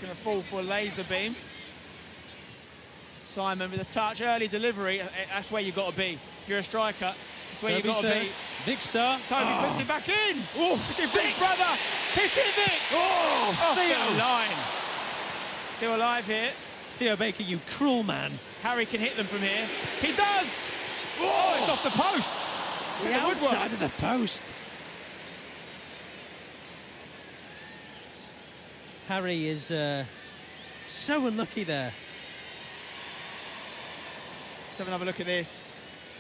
Going to fall for a laser beam. Simon with a touch. Early delivery. That's where you've got to be. If you're a striker, that's where you've got to be. Vic Star. Toby puts it back in. Oof. Big brother. Hit it, Vic. Oh, Theo. Line. Still alive here. Theo Baker, you cruel man. Harry can hit them from here. He does. Oh, it's off the post. The outside of the post. Harry is so unlucky there. Let's have another look at this.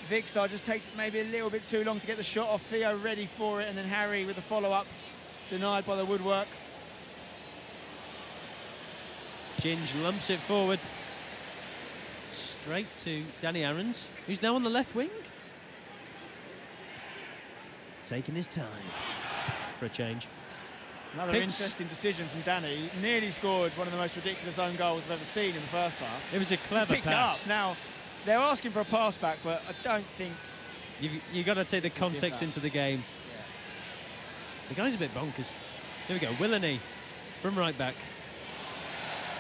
Vicstar just takes maybe a little bit too long to get the shot off. Theo ready for it, and then Harry with the follow-up, denied by the woodwork. Ginge lumps it forward. Straight to Danny Aarons, who's now on the left wing. Taking his time for a change. Another interesting decision from Danny. He nearly scored one of the most ridiculous own goals I've ever seen in the first half. It was a clever Picked it pass. up. Now, they're asking for a pass back, but I don't think... You've got to take the context into the game. Yeah. The guy's a bit bonkers. Here we go, Willany from right back.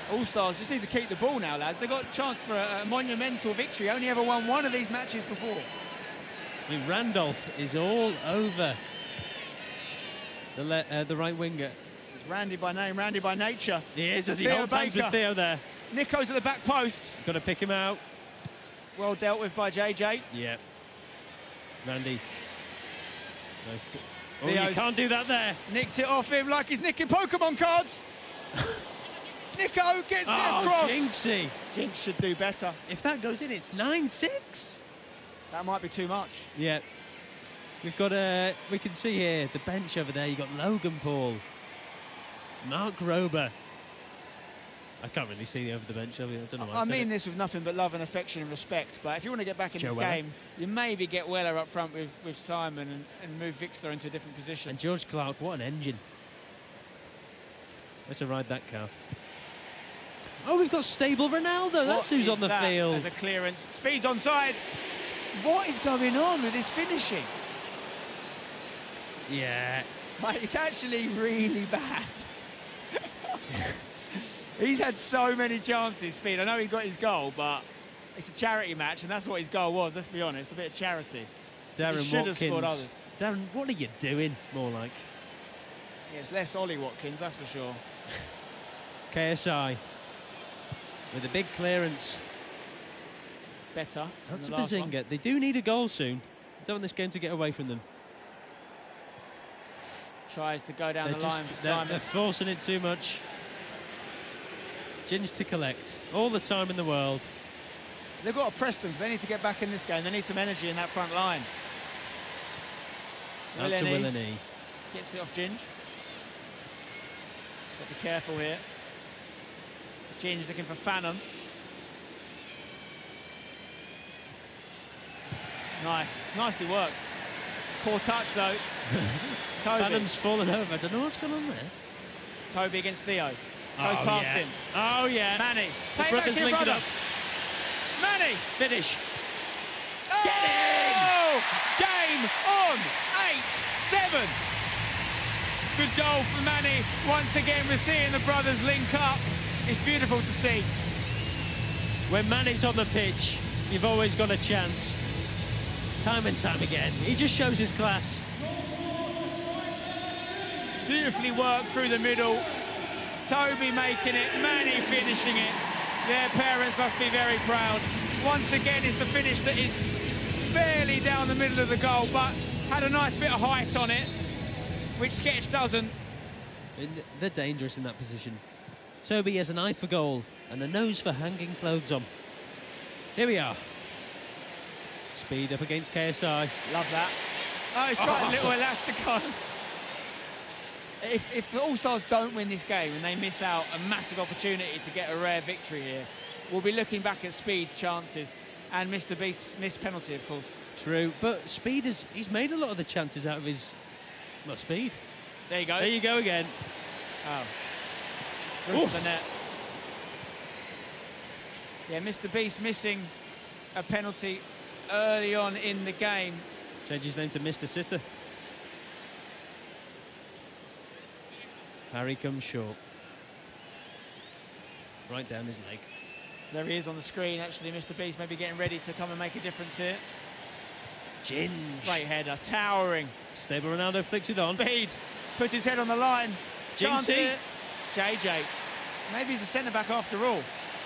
All-Stars just need to keep the ball now, lads. They've got a chance for a monumental victory. Only ever won one of these matches before. I mean, Randolph is all over the right winger. It's Randy by name, Randy by nature. He is, as he Theo holds hands with Baker. Theo there. Nico's at the back post. Got to pick him out. Well dealt with by JJ. Yeah. Randy. Nice oh, Theo's you can't do that there. Nicked it off him like he's nicking Pokemon cards. Nico gets it across. Jinxie. Jinx should do better. If that goes in, it's 9-6. That might be too much. Yeah. We've got we can see here the bench over there. You've got Logan Paul, Mark Grober. I can't really see over the bench. I don't know why I mean this with nothing but love and affection and respect, but if you want to get back in Joe this Weller. game, you maybe get Weller up front with Simon and move Vicstar into a different position. And George Clark, what an engine. Let's ride that car. Oh, we've got Stable Ronaldo. That's who's on the field. As a clearance. Speed's onside. What is going on with this finishing? Yeah. Mate, it's actually really bad. He's had so many chances, Speed. I know he got his goal, but it's a charity match, and that's what his goal was, let's be honest, a bit of charity. Darren he should have scored Watkins. others. Darren, what are you doing? More like. Yeah, it's less Ollie Watkins, that's for sure. KSI with a big clearance. Better. That's a than the last one. Bazinga. They do need a goal soon. Don't want this game to get away from them. Tries to go down the line for they're Simon. forcing it too much. Ginge to collect. All the time in the world. They've got to press them, 'cause they need to get back in this game. They need some energy in that front line. That's a Willany. Gets it off Ginge. Got to be careful here. Ginge looking for Phantom. Nice. It's nicely worked. Poor touch though. Toby. Adam's fallen over. I don't know what's going on there. Toby against Theo. Goes Oh, past yeah. him. Oh, yeah. Manny. The Pay it back brothers to your link it brother. up. Manny. Finish. Oh! Game on. 8-7. Good goal for Manny. Once again, we're seeing the brothers link up. It's beautiful to see. When Manny's on the pitch, you've always got a chance. Time and time again. He just shows his class. Beautifully worked through the middle. Toby making it, Manny finishing it. Their parents must be very proud. Once again, it's a finish that is barely down the middle of the goal, but had a nice bit of height on it, which Sketch doesn't. They're dangerous in that position. Toby has an eye for goal and a nose for hanging clothes on. Here we are. Speed up against KSI. Love that. Oh, he's trying a little elasticon. If the All-Stars don't win this game and they miss out a massive opportunity to get a rare victory here, we'll be looking back at Speed's chances and Mr. Beast's missed penalty, of course. True, but Speed he's made a lot of the chances out of his Speed. There you go. There you go again. Oh. Roof of the net. Yeah, Mr. Beast missing a penalty early on in the game. Change his name to Mr. Sitter. Harry comes short. Right down his leg. There he is on the screen, actually. Mr. Beast maybe getting ready to come and make a difference here. Ginge. Great header, towering. Stable Ronaldo flicks it on. Speed, puts his head on the line. Chance Jinxie. here. JJ. Maybe he's a centre-back after all.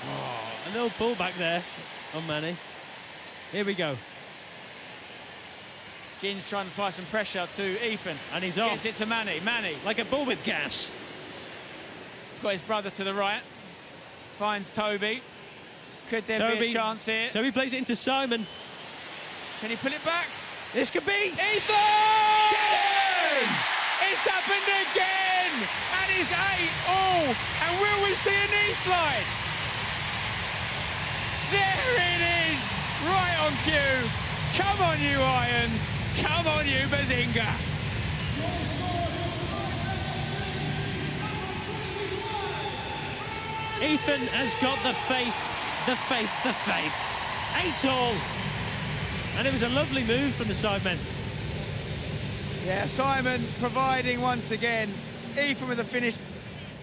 Oh, a little pull back there on Manny. Here we go. Ginge trying to apply some pressure to Ethan. And he's off. Gets it to Manny. Manny. Like a bull with gas. He's got his brother to the right. Finds Toby. Could there be a chance here? Toby plays it into Simon. Can he pull it back? This could be... Ethan! Get in! It's happened again! And it's 8-all! And will we see a knee slide? There it is! Right on cue. Come on, you Irons. Come on, you Bazinga. Ethan has got the faith, the faith, the faith. 8-all. And it was a lovely move from the Sidemen. Yeah, Simon providing once again. Ethan with a finish.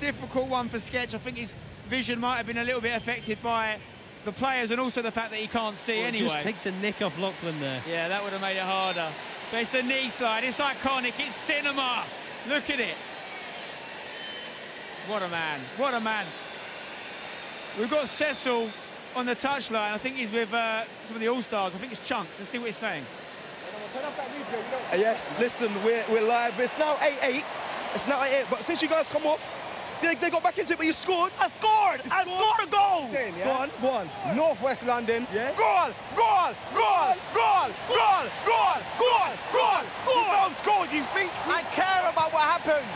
Difficult one for Sketch. I think his vision might have been a little bit affected by the players and also the fact that he can't see anyway. Just takes a nick off Lachlan there. Yeah, that would have made it harder. But it's the knee slide. It's iconic. It's cinema. Look at it. What a man. What a man. We've got Cecil on the touchline. I think he's with some of the All-Stars. I think it's Chunks. Let's see what he's saying. Yes, listen, we're live. It's now 8-8. It's now 8-8. But since you guys come off, they got back into it, but you scored. I scored a goal. Yeah? Go on. Northwest London. Yeah. Goal. You don't score. You think I care about what happened?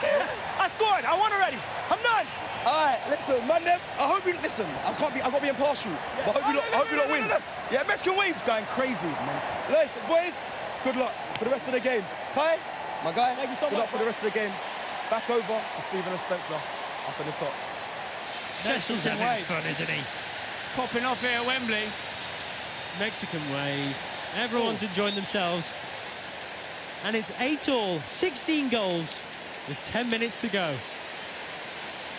I scored. I won already. I'm done. All right, listen, man. I hope you listen. I got to be impartial. But I hope you don't win. Yeah, Mexican Wave's going crazy, man. Listen, boys. Good luck for the rest of the game. Kai, my guy. Thank you so much. Good luck for the rest of the game. Back over to Stephen and Spencer up in the top. Cecil's having fun, isn't he? Popping off here at Wembley. Mexican Wave. Everyone's enjoying themselves. And it's 8-all, 16 goals with 10 minutes to go.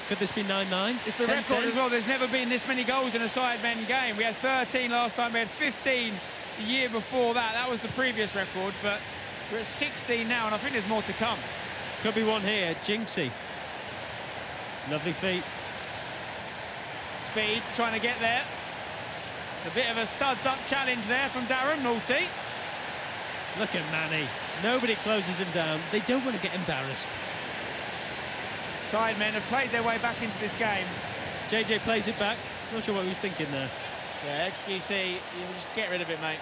Could this be 9-9? It's the record as well. There's never been this many goals in a Sidemen game. We had 13 last time. We had 15 the year before that. That was the previous record, but we're at 16 now, and I think there's more to come. Could be one here. Jinxie. Lovely feet. Speed trying to get there. It's a bit of a studs-up challenge there from Darren. Naughty. Look at Manny. Nobody closes him down. They don't want to get embarrassed. Sidemen have played their way back into this game. JJ plays it back. Not sure what he was thinking there. Yeah, XQC, you just get rid of it, mate.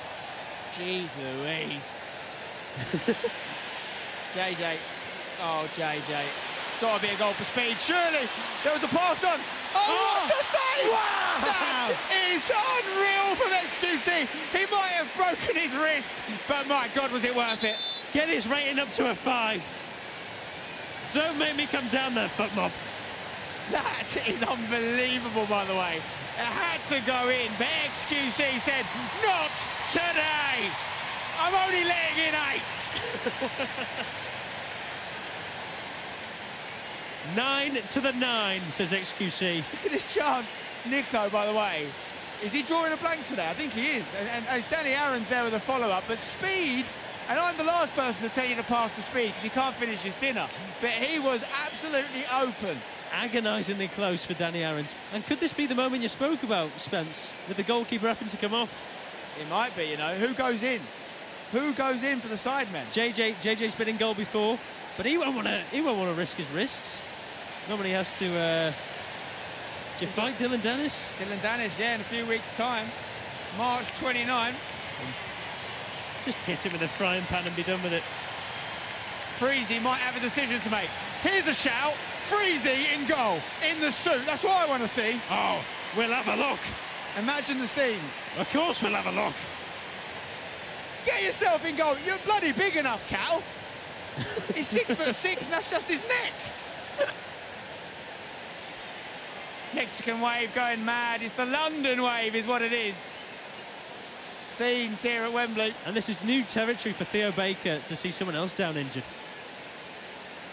Jeez Louise. JJ. Oh, JJ. It's got to be a goal for Speed, surely. There was a pass on. Oh, what a save! Wow. That is unreal from XQC. He might have broken his wrist, but my God, was it worth it. Get his rating up to a 5. Don't make me come down there, foot mob. That is unbelievable, by the way. It had to go in, but XQC said, not today. I'm only letting in 8. 9-9, says XQC. Look at this chance. Nico, by the way, is he drawing a blank today? I think he is. And Danny Aaron's there with a follow-up, but Speed, and I'm the last person to tell you to pass to Speed because he can't finish his dinner, but he was absolutely open. Agonisingly close for Danny Aarons. And could this be the moment you spoke about, Spence, with the goalkeeper having to come off? It might be, you know. Who goes in? Who goes in for the Sidemen? JJ's been in goal before, but he won't want to risk his wrists. Normally has to. Do you fight Dylan Dennis? Dylan Dennis, yeah, in a few weeks' time, March 29. Just hit him with a frying pan and be done with it. Freezy might have a decision to make. Here's a shout. Freezy in goal, in the suit. That's what I want to see. Oh, we'll have a look. Imagine the scenes. Of course we'll have a look. Get yourself in goal. You're bloody big enough, Cal. He's 6'6", and that's just his neck. Mexican Wave going mad. It's the London Wave is what it is. Scenes here at Wembley. And this is new territory for Theo Baker to see someone else down injured.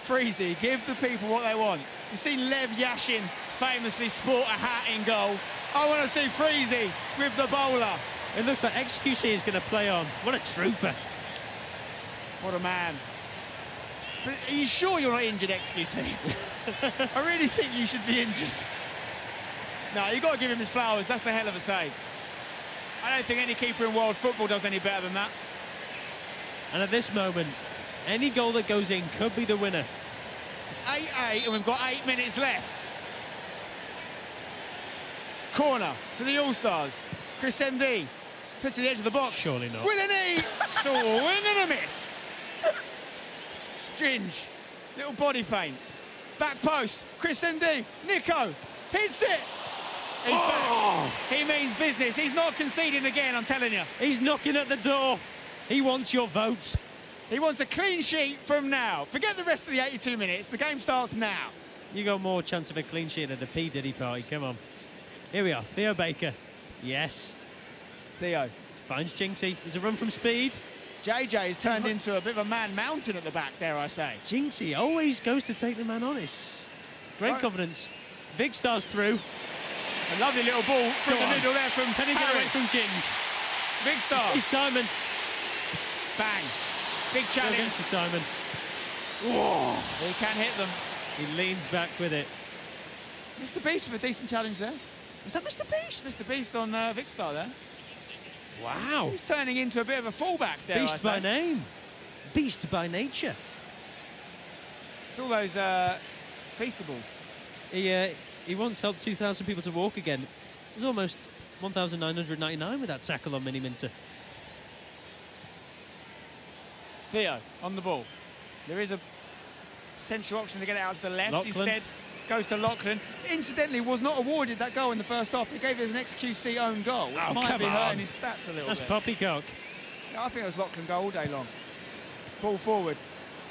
Freezy, give the people what they want. You've seen Lev Yashin famously sport a hat in goal. I want to see Freezy with the bowler. It looks like XQC is going to play on. What a trooper. What a man. But are you sure you're not injured, XQC? I really think you should be injured. No, you've got to give him his flowers. That's a hell of a save. I don't think any keeper in world football does any better than that. And at this moment, any goal that goes in could be the winner. It's 8-8 and we've got 8 minutes left. Corner for the All-Stars. Chris MD puts to the edge of the box. Surely not. Willany! Swing and a miss. Ginge, little body feint. Back post, Chris MD, Nico, hits it. He's back. He means business. He's not conceding again, I'm telling you. He's knocking at the door. He wants your vote. He wants a clean sheet from now. Forget the rest of the 82 minutes. The game starts now. You got more chance of a clean sheet at the P. Diddy party. Come on. Here we are. Theo Baker. Yes. Theo. Finds Jinxie. There's a run from speed. JJ has turned into a bit of a man mountain at the back, dare I say. Jinxie always goes to take the man on. It's great confidence. Vic Star's through. A lovely little ball from Go the on. middle there from Can he get Harry. away from Ginge? Big Star. It's Simon. Bang. Big Still challenge. gets to Simon. Whoa. He can hit them. He leans back with it. Mr. Beast with a decent challenge there. Is that Mr. Beast? Mr. Beast on Vic Star there. Wow. He's turning into a bit of a fullback there. Beast by name. Beast by nature. It's all those feastables. He once helped 2,000 people to walk again. It was almost 1,999 with that tackle on Mini Minter. Theo on the ball. There is a potential option to get it out to the left. Lachlan. Instead, goes to Lachlan. Incidentally, was not awarded that goal in the first half. They gave it as an XQC own goal, which Oh, might come be hurting on. his stats a little That's bit. poppycock. Yeah, I think it was Lachlan goal all day long. Ball forward.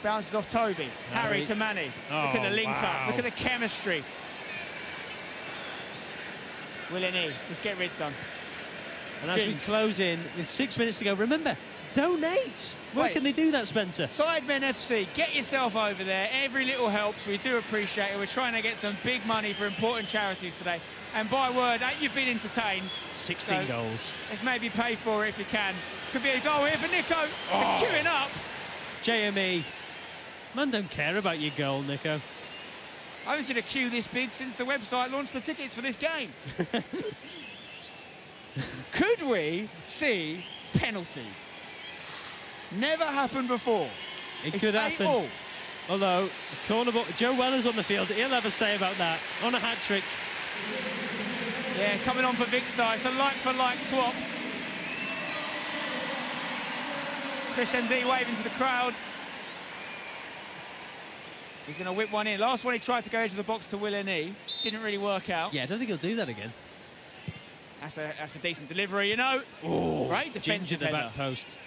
Bounces off Toby. Harry to Manny. Look at the link up. Look at the chemistry. Willany, just get rid, son. And as we close in with 6 minutes to go, remember, donate. Where Wait. can they do that, Spencer? Sidemen FC, get yourself over there. Every little helps. We do appreciate it. We're trying to get some big money for important charities today. And by word, you've been entertained. 16 goals. Let's maybe pay for it if you can. Could be a goal here for Nico. They're queuing up. JME. Man, don't care about your goal, Nico. I haven't seen a queue this big since the website launched the tickets for this game. Could we see penalties? Never happened before. It It's could 8-8. happen. Although, corner ball, Joe Weller's on the field. He'll have a say about that. On a hat-trick. Yeah, coming on for Vic Star. It's a like-for-like swap. Chris MD waving to the crowd. He's going to whip one in. Last one he tried to go into the box to Willany. Didn't really work out. Yeah, I don't think he'll do that again. That's a decent delivery, you know. Great defensive Ginger the header. back post.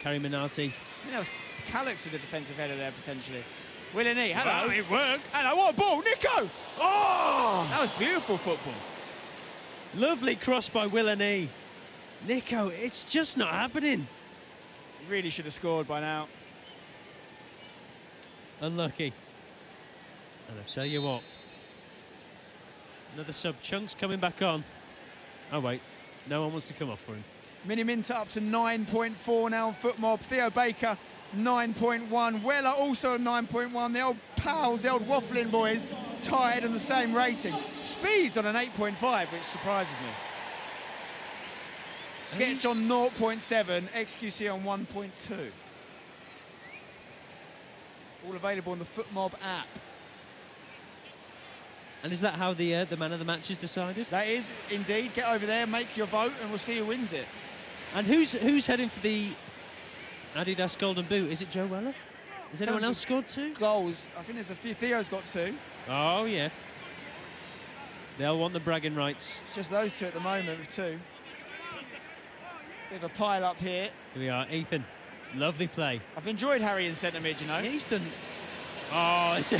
Kerry Minardi. I think that was Calix with the defensive header there, potentially. Willany, hello. Well, it worked. Hello, what a ball, Nico! Oh! That was beautiful football. Lovely cross by Willany. Nico, it's just not happening. Really should have scored by now. Unlucky. And I tell you what. Another sub. Chunks coming back on. Oh, wait. No one wants to come off for him. Mini Minter up to 9.4 now. Foot mob. Theo Baker, 9.1. Weller also 9.1. The old pals, the old waffling boys, tied on the same rating. Speed's on an 8.5, which surprises me. Sketch on 0.7, XQC on 1.2. All available on the Foot Mob app. And is that how the man of the match is decided? That is, indeed. Get over there, make your vote, and we'll see who wins it. And who's heading for the Adidas Golden Boot? Is it Joe Weller? Has anyone else scored 2 goals? I think there's a few. Theo's got 2. Oh, yeah. They'll want the bragging rights. It's just those 2 at the moment with 2. Bit of a pile up here. Here we are, Ethan. Lovely play. I've enjoyed Harry in centre mid, you know. Yeah, he's done. Oh, it's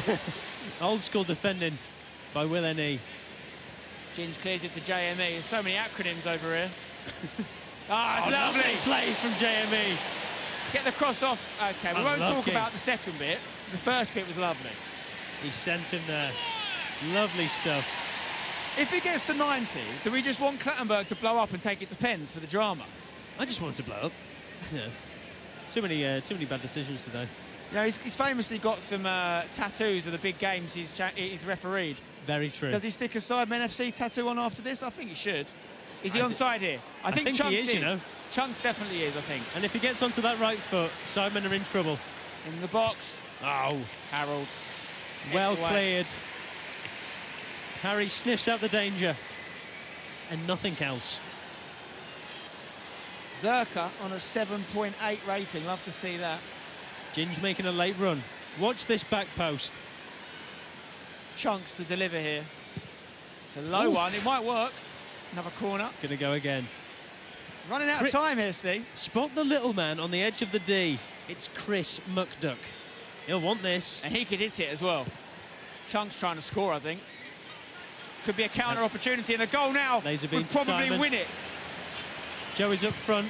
old school defending by Willany. Ginge clears it to JME. There's so many acronyms over here. It's lovely. Play from JME. Get the cross off. Okay, we won't talk Unlucky. about the second bit. The first bit was lovely. He sent him there. Lovely stuff. If it gets to 90, do we just want Clattenburg to blow up and take it to pens for the drama? I just want to blow up. Yeah. Too many bad decisions today. You know, he's famously got some tattoos of the big games he's refereed. Very true. Does he stick a Sidemen FC tattoo on after this? I think he should. Is he onside here? I think Chunks he is, you know. Chunks definitely is, I think. And if he gets onto that right foot, Sidemen are in trouble. In the box. Oh. Harold. Well Heads away. cleared. Harry sniffs out the danger. And nothing else. Zerka on a 7.8 rating. Love to see that. Ginge making a late run. Watch this back post. Chunks to deliver here. It's a low one. It might work. Another corner. Gonna go again. Running out of time here, Steve. Spot the little man on the edge of the D. It's Chris McDuck. He'll want this. And he could hit it as well. Chunks trying to score, I think. Could be a counter opportunity and a goal now. Laser beam would to probably Simon. win it. Joe is up front.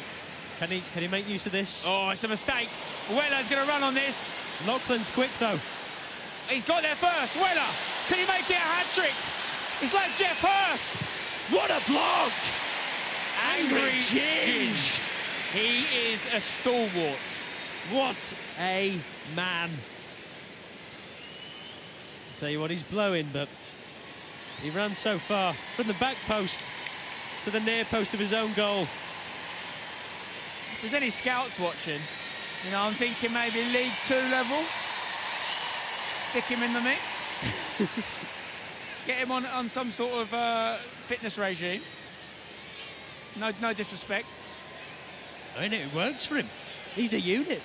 Can he make use of this? Oh, it's a mistake. Weller's going to run on this. Laughlin's quick, though. He's got there first. Weller, can he make it a hat-trick? It's like Jeff Hurst. What a block! Angry Ginge. He is a stalwart. What a man. I'll tell you what, he's blowing, but he ran so far from the back post to the near post of his own goal. If there's any scouts watching, you know, I'm thinking maybe League 2 level. Stick him in the mix. Get him on some sort of fitness regime. No disrespect. I mean, it works for him. He's a unit.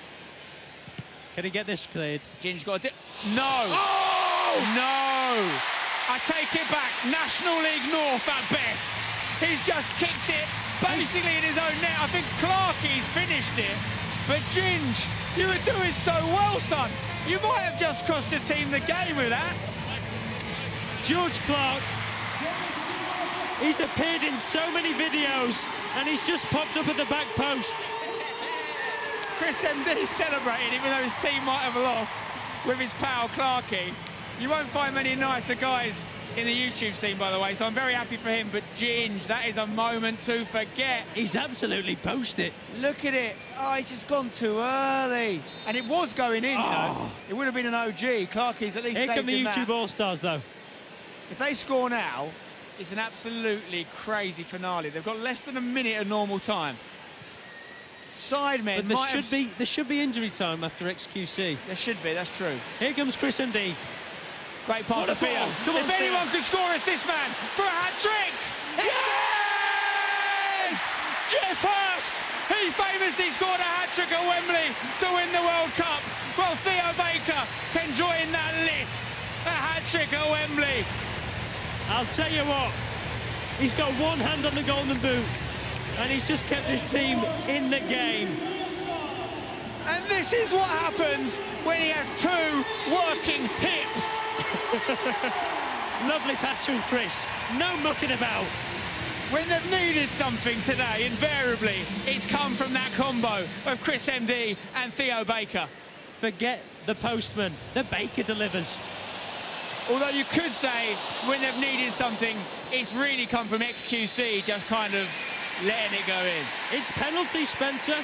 Can he get this cleared? Ginge got a No! Oh! No! I take it back. National League North at best. He's just kicked it basically in his own net. I think Clarkey's finished it. But Ginge, you were doing so well, son. You might have just cost your team the game with that. George Clark. He's appeared in so many videos and he's just popped up at the back post. Chris MD celebrating even though his team might have lost with his pal Clarkey. You won't find many nicer guys in the YouTube scene, by the way, so I'm very happy for him. But Ginge, that is a moment to forget. He's absolutely posted. Look at it. Oh, he's just gone too early. And it was going in, you know. It would have been an OG. Clarkey's at least Here saved come the in YouTube that. All-Stars, though. If they score now, it's an absolutely crazy finale. They've got less than a minute of normal time. Sidemen But there should be injury time after XQC. There should be, that's true. Here comes Chris MD. Great pass to Theo. Come on, if anyone can score, it's this man for a hat-trick. Yes! Jeff Hurst, he famously scored a hat-trick at Wembley to win the World Cup. Well, Theo Baker can join that list. A hat-trick at Wembley. I'll tell you what, he's got one hand on the golden boot and he's just kept his team in the game. And this is what happens when he has two working hips. Lovely pass from Chris, no mucking about. When they've needed something today, invariably, it's come from that combo of Chris MD and Theo Baker. Forget the postman, the Baker delivers. Although you could say, when they've needed something, it's really come from XQC, just kind of letting it go in. It's penalty, Spencer.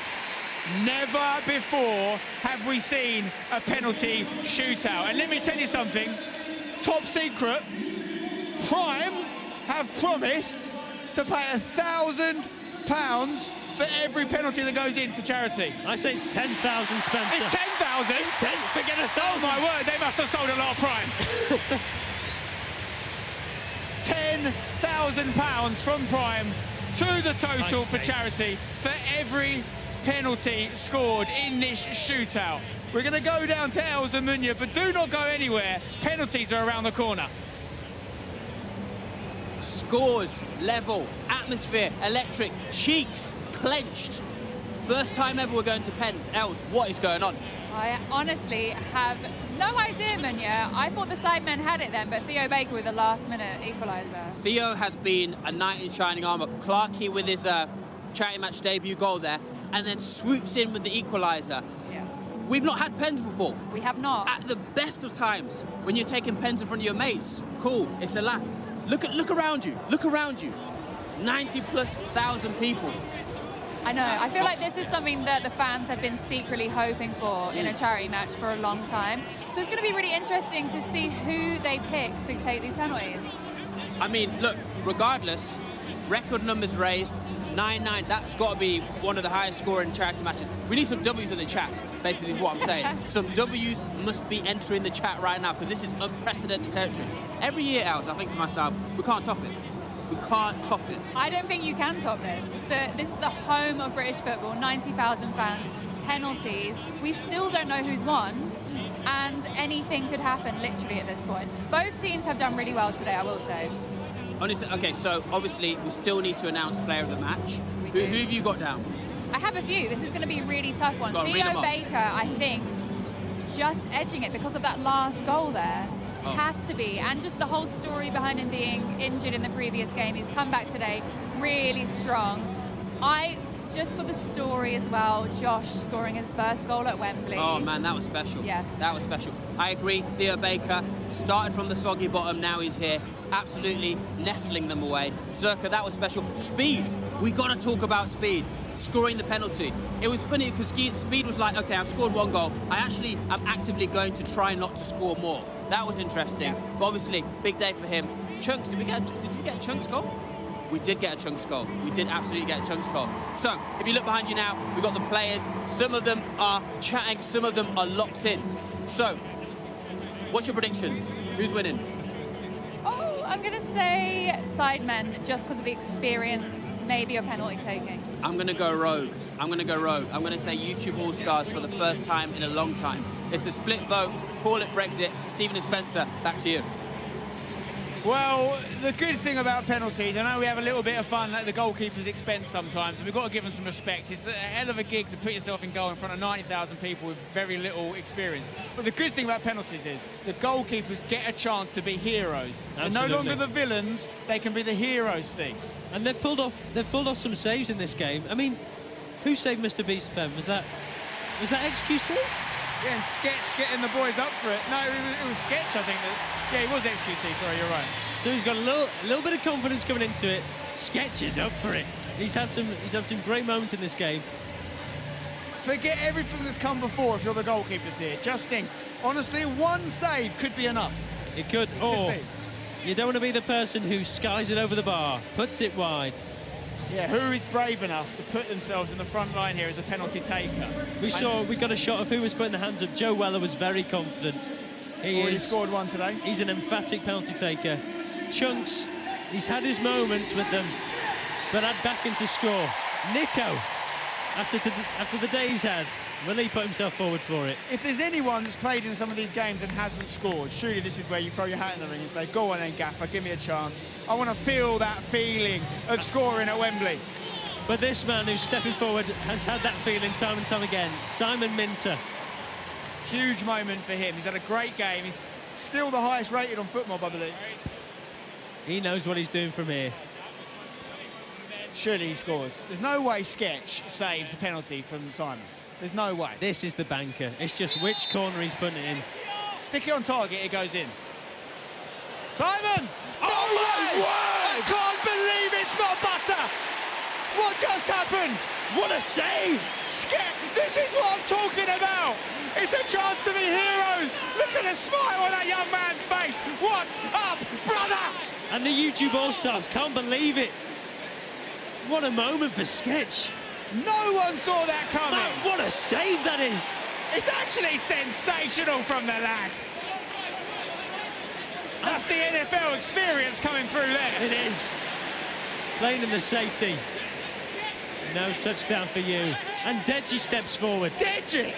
Never before have we seen a penalty shootout. And let me tell you something, top secret, Prime have promised to pay £1,000 for every penalty that goes into charity. I say it's 10,000, Spencer. It's 10,000? It's 10, forget 1,000. Oh my word, they must have sold a lot of Prime. £10,000 from Prime to the total Nice for stakes. charity for every penalty scored in this shootout. We're going to go down to El Zamunya, but do not go anywhere. Penalties are around the corner. Scores, level, atmosphere, electric, cheeks clenched. First time ever we're going to pens. Els, what is going on? I honestly have no idea, Munya. I thought the Sidemen had it then, but Theo Baker with the last-minute equaliser. Theo has been a knight in shining armour. Clarkey with his charity match debut goal there, and then swoops in with the equaliser. Yeah. We've not had pens before. We have not. At the best of times, when you're taking pens in front of your mates, cool, it's a laugh. Look around you. Look around you. 90,000+ people. I know. I feel like this is something that the fans have been secretly hoping for in a charity match for a long time. So it's going to be really interesting to see who they pick to take these penalties. I mean, look, regardless, record numbers raised, 9-9, that's got to be one of the highest scoring charity matches. We need some W's in the chat, basically is what I'm saying. Some W's must be entering the chat right now because this is unprecedented territory. Every year, Els, I think to myself, we can't top it. We can't top it. I don't think you can top this. This is the home of British football, 90,000 fans, penalties. We still don't know who's won, and anything could happen literally at this point. Both teams have done really well today, I will say. Honestly, okay, so obviously we still need to announce player of the match. Who have you got down? I have a few. This is going to be a really tough one. Go on, read them Theo up. Baker, I think, just edging it because of that last goal there. Oh. Has to be. And just the whole story behind him being injured in the previous game. He's come back today really strong. Just for the story as well, Josh scoring his first goal at Wembley. Oh man, that was special. Yes. That was special. I agree, Theo Baker started from the soggy bottom, now he's here, absolutely nestling them away. Zerka, that was special. Speed, we gotta talk about Speed, scoring the penalty. It was funny because Speed was like, okay, I've scored one goal. I'm actively going to try not to score more. That was interesting. Yeah. But obviously, big day for him. Chunks, did we get a Chunks goal? We did get a Chunks goal. We did absolutely get a Chunks goal. So, if you look behind you now, we've got the players. Some of them are chatting, some of them are locked in. So, what's your predictions? Who's winning? Oh, I'm going to say Sidemen, just because of the experience, maybe a penalty taking. I'm going to go rogue. I'm going to say YouTube All-Stars for the first time in a long time. It's a split vote. Call it Brexit. Stephen and Spencer, back to you. Well, the good thing about penalties, I know we have a little bit of fun at the goalkeeper's expense sometimes, and we've got to give them some respect. It's a hell of a gig to put yourself in goal in front of 90,000 people with very little experience. But the good thing about penalties is the goalkeepers get a chance to be heroes. They're no longer the villains, they can be the heroes, Steve. And they've pulled off some saves in this game. I mean, who saved Mr. Beast, Fem? Was that XQC? Yeah, and Sketch getting the boys up for it. No, it was Sketch, I think. Yeah, it was XQC, sorry, you're right. So he's got a little bit of confidence coming into it. Sketch is up for it. He's had some great moments in this game. Forget everything that's come before if you're the goalkeepers here. Just think, honestly, one save could be enough. It could, or you don't want to be the person who skies it over the bar, puts it wide. Yeah, who is brave enough to put themselves in the front line here as a penalty taker? We got a shot of who was putting the hands up. Joe Weller was very confident. He scored one today. He's an emphatic penalty taker. Chunks, he's had his moments with them, but I'd back him to score. Nico, after the day he's had, will he put himself forward for it? If there's anyone that's played in some of these games and hasn't scored, surely this is where you throw your hat in the ring and say, go on then, Gaffer, give me a chance. I want to feel that feeling of scoring at Wembley. But this man who's stepping forward has had that feeling time and time again. Simon Minter. Huge moment for him. He's had a great game. He's still the highest rated on Footmob, I believe. He knows what he's doing from here. Surely he scores. There's no way Sketch saves a penalty from Simon. There's no way. This is the banker. It's just which corner he's putting it in. Stick it on target, it goes in. Simon! Oh my word! I can't believe it's not butter! What just happened? What a save! This is what I'm talking about! It's a chance to be heroes! Look at the smile on that young man's face! What's up, brother? And the YouTube All-Stars can't believe it. What a moment for Sketch. No one saw that coming. What a save that is. It's actually sensational from the lad. That's the NFL experience coming through there. It is. Playing in the safety. No touchdown for you. And Deji steps forward. Deji?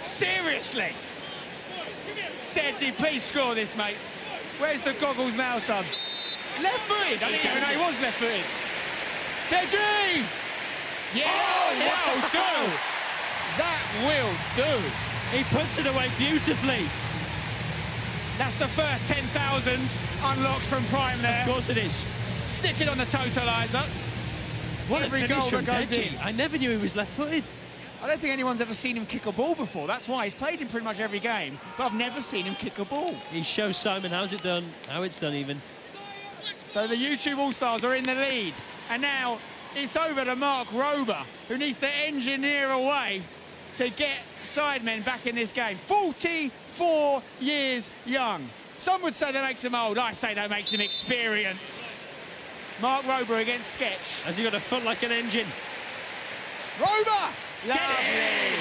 Seriously? Deji, please score this, mate. Where's the goggles now, son? Left-footed. I didn't even know he was left-footed. Deji! Yeah, that'll do. That will do. He puts it away beautifully. That's the first 10,000 unlocked from Prime there. Of course it is. Stick it on the totalizer. What Every a finish goal from that goes Deji. in. I never knew he was left-footed. I don't think anyone's ever seen him kick a ball before. That's why he's played in pretty much every game, but I've never seen him kick a ball. He shows Simon how it's done even. So the YouTube All-Stars are in the lead, and now it's over to Mark Rober, who needs to engineer a way to get Sidemen back in this game. 44 years young. Some would say that makes him old. I say that makes him experienced. Mark Rober against Sketch. Has he got a foot like an engine? Rober! Lovely!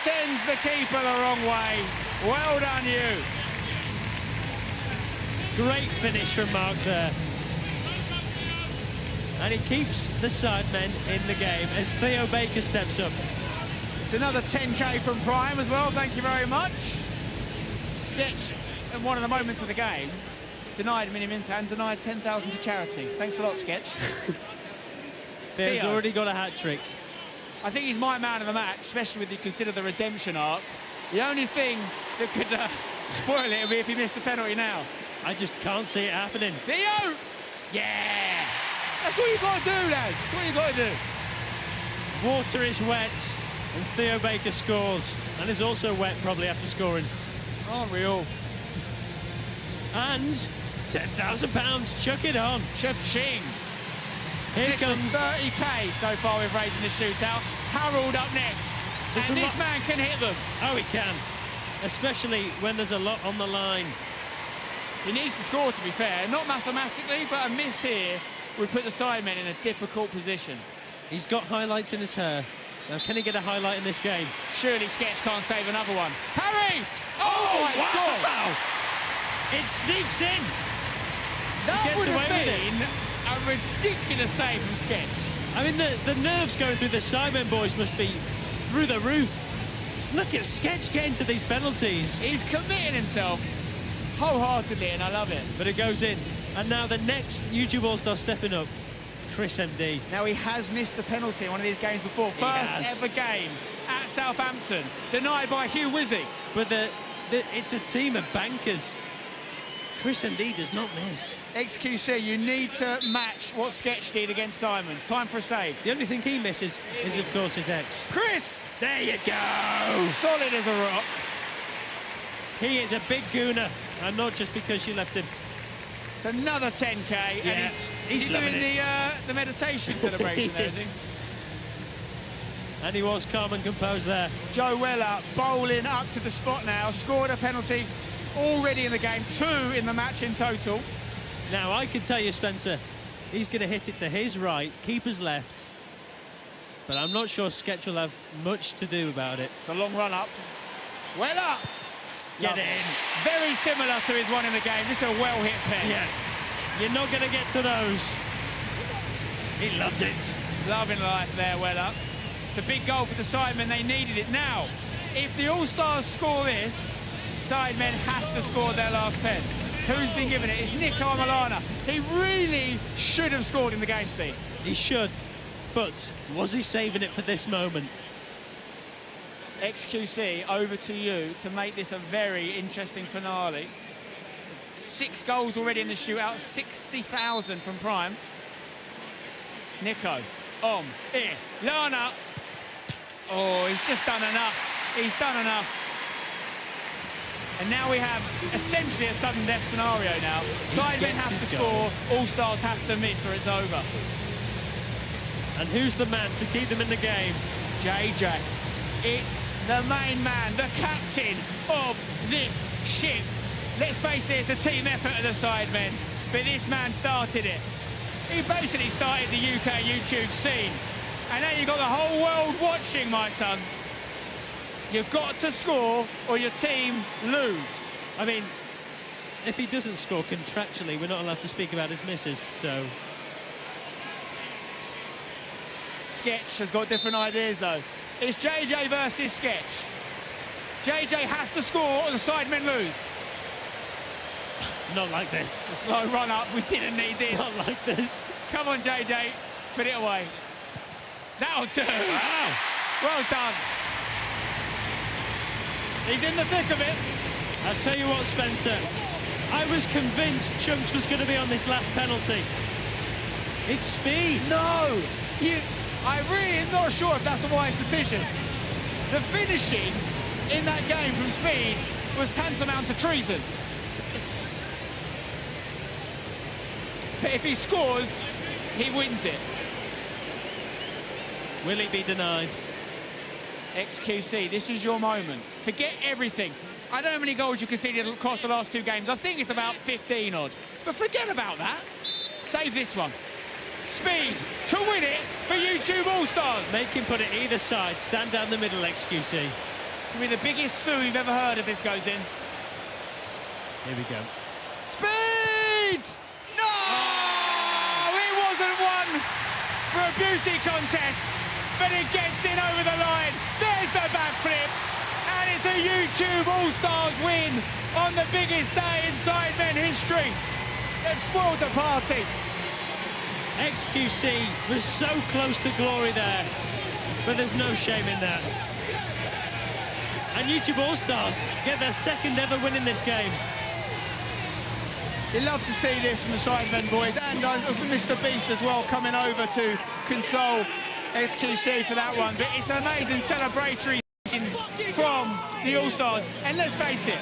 Sends the keeper the wrong way. Well done, you. Great finish from Mark there. And he keeps the Sidemen in the game as Theo Baker steps up. It's another 10K from Prime as well, thank you very much. Sketch, at one of the moments of the game, denied Miniminter and denied 10,000 to charity. Thanks a lot, Sketch. Theo's Theo. already got a hat-trick. I think he's my man of the match, especially when you consider the redemption arc. The only thing that could spoil it would be if he missed the penalty now. I just can't see it happening. Theo! Yeah! That's what you got to do, lads. That's what you got to do. Water is wet, and Theo Baker scores. And is also wet, probably, after scoring. Unreal. And £10,000, chuck it on. Cha-ching. Here comes 30K so far we've raised in the shootout. Harold up next. And this man can hit them. Oh, he can. Especially when there's a lot on the line. He needs to score, to be fair. Not mathematically, but a miss here would put the Sidemen in a difficult position. He's got highlights in his hair. Now, can he get a highlight in this game? Surely Sketch can't save another one. Harry! Oh, my God! Wow! It sneaks in. That would have away with been a ridiculous save from Sketch. I mean, the nerves going through the Sidemen boys must be through the roof. Look at Sketch getting to these penalties. He's committing himself wholeheartedly, and I love it. But it goes in. And now the next YouTube All-Star stepping up, Chris MD. Now, he has missed a penalty in one of these games before. First ever game at Southampton, denied by Hugh Wizzy. But it's a team of bankers. Chris MD does not miss. XQC, you need to match what Sketch did against Simons. Time for a save. The only thing he misses is, of course, his ex. Chris! There you go! Solid as a rock. He is a big gooner, and not just because she left him. It's another 10K. Yeah, and he's doing loving it. the meditation celebration there, isn't he? And he was calm and composed there. Joe Weller bowling up to the spot now, scored a penalty already in the game, 2 in the match in total. Now, I can tell you, Spencer, he's going to hit it to his right, keeper's left. But I'm not sure Sketch will have much to do about it. It's a long run up. Weller! Get it in. Very similar to his one in the game, just a well-hit pen. Yeah. You're not going to get to those. He loves it. Loving life there, Weller. It's a big goal for the Sidemen, they needed it. Now, if the All-Stars score this, Sidemen have to score their last pen. Who's been given it? It's Nico Milana. He really should have scored in the game, Steve. He should, but was he saving it for this moment? XQC, over to you to make this a very interesting finale. 6 goals already in the shootout, 60,000 from Prime. Nico, here, Lana. Oh, he's just done enough. He's done enough. And now we have essentially a sudden death scenario now. Sidemen have to score, All-Stars have to miss or it's over. And who's the man to keep them in the game? JJ. It's the main man, the captain of this ship. Let's face it, it's a team effort of the Sidemen, but this man started it. He basically started the UK YouTube scene. And now you've got the whole world watching, my son. You've got to score or your team lose. I mean, if he doesn't score contractually, we're not allowed to speak about his misses, so... Sketch has got different ideas, though. It's JJ versus Sketch. JJ has to score or the Sidemen lose. Not like this. A slow run up, we didn't need this. Not like this. Come on, JJ, put it away. That'll do. Wow. Well done. He's in the thick of it. I'll tell you what, Spencer, I was convinced Chunks was going to be on this last penalty. It's speed. No, I really am not sure if that's a wise decision. The finishing in that game from speed was tantamount to treason. But if he scores, he wins it. Will he be denied? XQC, this is your moment. Forget everything. I don't know how many goals you conceded across the last 2 games. I think it's about 15 odd. But forget about that. Save this one. Speed to win it for YouTube All-Stars. Make him put it either side. Stand down the middle, XQC. It's going to be the biggest sue you've ever heard if this goes in. Here we go. Speed! No! It wasn't one. beauty contest, but it gets in over the line. There's the backflip, and it's a YouTube All-Stars win on the biggest day in Sidemen history. They've spoiled the party. XQC was so close to glory there, but there's no shame in that. And YouTube All-Stars get their second ever win in this game. You love to see this from the Sidemen boys, and Mr. Beast as well coming over to console XQC for that one. But it's amazing celebratory from the All-Stars, and let's face it,